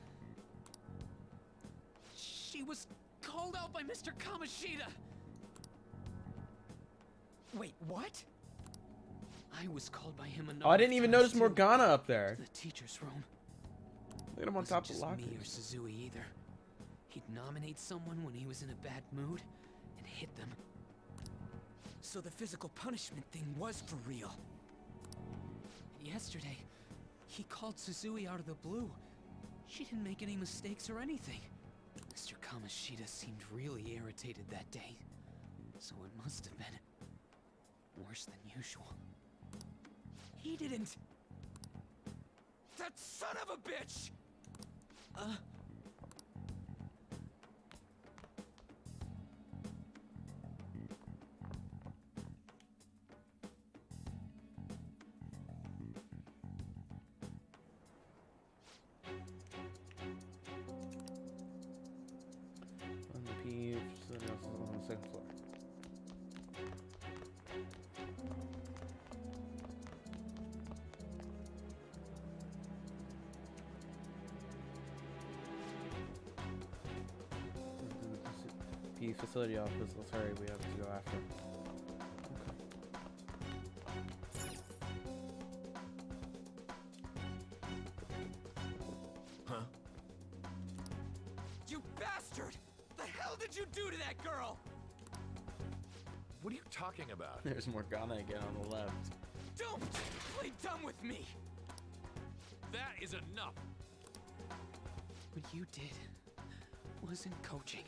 G: She was called out by Mr. Kamoshida! Wait, what? I was called by him
A: Oh, I didn't even notice Morgana up there.
G: The teacher's room.
A: Look at him on top of the
G: Wasn't just me or
A: lockers.
G: Susui either. He'd nominate someone when he was in a bad mood and hit them. So the physical punishment thing was for real. Yesterday, he called Susui out of the blue. She didn't make any mistakes or anything. Mr. Kamoshida seemed really irritated that day. So it must have been worse than usual. He didn't. That son of a bitch!
A: On the P, something else is on the second floor. P facility office. Let's hurry. We have to go after.
J: Huh?
G: You bastard! The hell did you do to that girl?
J: What are you talking about?
A: There's Morgana again on the left.
G: Don't play dumb with me!
J: That is enough.
G: What you did wasn't coaching.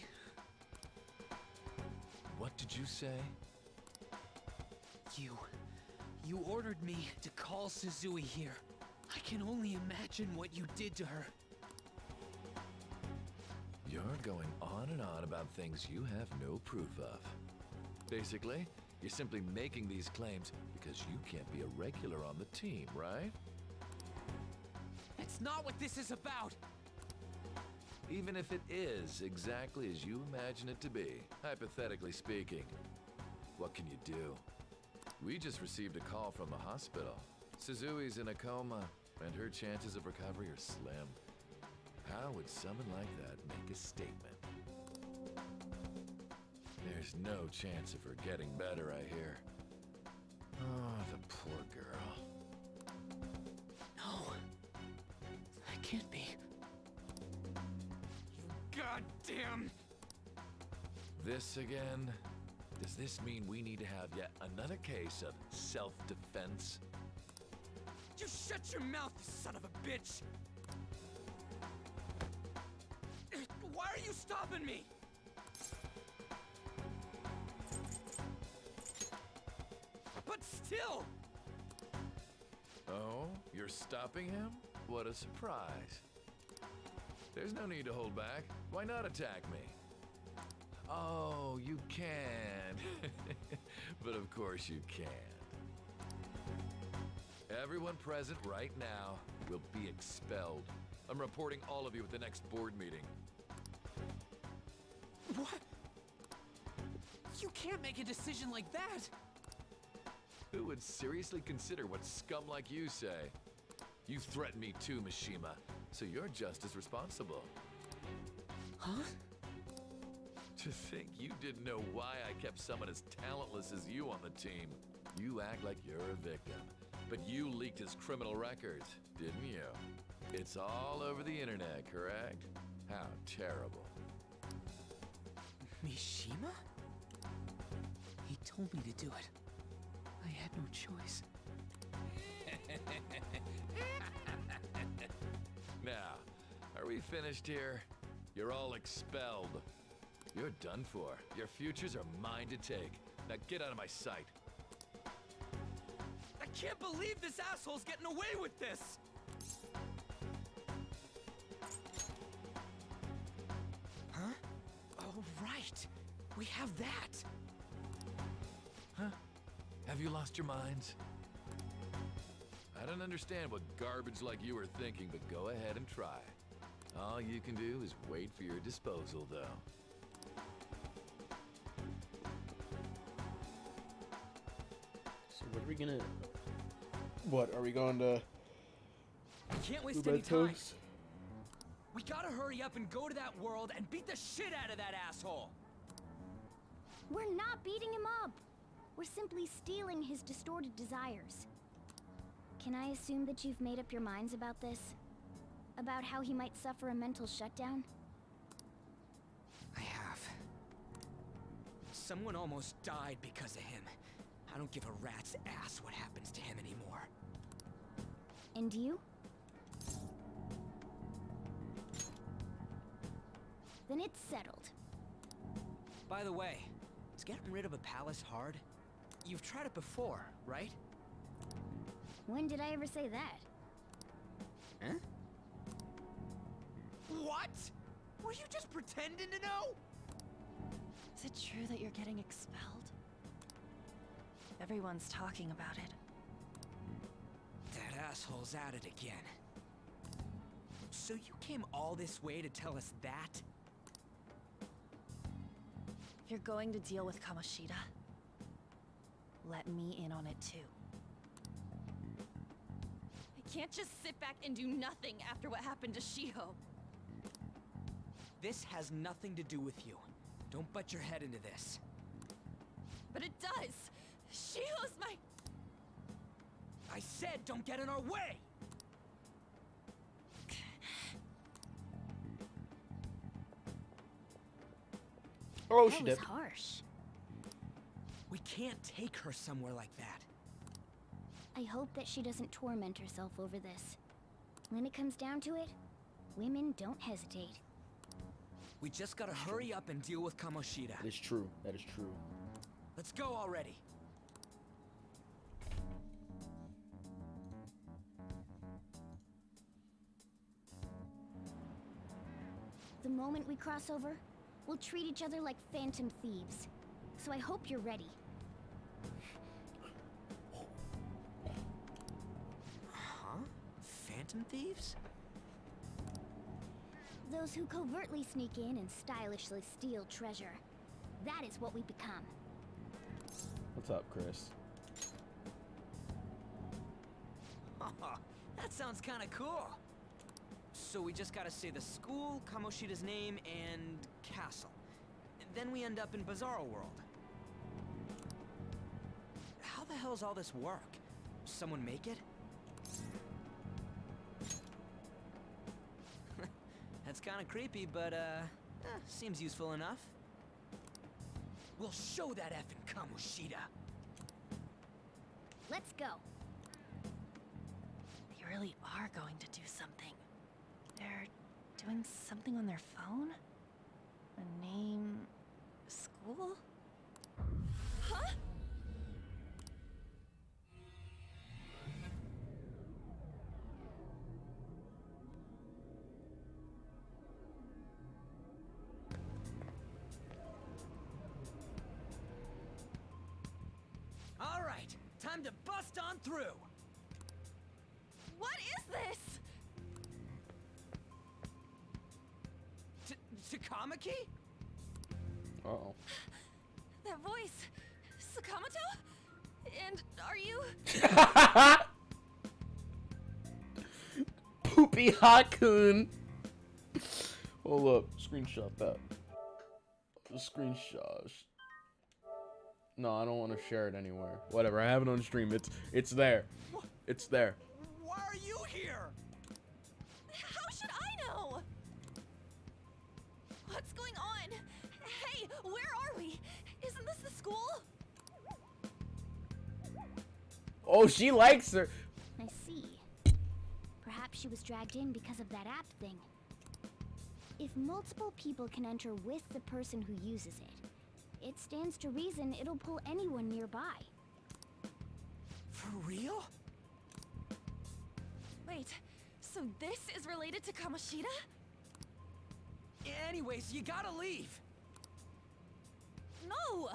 J: What did you say?
G: You ordered me to call Susui here. I can only imagine what you did to her.
J: You're going on and on about things you have no proof of. Basically, you're simply making these claims because you can't be a regular on the team, right?
G: It's not what this is about!
J: Even if it is exactly as you imagine it to be, hypothetically speaking, what can you do? We just received a call from the hospital. Suzui's in a coma, and her chances of recovery are slim. How would someone like that make a statement? There's no chance of her getting better, I hear. Oh, the poor girl.
G: No. That can't be. You goddamn...
J: This again? Does this mean we need to have yet another case of self-defense?
G: You shut your mouth, you son of a bitch! Why are you stopping me? But still!
J: Oh, you're stopping him? What a surprise. There's no need to hold back. Why not attack me? Oh, you can. But of course you can't. Everyone present right now will be expelled. I'm reporting all of you at the next board meeting.
G: What? You can't make a decision like that!
J: Who would seriously consider what scum like you say? You threatened me too, Mishima, so you're just as responsible.
G: Huh?
J: To think you didn't know why I kept someone as talentless as you on the team. You act like you're a victim, but you leaked his criminal records, didn't you? It's all over the internet, correct? How terrible.
G: Mishima? He told me to do it. I had no choice.
J: Now, are we finished here? You're all expelled. You're done for. Your futures are mine to take. Now get out of my sight.
G: I can't believe this asshole's getting away with this! Huh? Oh, right. We have that.
J: Huh? Have you lost your minds? I don't understand what garbage like you are thinking, but go ahead and try. All you can do is wait for your disposal, though.
A: So what are we gonna... What, are we going to...
G: I can't waste
A: do
G: any
A: bad
G: time.
A: toast?
G: We gotta hurry up and go to that world and beat the shit out of that asshole!
I: We're not beating him up. We're simply stealing his distorted desires. Can I assume that you've made up your minds about this? About how he might suffer a mental shutdown?
G: I have. Someone almost died because of him. I don't give a rat's ass what happens to him anymore.
I: And you? Then it's settled.
G: By the way, is getting rid of a palace hard? You've tried it before, right?
I: When did I ever say that?
G: Huh? What? Were you just pretending to know?
O: Is it true that you're getting expelled? Everyone's talking about it.
G: That asshole's at it again. So you came all this way to tell us that?
O: If you're going to deal with Kamoshida, let me in on it too. I can't just sit back and do nothing after what happened to Shiho.
G: This has nothing to do with you. Don't butt your head into this.
O: But it does! Shiho's my...
G: I said don't get in our way!
A: Oh,
I: that
A: she
I: was
A: did.
I: harsh.
G: We can't take her somewhere like that.
I: I hope that she doesn't torment herself over this. When it comes down to it, women don't hesitate.
G: We just gotta hurry up and deal with Kamoshida.
A: That is true. That is true.
G: Let's go already.
I: The moment we cross over, we'll treat each other like phantom thieves. So I hope you're ready.
G: Huh? Phantom thieves?
I: Those who covertly sneak in and stylishly steal treasure. That is what we become.
A: What's up, Chris?
G: That sounds kinda cool. So we just gotta say the school, Kamoshida's name, and castle. Then we end up in Bizarro World. How the hell's all this work? Someone make it? That's kinda creepy, but seems useful enough. We'll show that effing Kamoshida.
I: Let's go.
O: They really are going to do something. They're doing something on their phone? A name... school? Huh?
G: All right, time to bust on through.
O: What is this?
G: Takamaki?
A: Uh-oh.
O: That voice. Sakamoto? And are you...
A: Poopy Hakun. Hold up. Screenshot that. Screenshot. No, I don't want to share it anywhere. Whatever. I have it on stream. It's there. It's there.
G: Why are you here?
O: How should I know? What's going on? Hey, where are we? Isn't this the school?
A: Oh, she likes her.
I: I see. Perhaps she was dragged in because of that app thing. If multiple people can enter with the person who uses it, it stands to reason it'll pull anyone nearby.
G: For real?
O: Wait, so this is related to Kamoshida?
G: Anyways, you gotta leave.
O: No!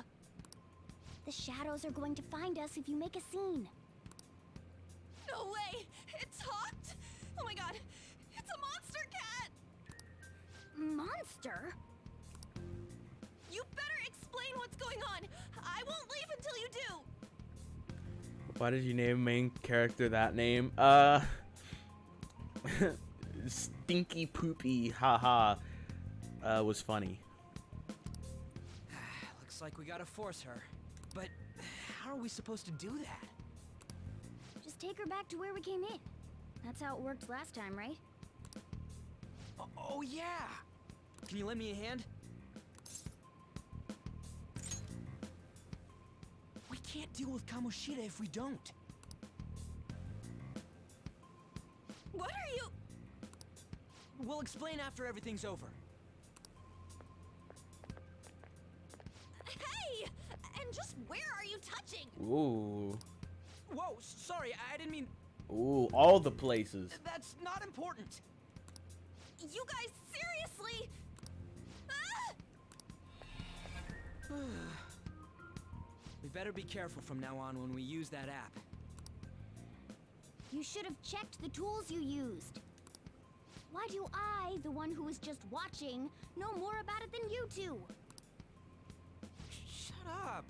I: The shadows are going to find us if you make a scene.
O: No way! It talked! Oh my god! It's a monster cat!
I: Monster?
O: You better explain what's going on! I won't leave until you do!
A: Why did you name main character that name? Stinky Poopy, haha, was funny.
G: Looks like we gotta force her. But how are we supposed to do that?
I: Just take her back to where we came in. That's how it worked last time, right?
G: Oh yeah! Can you lend me a hand? We can't deal with Kamoshida if we don't.
O: What are you...
G: We'll explain after everything's over.
O: Hey! And just where are you touching?
A: Ooh.
G: Whoa, sorry, I didn't mean...
A: Ooh, all the places.
G: That's not important.
O: You guys, seriously? Ah!
G: We better be careful from now on when we use that app.
I: You should have checked the tools you used. Why do I, the one who was just watching, know more about it than you two?
G: Shut up.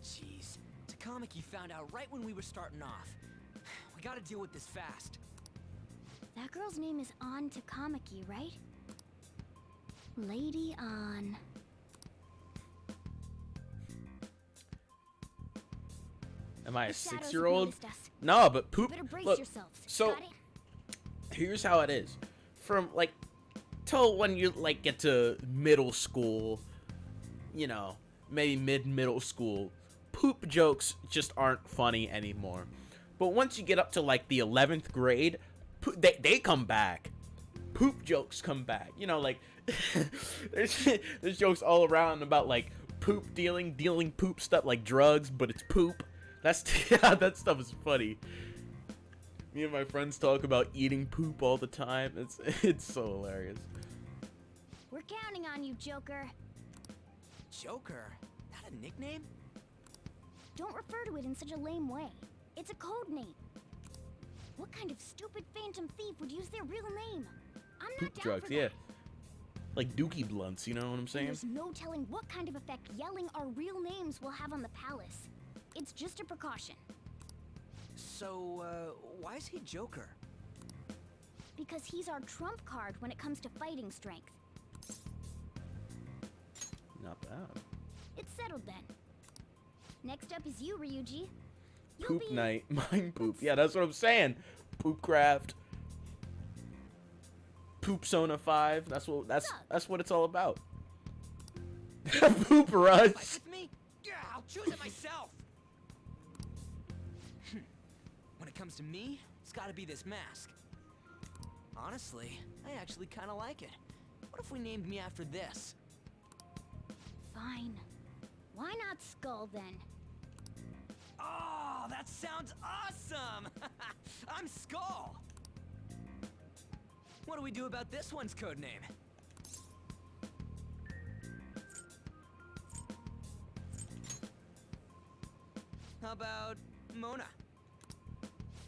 G: Jeez. Takamaki found out right when we were starting off. We gotta deal with this fast.
I: That girl's name is An Takamaki, right? Lady An.
A: Am I a
I: The shadows have
A: 6-year-old?
I: noticed us.
A: No, but poop.
I: Better brace
A: Look,
I: yourselves.
A: so
I: Got it?
A: here's how it is. From like till when you like get to middle school, you know, maybe middle school, poop jokes just aren't funny anymore. But once you get up to like the 11th grade, they come back. Poop jokes come back. You know, like there's jokes all around about like poop dealing poop stuff like drugs, but it's poop. Yeah, that stuff is funny. Me and my friends talk about eating poop all the time. It's so hilarious.
I: We're counting on you, Joker.
G: Joker? That a nickname?
I: Don't refer to it in such a lame way. It's a code name. What kind of stupid phantom thief would use their real name? I'm not
A: Poop
I: down
A: drugs,
I: for
A: yeah.
I: that.
A: Like Dookie Blunts, you know what I'm
I: And
A: saying?
I: there's no telling what kind of effect yelling our real names will have on the palace. It's just a precaution.
G: So, why is he Joker?
I: Because he's our trump card when it comes to fighting strength.
A: Not bad.
I: It's settled then. Next up is you, Ryuji. You'll
A: Poop
I: be...
A: night, mind poop. Yeah, that's what I'm saying. Poopcraft. Poopsona 5. That's what it's all about. Poop rush.
G: Fight with me? Yeah, I'll choose it myself. When it comes to me, it's gotta be this mask. Honestly, I actually kind of like it. What if we named me after this?
I: Fine. Why not Skull then?
G: Oh, that sounds awesome! I'm Skull! What do we do about this one's code name? How about Mona?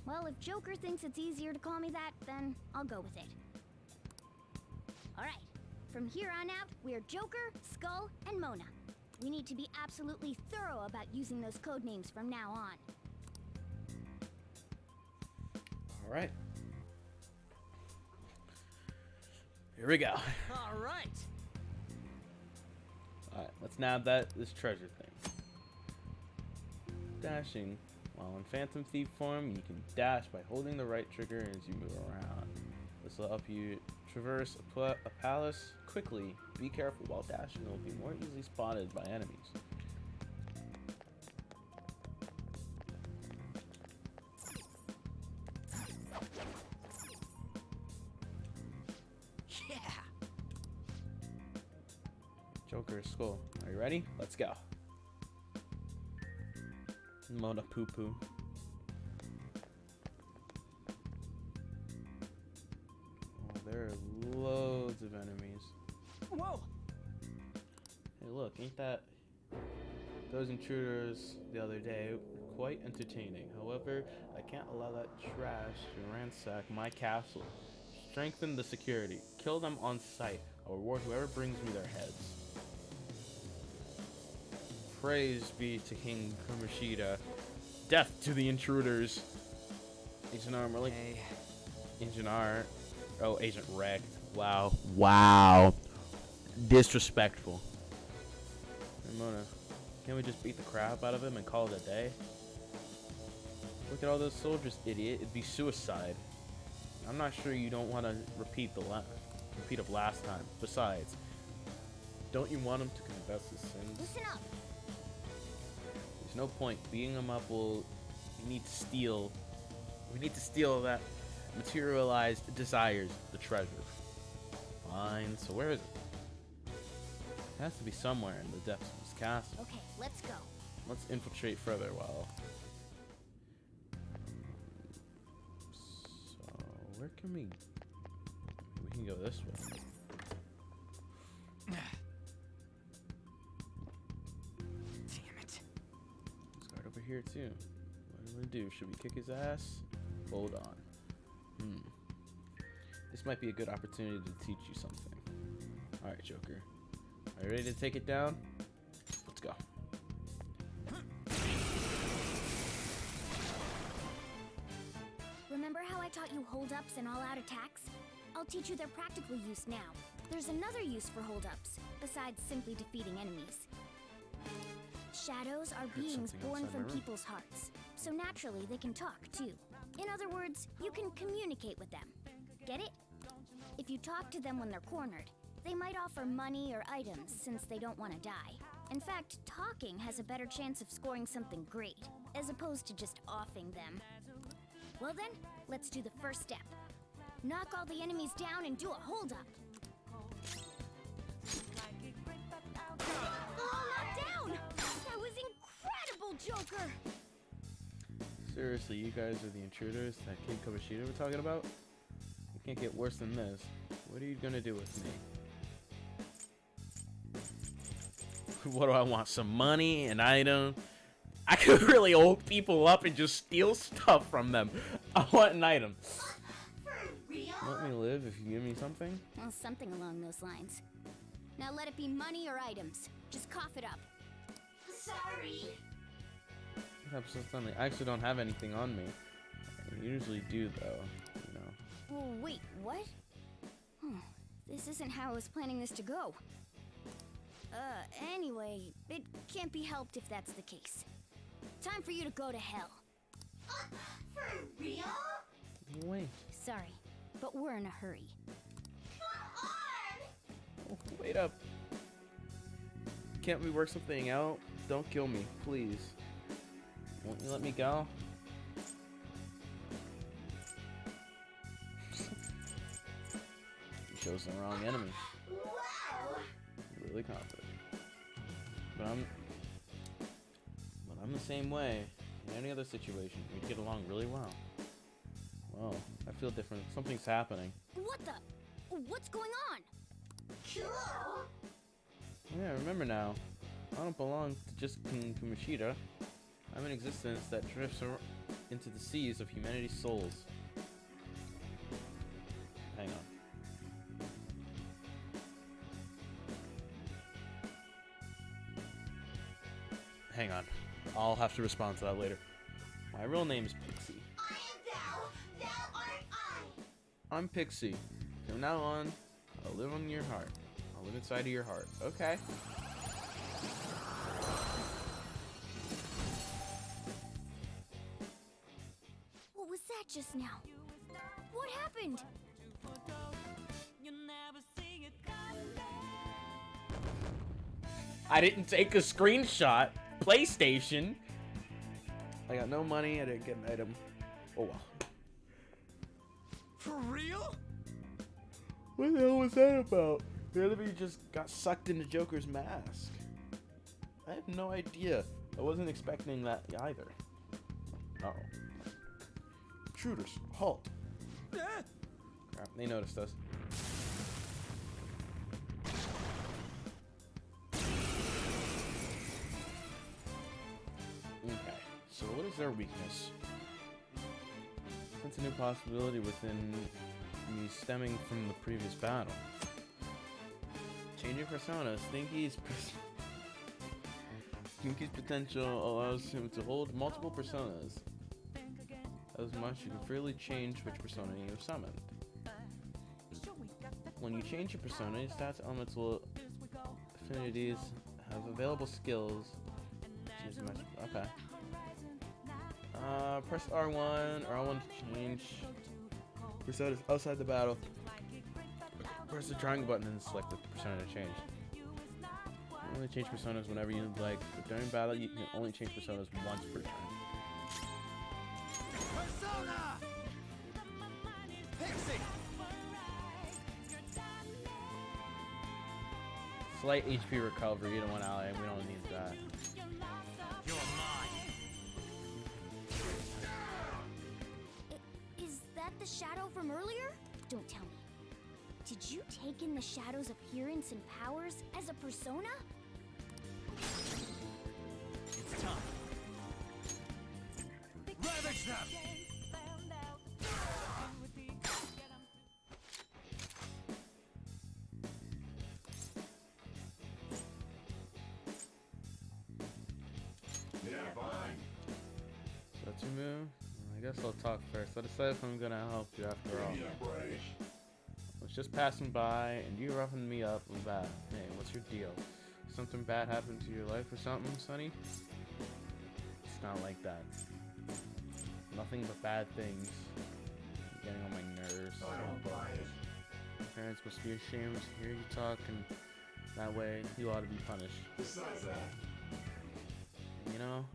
I: Well, if Joker thinks it's easier to call me that, then I'll go with it. Alright, from here on out, we're Joker, Skull, and Mona. We need to be absolutely thorough about using those code names from now on.
A: Alright. Here we go.
G: Alright!
A: Alright, let's nab this treasure thing. Dashing. While in Phantom Thief form, you can dash by holding the right trigger as you move around. This will help you traverse a palace quickly. Be careful while dashing, it will be more easily spotted by enemies.
G: Yeah!
A: Joker Skull, are you ready? Let's go. Mona Poo Poo. Oh, there are loads of enemies.
G: Whoa!
A: Hey, look, ain't that... Those intruders the other day were quite entertaining. However, I can't allow that trash to ransack my castle. Strengthen the security. Kill them on sight. I'll reward whoever brings me their heads. Praise be to King Kamoshida. Death to the intruders. Agent R, more like Agent R. Oh, Agent Rect. Wow. Wow. Disrespectful. Ramona, can't we just beat the crap out of him and call it a day? Look at all those soldiers, idiot. It'd be suicide. I'm not sure you don't want to repeat of last time. Besides, don't you want him to confess his sins?
I: Listen up.
A: There's no point beating him up. We need to steal that materialized desires, the treasure. Fine, so where is it? It has to be somewhere in the depths of this castle.
I: Okay, let's go.
A: Let's infiltrate further while... So, where can we... We can go this way. Over here too. What do we do? Should we kick his ass? Hold on. This might be a good opportunity to teach you something. Alright, Joker. Are you ready to take it down? Let's go.
I: Remember how I taught you hold-ups and all-out attacks? I'll teach you their practical use now. There's another use for hold-ups, besides simply defeating enemies. Shadows are beings born from people's hearts, so naturally they can talk too. In other words, you can communicate with them. Get it? If you talk to them when they're cornered, they might offer money or items since they don't want to die. In fact, talking has a better chance of scoring something great, as opposed to just offing them. Well then, let's do the first step. Knock all the enemies down and do a hold-up. All knocked down! That was incredible, Joker!
A: Seriously, you guys are the intruders that King Kamoshida were talking about? You can't get worse than this. What are you gonna do with me? What do I want? Some money? An item? I could really hold people up and just steal stuff from them. I want an item. Let me live if you give me something?
I: Well, something along those lines. Now let it be money or items. Just cough it up. Sorry.
A: I actually don't have anything on me. I usually do, though. You know.
I: Well, wait, what? This isn't how I was planning this to go. Anyway, it can't be helped if that's the case. Time for you to go to hell.
C: For real?
A: Wait.
I: Sorry, but we're in a hurry.
A: Oh, wait up. can't we work something out? Don't kill me, please. Won't you let me go? You chose the wrong enemy. Really confident. But I'm the same way. In any other situation, we'd get along really well. Well, I feel different. Something's happening.
I: What the? What's going on?
A: Yeah, remember now. I don't belong to just King Kamoshida. I'm an existence that drifts into the seas of humanity's souls. Hang on. Hang on. I'll have to respond to that later. My real name is Pixie.
F: I am thou. Thou art I.
A: I'm Pixie. From now on, I'll live in your heart. I'll live inside of your heart. Okay.
I: What was that just now? What happened?
A: I didn't take a screenshot. PlayStation. I got no money. I didn't get an item. Oh well.
G: For real?
A: What the hell was that about? The enemy just got sucked into Joker's mask. I have no idea. I wasn't expecting that either. Uh-oh. Intruders, halt. Crap, they noticed us. Okay, so what is their weakness? That's a new possibility within me stemming from the previous battle. Changing persona. Stinky's potential allows him to hold multiple personas. As much you can freely change which persona you have summoned. When you change your persona, your stats, elemental affinities, have available skills. Okay. Press R1 or L1 to change personas outside the battle. Press the triangle button and select the persona to change. You only change personas whenever you like, but during battle you can only change personas once per turn.
G: Persona! Pixie!
A: Slight HP recovery, you don't want ally, we don't need that.
G: You're mine.
I: Is that the shadow from earlier? Don't tell me. Did you take in the shadow's appearance and powers as a persona?
G: It's time. Ravage them!
A: Satsumu, I guess I'll talk first. I'll decide if I'm gonna help you after all. I was just passing by and you roughing me up with that. Hey, what's your deal? Something bad happened to your life or something, Sonny? It's not like that. Nothing but bad things. Getting on my nerves.
F: I don't buy it.
A: Your parents must be ashamed to hear you talk, and that way you ought to be punished.
F: Besides that,
A: you know,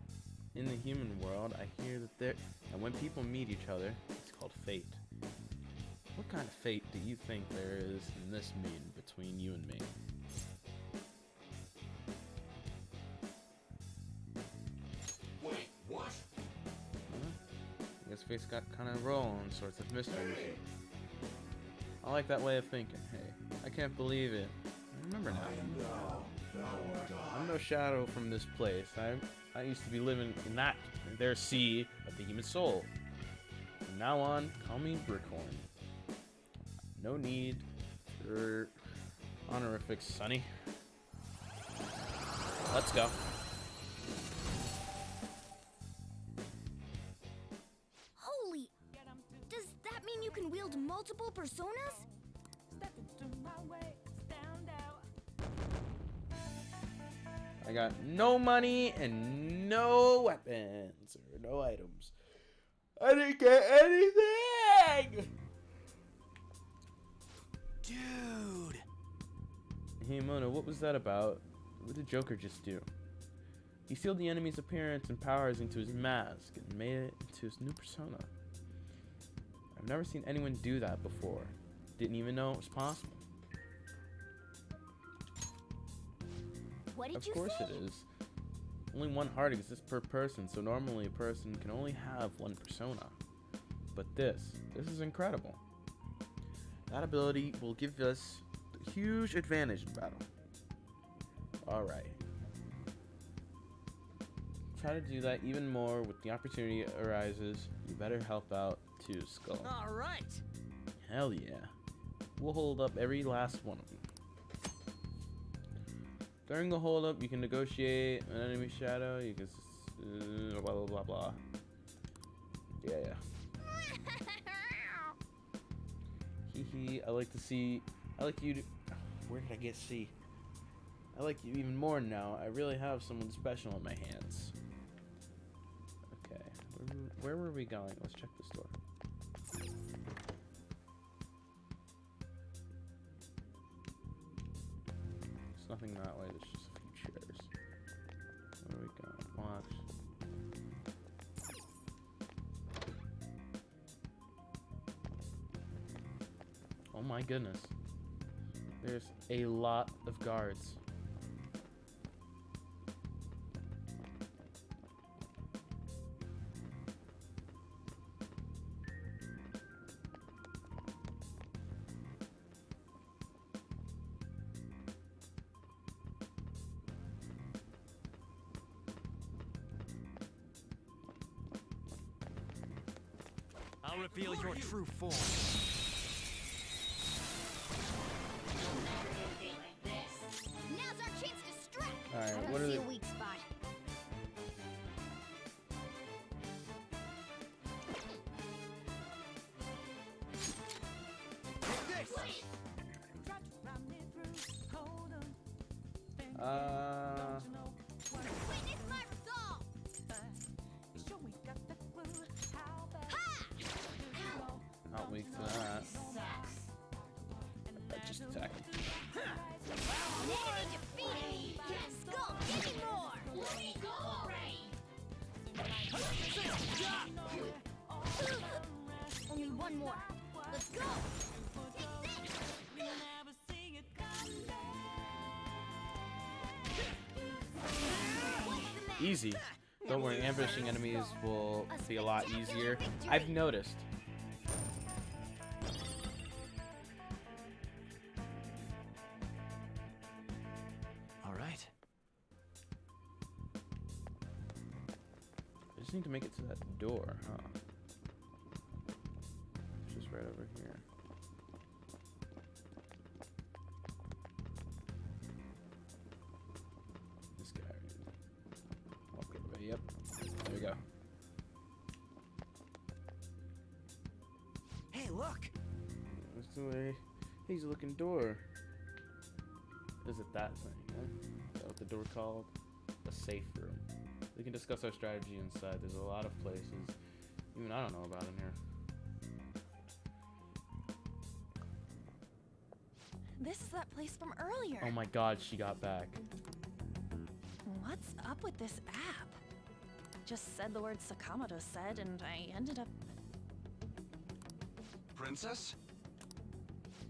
A: in the human world, I hear that when people meet each other, it's called fate. What kind of fate do you think there is in this meeting between you and me?
F: wait, what?
A: I guess fate's got kind of rolling sorts of mysteries. I like that way of thinking. Hey, I can't believe it. I remember now. I'm no shadow from this place. I used to be living in their sea of the human soul. From now on, call me Brickhorn. No need for honorifics, Sonny. Let's go.
I: Holy! Does that mean you can wield multiple personas?
A: I got no money and no weapons or no items. I didn't get anything!
G: Dude!
A: Hey Mona, what was that about? What did Joker just do? He sealed the enemy's appearance and powers into his mask and made it into his new persona. I've never seen anyone do that before. Didn't even know it was possible.
I: What did
A: Of
I: you
A: course
I: say?
A: it is. Only one heart exists per person, so normally a person can only have one persona. But this is incredible. That ability will give us a huge advantage in battle. Alright. Try to do that even more when the opportunity arises. You better help out too, Skull.
G: All right.
A: Hell yeah. We'll hold up every last one of them. During the hold up, you can negotiate an enemy shadow. You can blah blah blah blah. Yeah. Hee. I like you to. Where did I get C? I like you even more now. I really have someone special in my hands. Okay. Where were we going? Let's check this door. There's nothing that way. There's just a few chairs. Where are we going? Watch. Oh my goodness. There's a lot of guards.
D: I'll reveal your true form.
I: Now's our chance to strike.
A: Alright,
I: I don't
A: what are
I: see
A: the-
I: a weak spot. Witness my resolve.
A: Not weak to that. Just attack him.
I: An enemy defeated. Skull, give me more. Only one more. Let's go. Take this.
A: Easy. Don't worry, ambushing enemies will be a lot easier. I've noticed.
P: All right.
A: I just need to make it to that door, huh? It's just right over here. This guy. Walk over. Yep. There we go.
G: Hey, look.
A: That's the way. He's looking door. Is it that thing? Huh? Is that what the door called? A safe room. We can discuss our strategy inside. There's a lot of places even I don't know about in here.
O: This is that place from earlier.
A: Oh my god, she got back.
O: What's up with this app? Just said the word Sakamoto said, and I ended up...
F: Princess?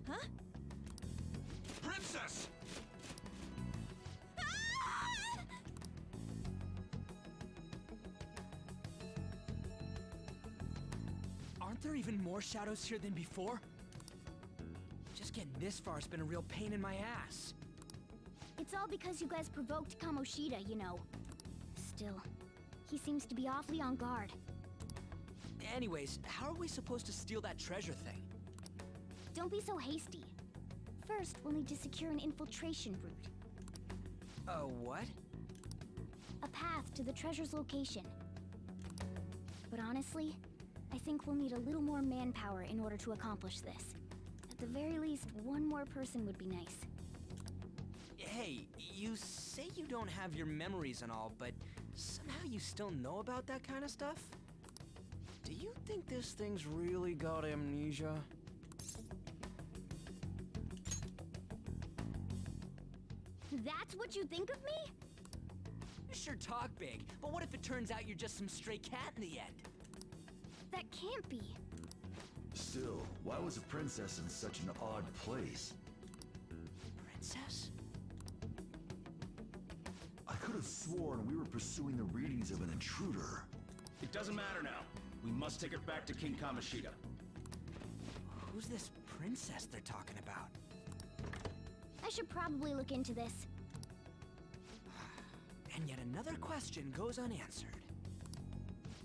O: Huh?
F: Princess!
G: Aren't there even more shadows here than before? Just getting this far has been a real pain in my ass.
I: It's all because you guys provoked Kamoshida, you know. Still, he seems to be awfully on guard.
G: Anyways, how are we supposed to steal that treasure thing?
I: Don't be so hasty. First, we'll need to secure an infiltration route.
G: What?
I: A path to the treasure's location. But honestly, I think we'll need a little more manpower in order to accomplish this. At the very least, one more person would be nice.
G: Hey, you say you don't have your memories and all, but somehow you still know about that kind of stuff? Do you think this thing's really got amnesia?
I: That's That's what you think of me?
G: You sure talk big, but what if it turns out you're just some stray cat in the end?
I: That can't be.
J: Still, why was a princess in such an odd place?
G: Princess?
J: I could have sworn we were pursuing the readings of an intruder.
T: It doesn't matter now. We must take her back to King Kamoshida.
G: Who's this princess they're talking about?
I: I should probably look into this.
G: And yet another question goes unanswered.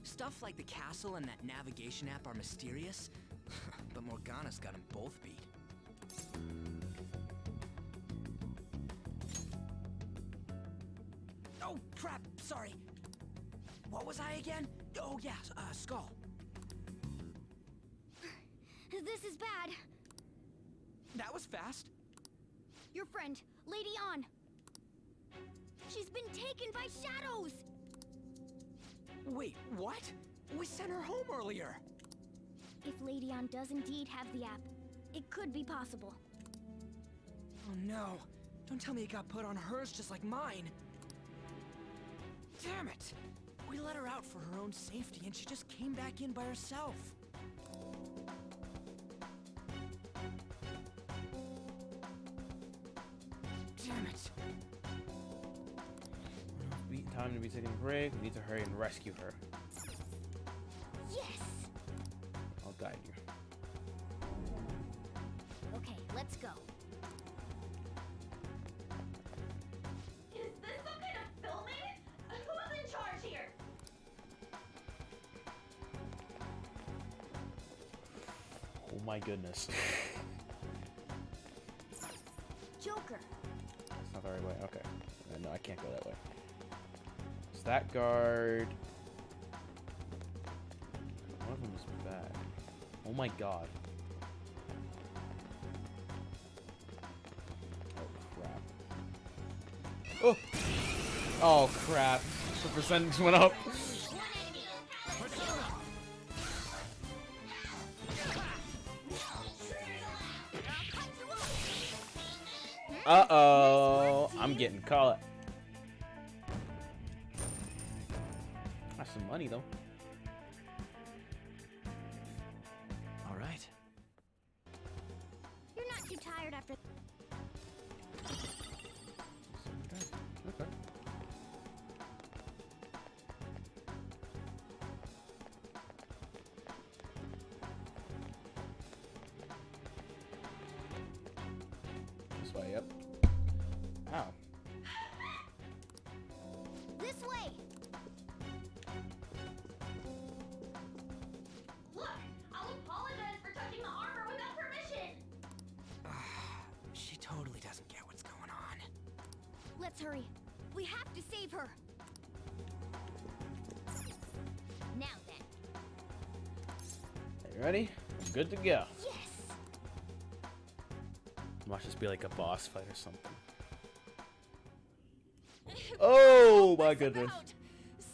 G: Stuff like the castle and that navigation app are mysterious, but Morgana's got them both beat. Oh, crap, sorry. What was I again? Oh, yeah, Skull.
I: This is bad.
G: That was fast.
I: Your friend, Lady Ann. She's been taken by shadows!
G: Wait, what? We sent her home earlier.
I: If Lady Ann does indeed have the app, it could be possible.
G: Oh no. Don't tell me it got put on hers just like mine. Damn it! We let her out for her own safety and she just came back in by herself. Damn it.
A: Time to be taking a break. We need to hurry and rescue her.
I: Yes!
A: I'll guide you.
I: Okay, let's go.
C: Is this some kind of filming? Who's in charge here?
A: Oh my goodness.
I: Joker.
A: That's not the right way. Okay. No, I can't go that way. So that guard. One of them is bad. Oh my god. Oh crap. Oh! Oh crap. The percentage went up. Uh-oh. I'm getting caught. That's some money, though.
P: All right.
I: You're not too tired after...
A: Okay. This way, yep. Ow.
I: This way!
C: Look! I'll apologize for touching the armor without permission!
G: She totally doesn't get what's going on.
I: Let's hurry. We have to save her. Now then.
A: Are you ready? I'm good to go.
I: Yes!
A: Must just be like a boss fight or something. Oh my goodness.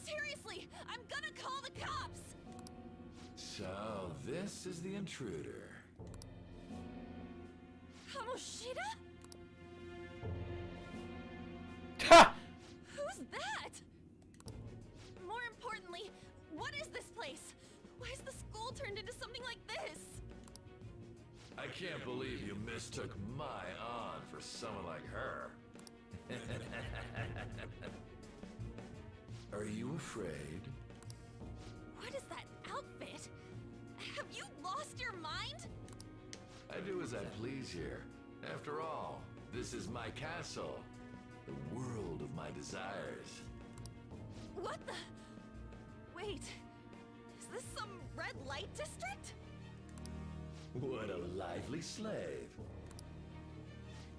O: Seriously, I'm gonna call the cops!
J: So, this is the intruder.
O: Kamoshida?
A: Ha!
O: Who's that? More importantly, what is this place? Why is the school turned into something like this?
J: I can't believe you mistook my Ann for someone like her. Are you afraid?
O: What is that outfit? Have you lost your mind?
J: I do as I please here. After all, this is my castle. The world of my desires.
O: What the? Wait, is this some red light district?
J: What a lively slave.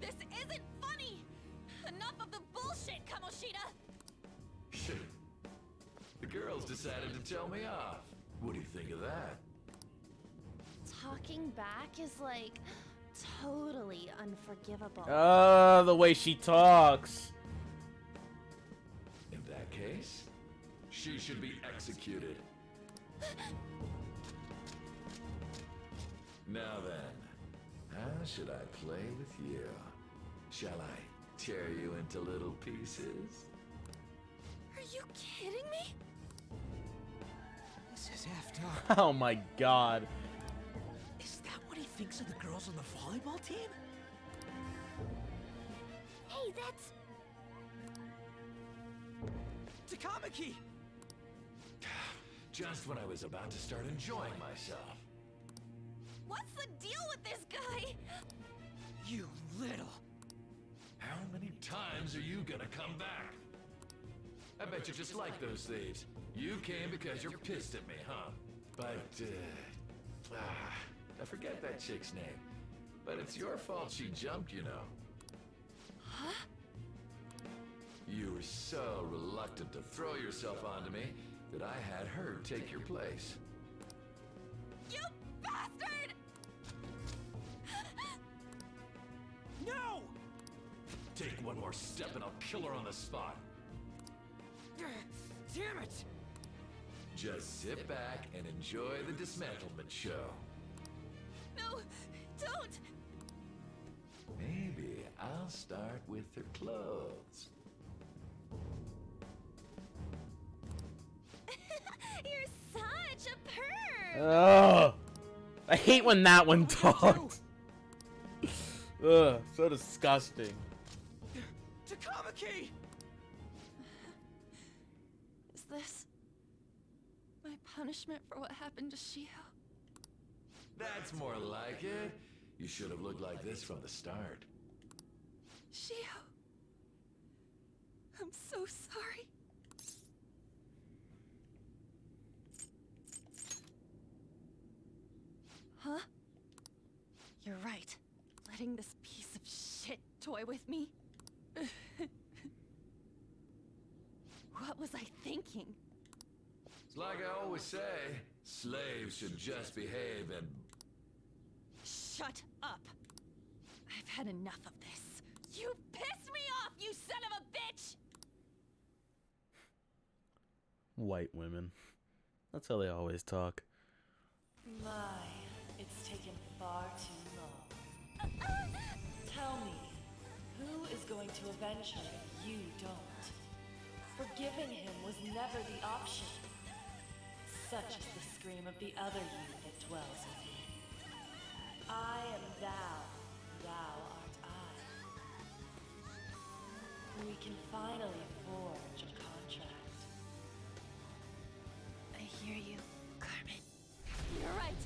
O: This isn't funny! Enough of the bullshit, Kamoshida!
J: The girls decided to tell me off. What do you think of that?
O: Talking back is like totally unforgivable.
A: The way she talks.
J: In that case, she should be executed. Now then, how should I play with you? Shall I tear you into little pieces.
O: Are you kidding me?
G: This is effed up.
A: Oh my god.
G: Is that what he thinks of the girls on the volleyball team?
C: Hey, that's...
G: Takamaki!
J: Just when I was about to start enjoying myself.
O: What's the deal with this guy?
G: You little...
J: How many times are you gonna come back? I bet you just like those thieves. You came because you're pissed at me, huh? But, I forget that chick's name. But it's your fault she jumped, you know.
O: Huh?
J: You were so reluctant to throw yourself onto me that I had her take your place.
O: You bastard!
G: No!
J: Take one more step and I'll kill her on the spot.
G: Damn it!
J: Just sit back and enjoy the dismantlement show.
O: No, don't!
J: Maybe I'll start with her clothes.
O: You're such a perv!
A: Ugh. I hate when that one talks. Ugh, so disgusting.
G: Takamaki!
O: Is this my punishment for what happened to Shio?
J: That's more like it. You should have looked like this from the start.
O: Shio, I'm so sorry. Huh? You're right. Letting this piece of shit toy with me? What was I thinking?
J: It's like I always say, slaves should just behave and...
O: Shut up! I've had enough of this. You pissed me off, you son of a bitch!
A: White women. That's how they always talk.
U: My, it's taken far too long. Tell me, who is going to avenge her if you don't? Forgiving him was never the option. Such is the scream of the other you that dwells within. I am thou, thou art I. We can finally forge a contract.
O: I hear you, Carmen. You're right.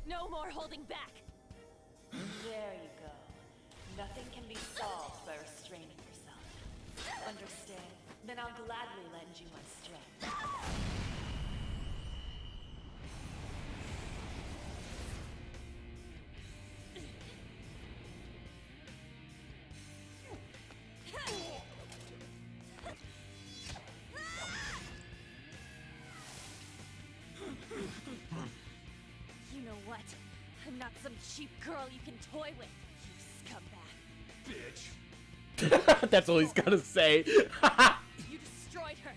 O: No more holding back.
U: There you go. Nothing can be solved by restraining yourself. Understand? Then I'll gladly lend you my strength.
O: You know what? I'm not some cheap girl you can toy with, you scumbag.
J: Bitch!
A: That's all he's gonna say.
O: You destroyed her.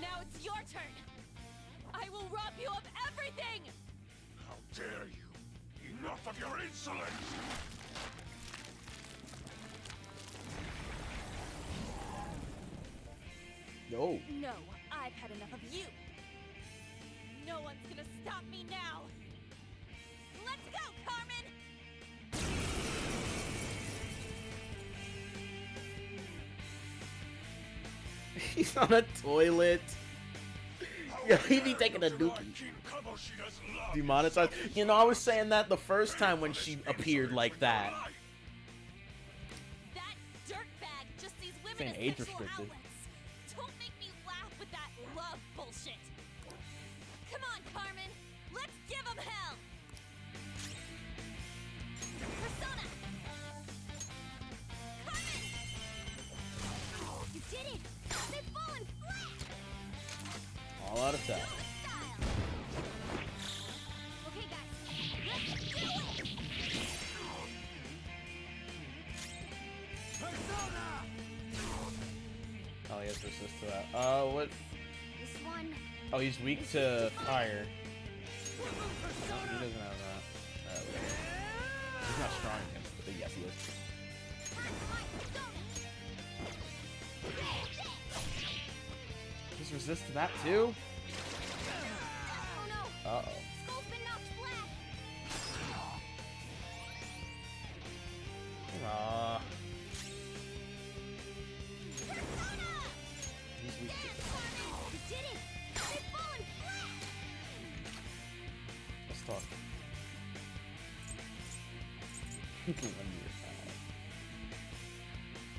O: Now it's your turn. I will rob you of everything!
F: How dare you! Enough of your insolence!
A: No.
O: No, I've had enough of you. No one's gonna stop me now. Let's go, Carmen!
A: He's on a toilet. Yo, he be taking a dookie. Demonetized. You know, I was saying that the first time when she appeared like that.
O: That dirtbag just sees women
A: Saying
O: as
A: age
O: sexual
A: restricted.
O: outlets. Don't make me laugh with that love bullshit. Come on, Carmen. Let's give him hell. Persona. Carmen.
C: You did it! They've fallen flat!
A: All out of time.
C: Okay, guys, let's do it!
A: Oh, he has resist to that. What?
C: This one...
A: Oh, he's weak to fire. He doesn't have that. He's not strong against it, but yes, he is. Just resist to that too?
C: Oh no!
A: Uh-oh.
C: Skull's been knocked flat!
A: Aw. He's weak to
C: You did it! They've fallen flat!
A: Let's talk. 1 year.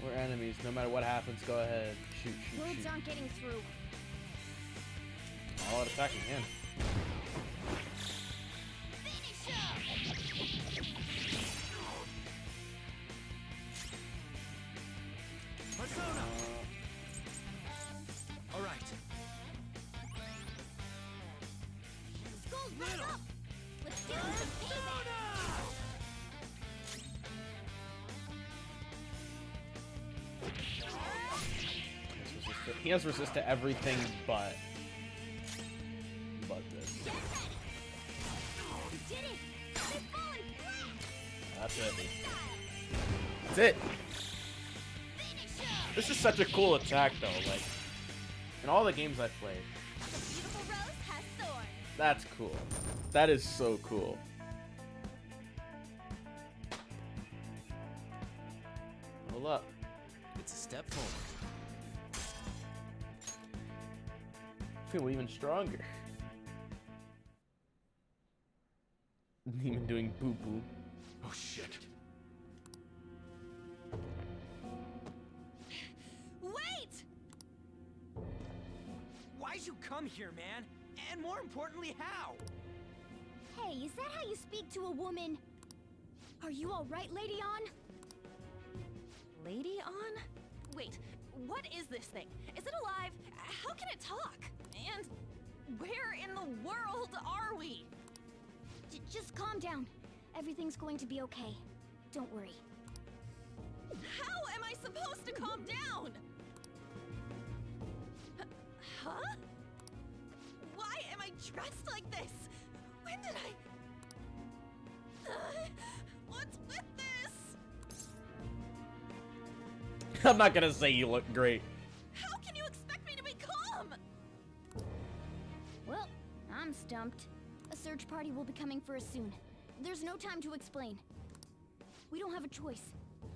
A: We're enemies. No matter what happens, go ahead. Shoot, shoot,
C: Roads
A: shoot.
C: aren't getting through.
A: All out attacking him.
G: Persona! All right.
C: Skull's back up! Let's give him some payback!
A: He has resist to everything but this.
C: You did it! They've fallen flat!
A: That's it. That's it. This is such a cool attack though, like in all the games I've played.
C: The beautiful rose has thorns.
A: That's cool. That is so cool. Hold up.
R: It's a step forward.
A: Feel even stronger. Demon doing boo boo.
F: Oh shit.
G: Wait! Why'd you come here, man? And more importantly, how?
I: Hey, is that how you speak to a woman? Are you alright, Lady On?
O: Lady On? Wait, what is this thing? Is it alive? How can it talk? And where in the world are we?
I: Just calm down. Everything's going to be okay. Don't worry.
O: How am I supposed to calm down? Huh? Why am I dressed like this? When did I... what's with this?
A: I'm not gonna say you look great.
O: How can you expect me to be calm?
I: Well, I'm stumped. A search party will be coming for us soon. There's no time to explain. We don't have a choice.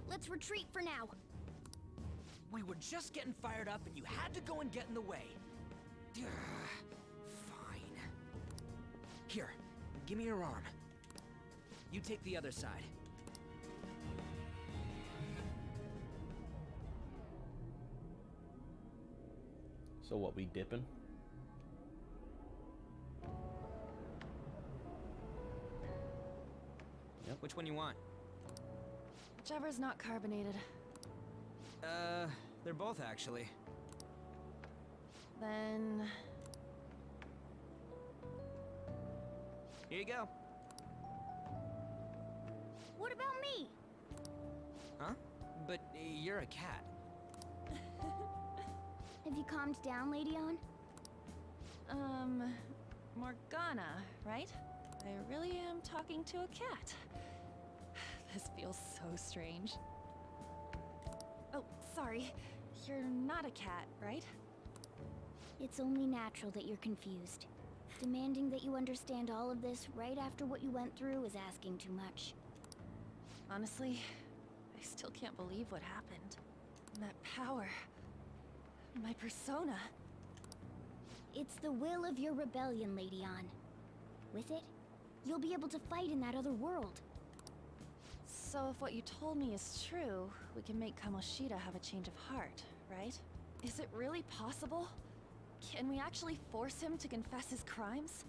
I: Let's retreat for now.
G: We were just getting fired up and you had to go and get in the way. Fine. Here, give me your arm. You take the other side.
A: So what, we dipping?
G: Yep. Which one you want?
O: Whichever's not carbonated.
G: They're both actually.
O: Then...
G: Here you go.
I: What about me?
G: Huh? But you're a cat.
I: Have you calmed down, Lady On?
O: Morgana, right? I really am talking to a cat. This feels so strange. Oh, sorry. You're not a cat, right?
I: It's only natural that you're confused. Demanding that you understand all of this right after what you went through is asking too much.
O: Honestly, I still can't believe what happened. That power. My persona.
I: It's the will of your rebellion, Lady On. With it, you'll be able to fight in that other world.
O: So if what you told me is true, we can make Kamoshida have a change of heart, right? Is it really possible? Can we actually force him to confess his crimes?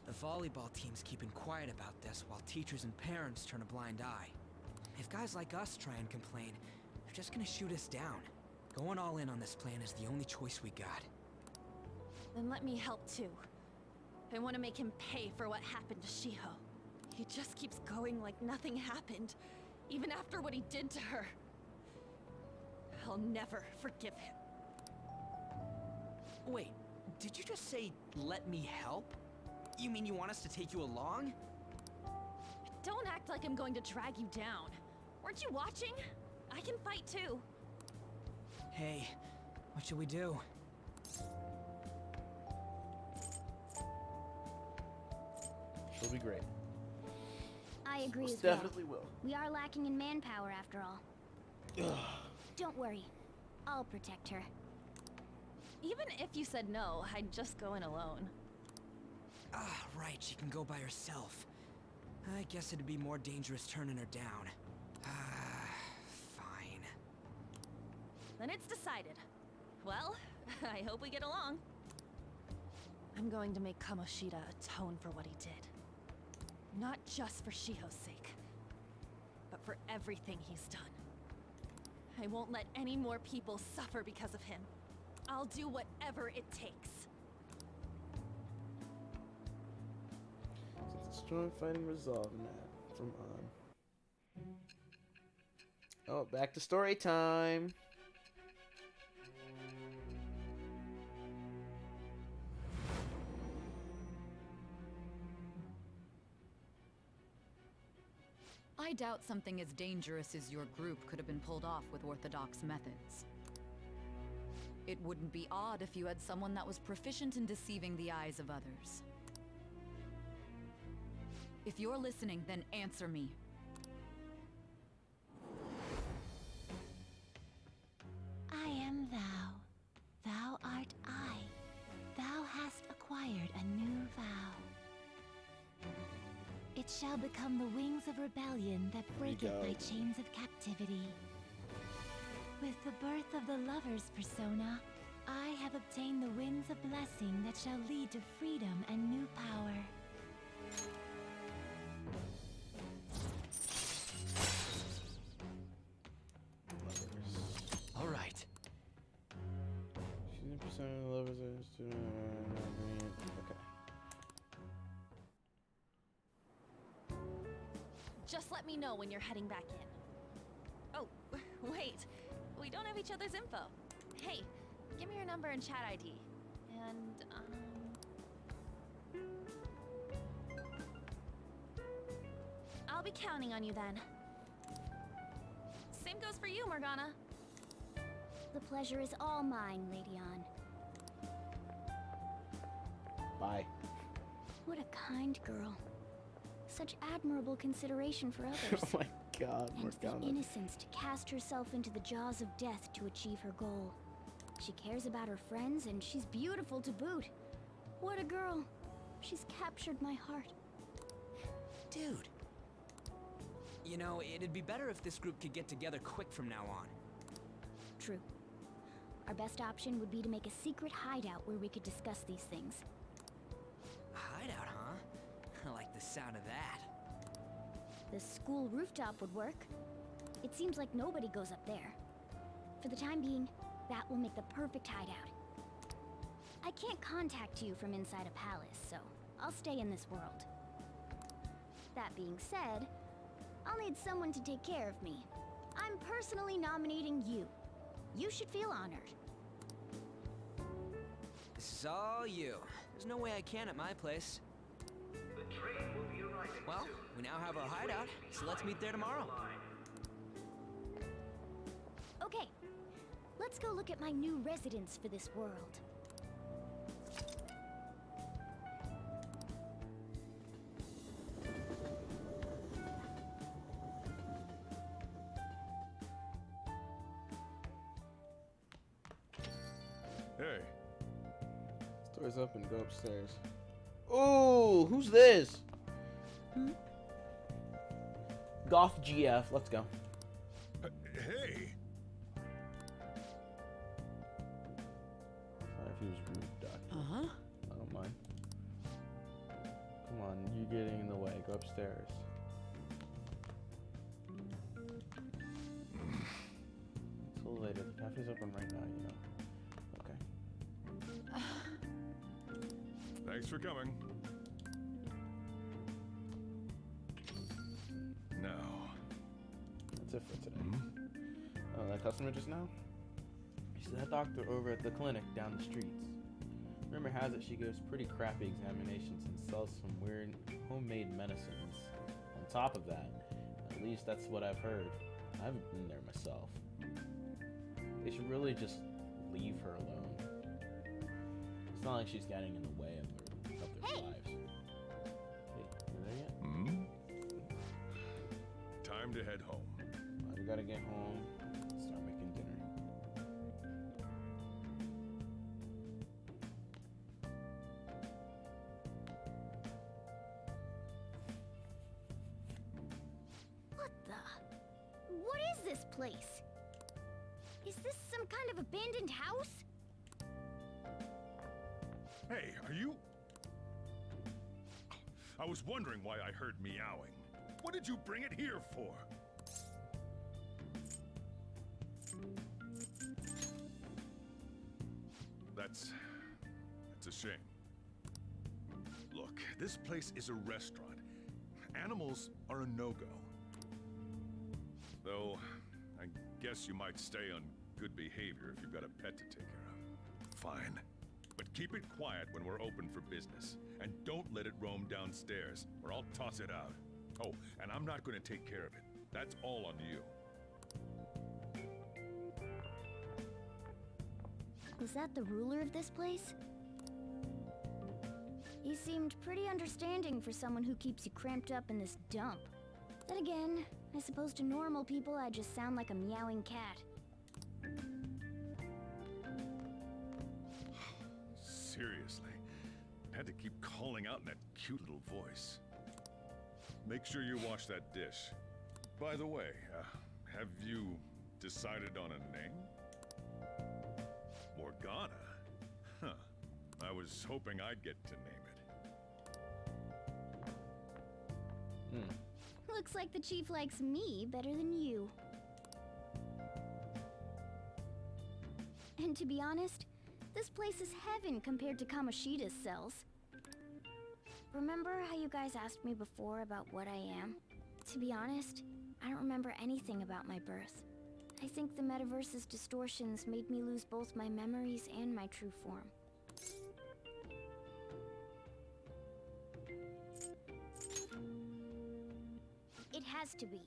G: The volleyball team's keeping quiet about this while teachers and parents turn a blind eye. If guys like us try and complain, they're just gonna shoot us down. Going all in on this plan is the only choice we got.
O: Then let me help too. I want to make him pay for what happened to Shiho. He just keeps going like nothing happened, even after what he did to her. I'll never forgive him.
G: Wait, did you just say, let me help? You mean you want us to take you along?
O: Don't act like I'm going to drag you down. Weren't you watching? I can fight too.
G: Hey, what should we do?
A: will be great.
I: I agree
A: Most
I: as well.
A: definitely will.
I: We are lacking in manpower after all. Don't worry. I'll protect her.
O: Even if you said no, I'd just go in alone.
G: Ah, right, she can go by herself. I guess it'd be more dangerous turning her down. Ah, fine.
O: Then it's decided. Well, I hope we get along. I'm going to make Kamoshida atone for what he did. Not just for Shiho's sake, but for everything he's done. I won't let any more people suffer because of him. I'll do whatever it takes.
A: It's a strong fighting resolve in that from on. Oh, back to story time.
L: I doubt something as dangerous as your group could have been pulled off with orthodox methods. It wouldn't be odd if you had someone that was proficient in deceiving the eyes of others. If you're listening, then answer me.
C: I am thou. Thou art I. Thou hast acquired a new vow. It shall become the wings of rebellion that breaketh my chains of captivity. With the birth of the lover's persona, I have obtained the winds of blessing that shall lead to freedom and new power.
P: All right.
A: 60% of the lovers are okay.
O: Just let me know when you're heading back in. Oh, wait. We don't have each other's info. Hey, give me your number and chat ID. And, I'll be counting on you then. Same goes for you, Morgana.
I: The pleasure is all mine, Lady Ann.
A: Bye.
I: What a kind girl. Such admirable consideration for others.
A: Oh my god,
I: And
A: Morgana.
I: the innocence to cast herself into the jaws of death to achieve her goal. She cares about her friends, and she's beautiful to boot. What a girl. She's captured my heart.
G: Dude. You know, it'd be better if this group could get together quick from now on.
I: True. Our best option would be to make a secret hideout where we could discuss these things.
G: A hideout, huh? I like the sound of that.
I: The school rooftop would work. It seems like nobody goes up there. For the time being, that will make the perfect hideout. I can't contact you from inside a palace, so I'll stay in this world. That being said, I'll need someone to take care of me. I'm personally nominating you. You should feel honored.
G: This is all you. There's no way I can at my place.
E: The train will be arriving
G: Well,
E: soon.
G: we now have our hideout, so let's meet there tomorrow.
I: Okay, let's go look at my new residence for this world.
F: Hey.
A: Door's open, go upstairs. Oh, who's this? Goth GF, let's go.
F: Hey.
A: Sorry if he was rude, Doctor.
G: Uh-huh.
A: I don't mind. Come on, you're getting in the way. Go upstairs. It's a little later. The cafe's open right now, you know. Okay.
F: Thanks for coming. Now.
A: That's it for today. Oh, that customer just now? She's that doctor over at the clinic down the streets. Rumor has it she gives pretty crappy examinations and sells some weird homemade medicines. On top of that, at least that's what I've heard. I haven't been there myself. They should really just leave her alone. It's not like she's getting in the way of their lives. Hey,
F: time to head home.
A: We gotta get home, start making dinner.
I: What the? What is this place? Is this some kind of abandoned house?
F: Hey, are you... I was wondering why I heard meowing. What did you bring it here for? That's a shame. Look, this place is a restaurant. Animals are a no-go. Though, I guess you might stay on good behavior if you've got a pet to take care of. Fine. But keep it quiet when we're open for business. And don't let it roam downstairs, or I'll toss it out. Oh, and I'm not going to take care of it. That's all on you.
I: Is that the ruler of this place? He seemed pretty understanding for someone who keeps you cramped up in this dump. Then again, I suppose to normal people I just sound like a meowing cat.
F: Seriously, I had to keep calling out in that cute little voice. Make sure you wash that dish. By the way, have you decided on a name? Morgana? Huh. I was hoping I'd get to name it.
I: Looks like the chief likes me better than you. And to be honest, this place is heaven compared to Kamoshida's cells. Remember how you guys asked me before about what I am? To be honest, I don't remember anything about my birth. I think the metaverse's distortions made me lose both my memories and my true form. It has to be.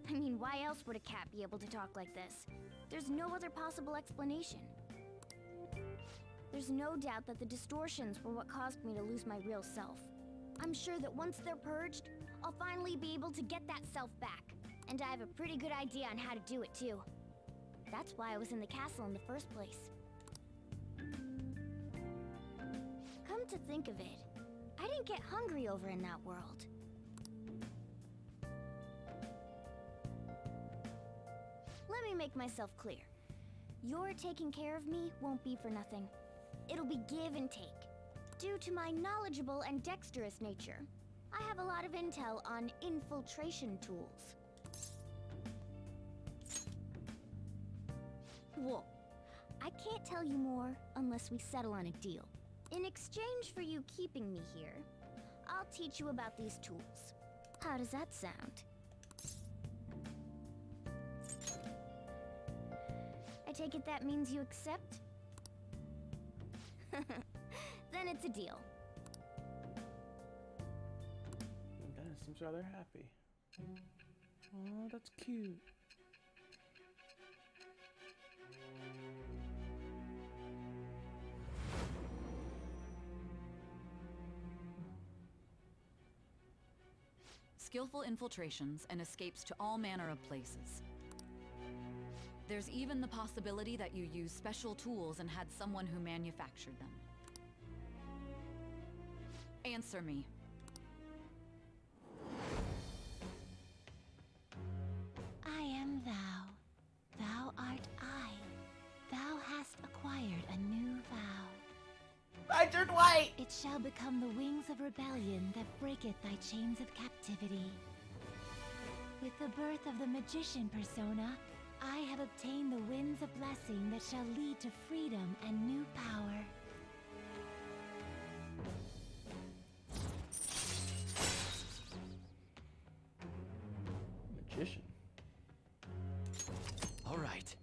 I: I mean, why else would a cat be able to talk like this? There's no other possible explanation. There's no doubt that the distortions were what caused me to lose my real self. I'm sure that once they're purged, I'll finally be able to get that self back. And I have a pretty good idea on how to do it too. That's why I was in the castle in the first place. Come to think of it, I didn't get hungry over in that world. Let me make myself clear. Your taking care of me won't be for nothing. It'll be give and take. Due to my knowledgeable and dexterous nature, I have a lot of intel on infiltration tools. Whoa. I can't tell you more unless we settle on a deal. In exchange for you keeping me here, I'll teach you about these tools. How does that sound? I take it that means you accept? Then it's a deal.
A: That seems rather happy. Oh, that's cute.
L: Skillful infiltrations and escapes to all manner of places. There's even the possibility that you used special tools and had someone who manufactured them. Answer me.
C: I am thou. Thou art I. Thou hast acquired a new vow.
A: I turned white!
C: It shall become the wings of rebellion that breaketh thy chains of captivity. With the birth of the magician persona, I have obtained the winds of blessing that shall lead to freedom and new power.
A: Magician.
P: All right.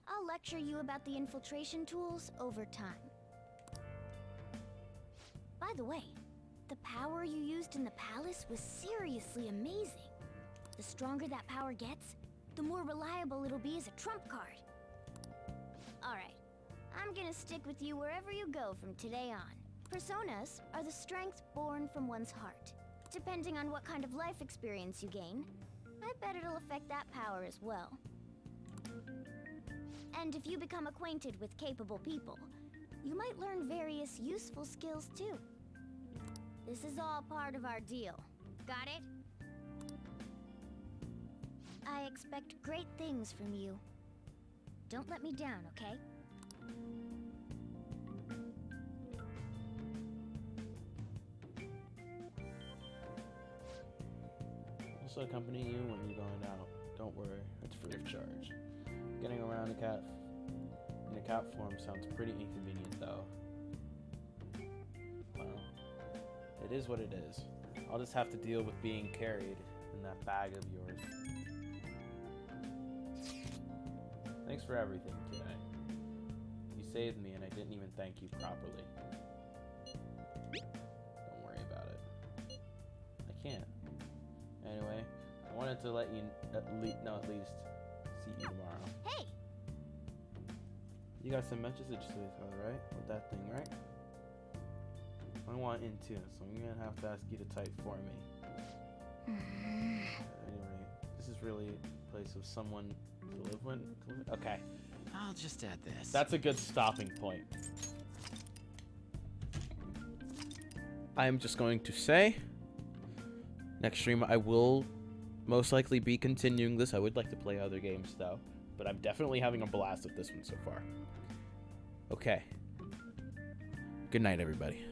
I: I'll lecture you about the infiltration tools over time. By the way, the power you used in the palace was seriously amazing. The stronger that power gets, the more reliable it'll be as a trump card. Alright, I'm gonna stick with you wherever you go from today on. Personas are the strength born from one's heart. Depending on what kind of life experience you gain, I bet it'll affect that power as well. And if you become acquainted with capable people, you might learn various useful skills too. This is all part of our deal. Got it? I expect great things from you. Don't let me down, okay?
A: Also accompany you when you're going out. Don't worry, it's free of charge. Getting around in a cat form sounds pretty inconvenient though. Well, it is what it is. I'll just have to deal with being carried in that bag of yours. Thanks for everything today. You saved me and I didn't even thank you properly. Don't worry about it. I can't. Anyway, I wanted to let you at least see you tomorrow.
I: Hey!
A: You got some messages to say, right? With that thing, right? I want in too, so I'm gonna have to ask you to type for me. Anyway, this is really a place of someone to live with. Okay.
P: I'll just add this.
A: That's a good stopping point. I'm just going to say, next stream I will most likely be continuing this. I would like to play other games though, but I'm definitely having a blast with this one so far. Okay. Good night, everybody.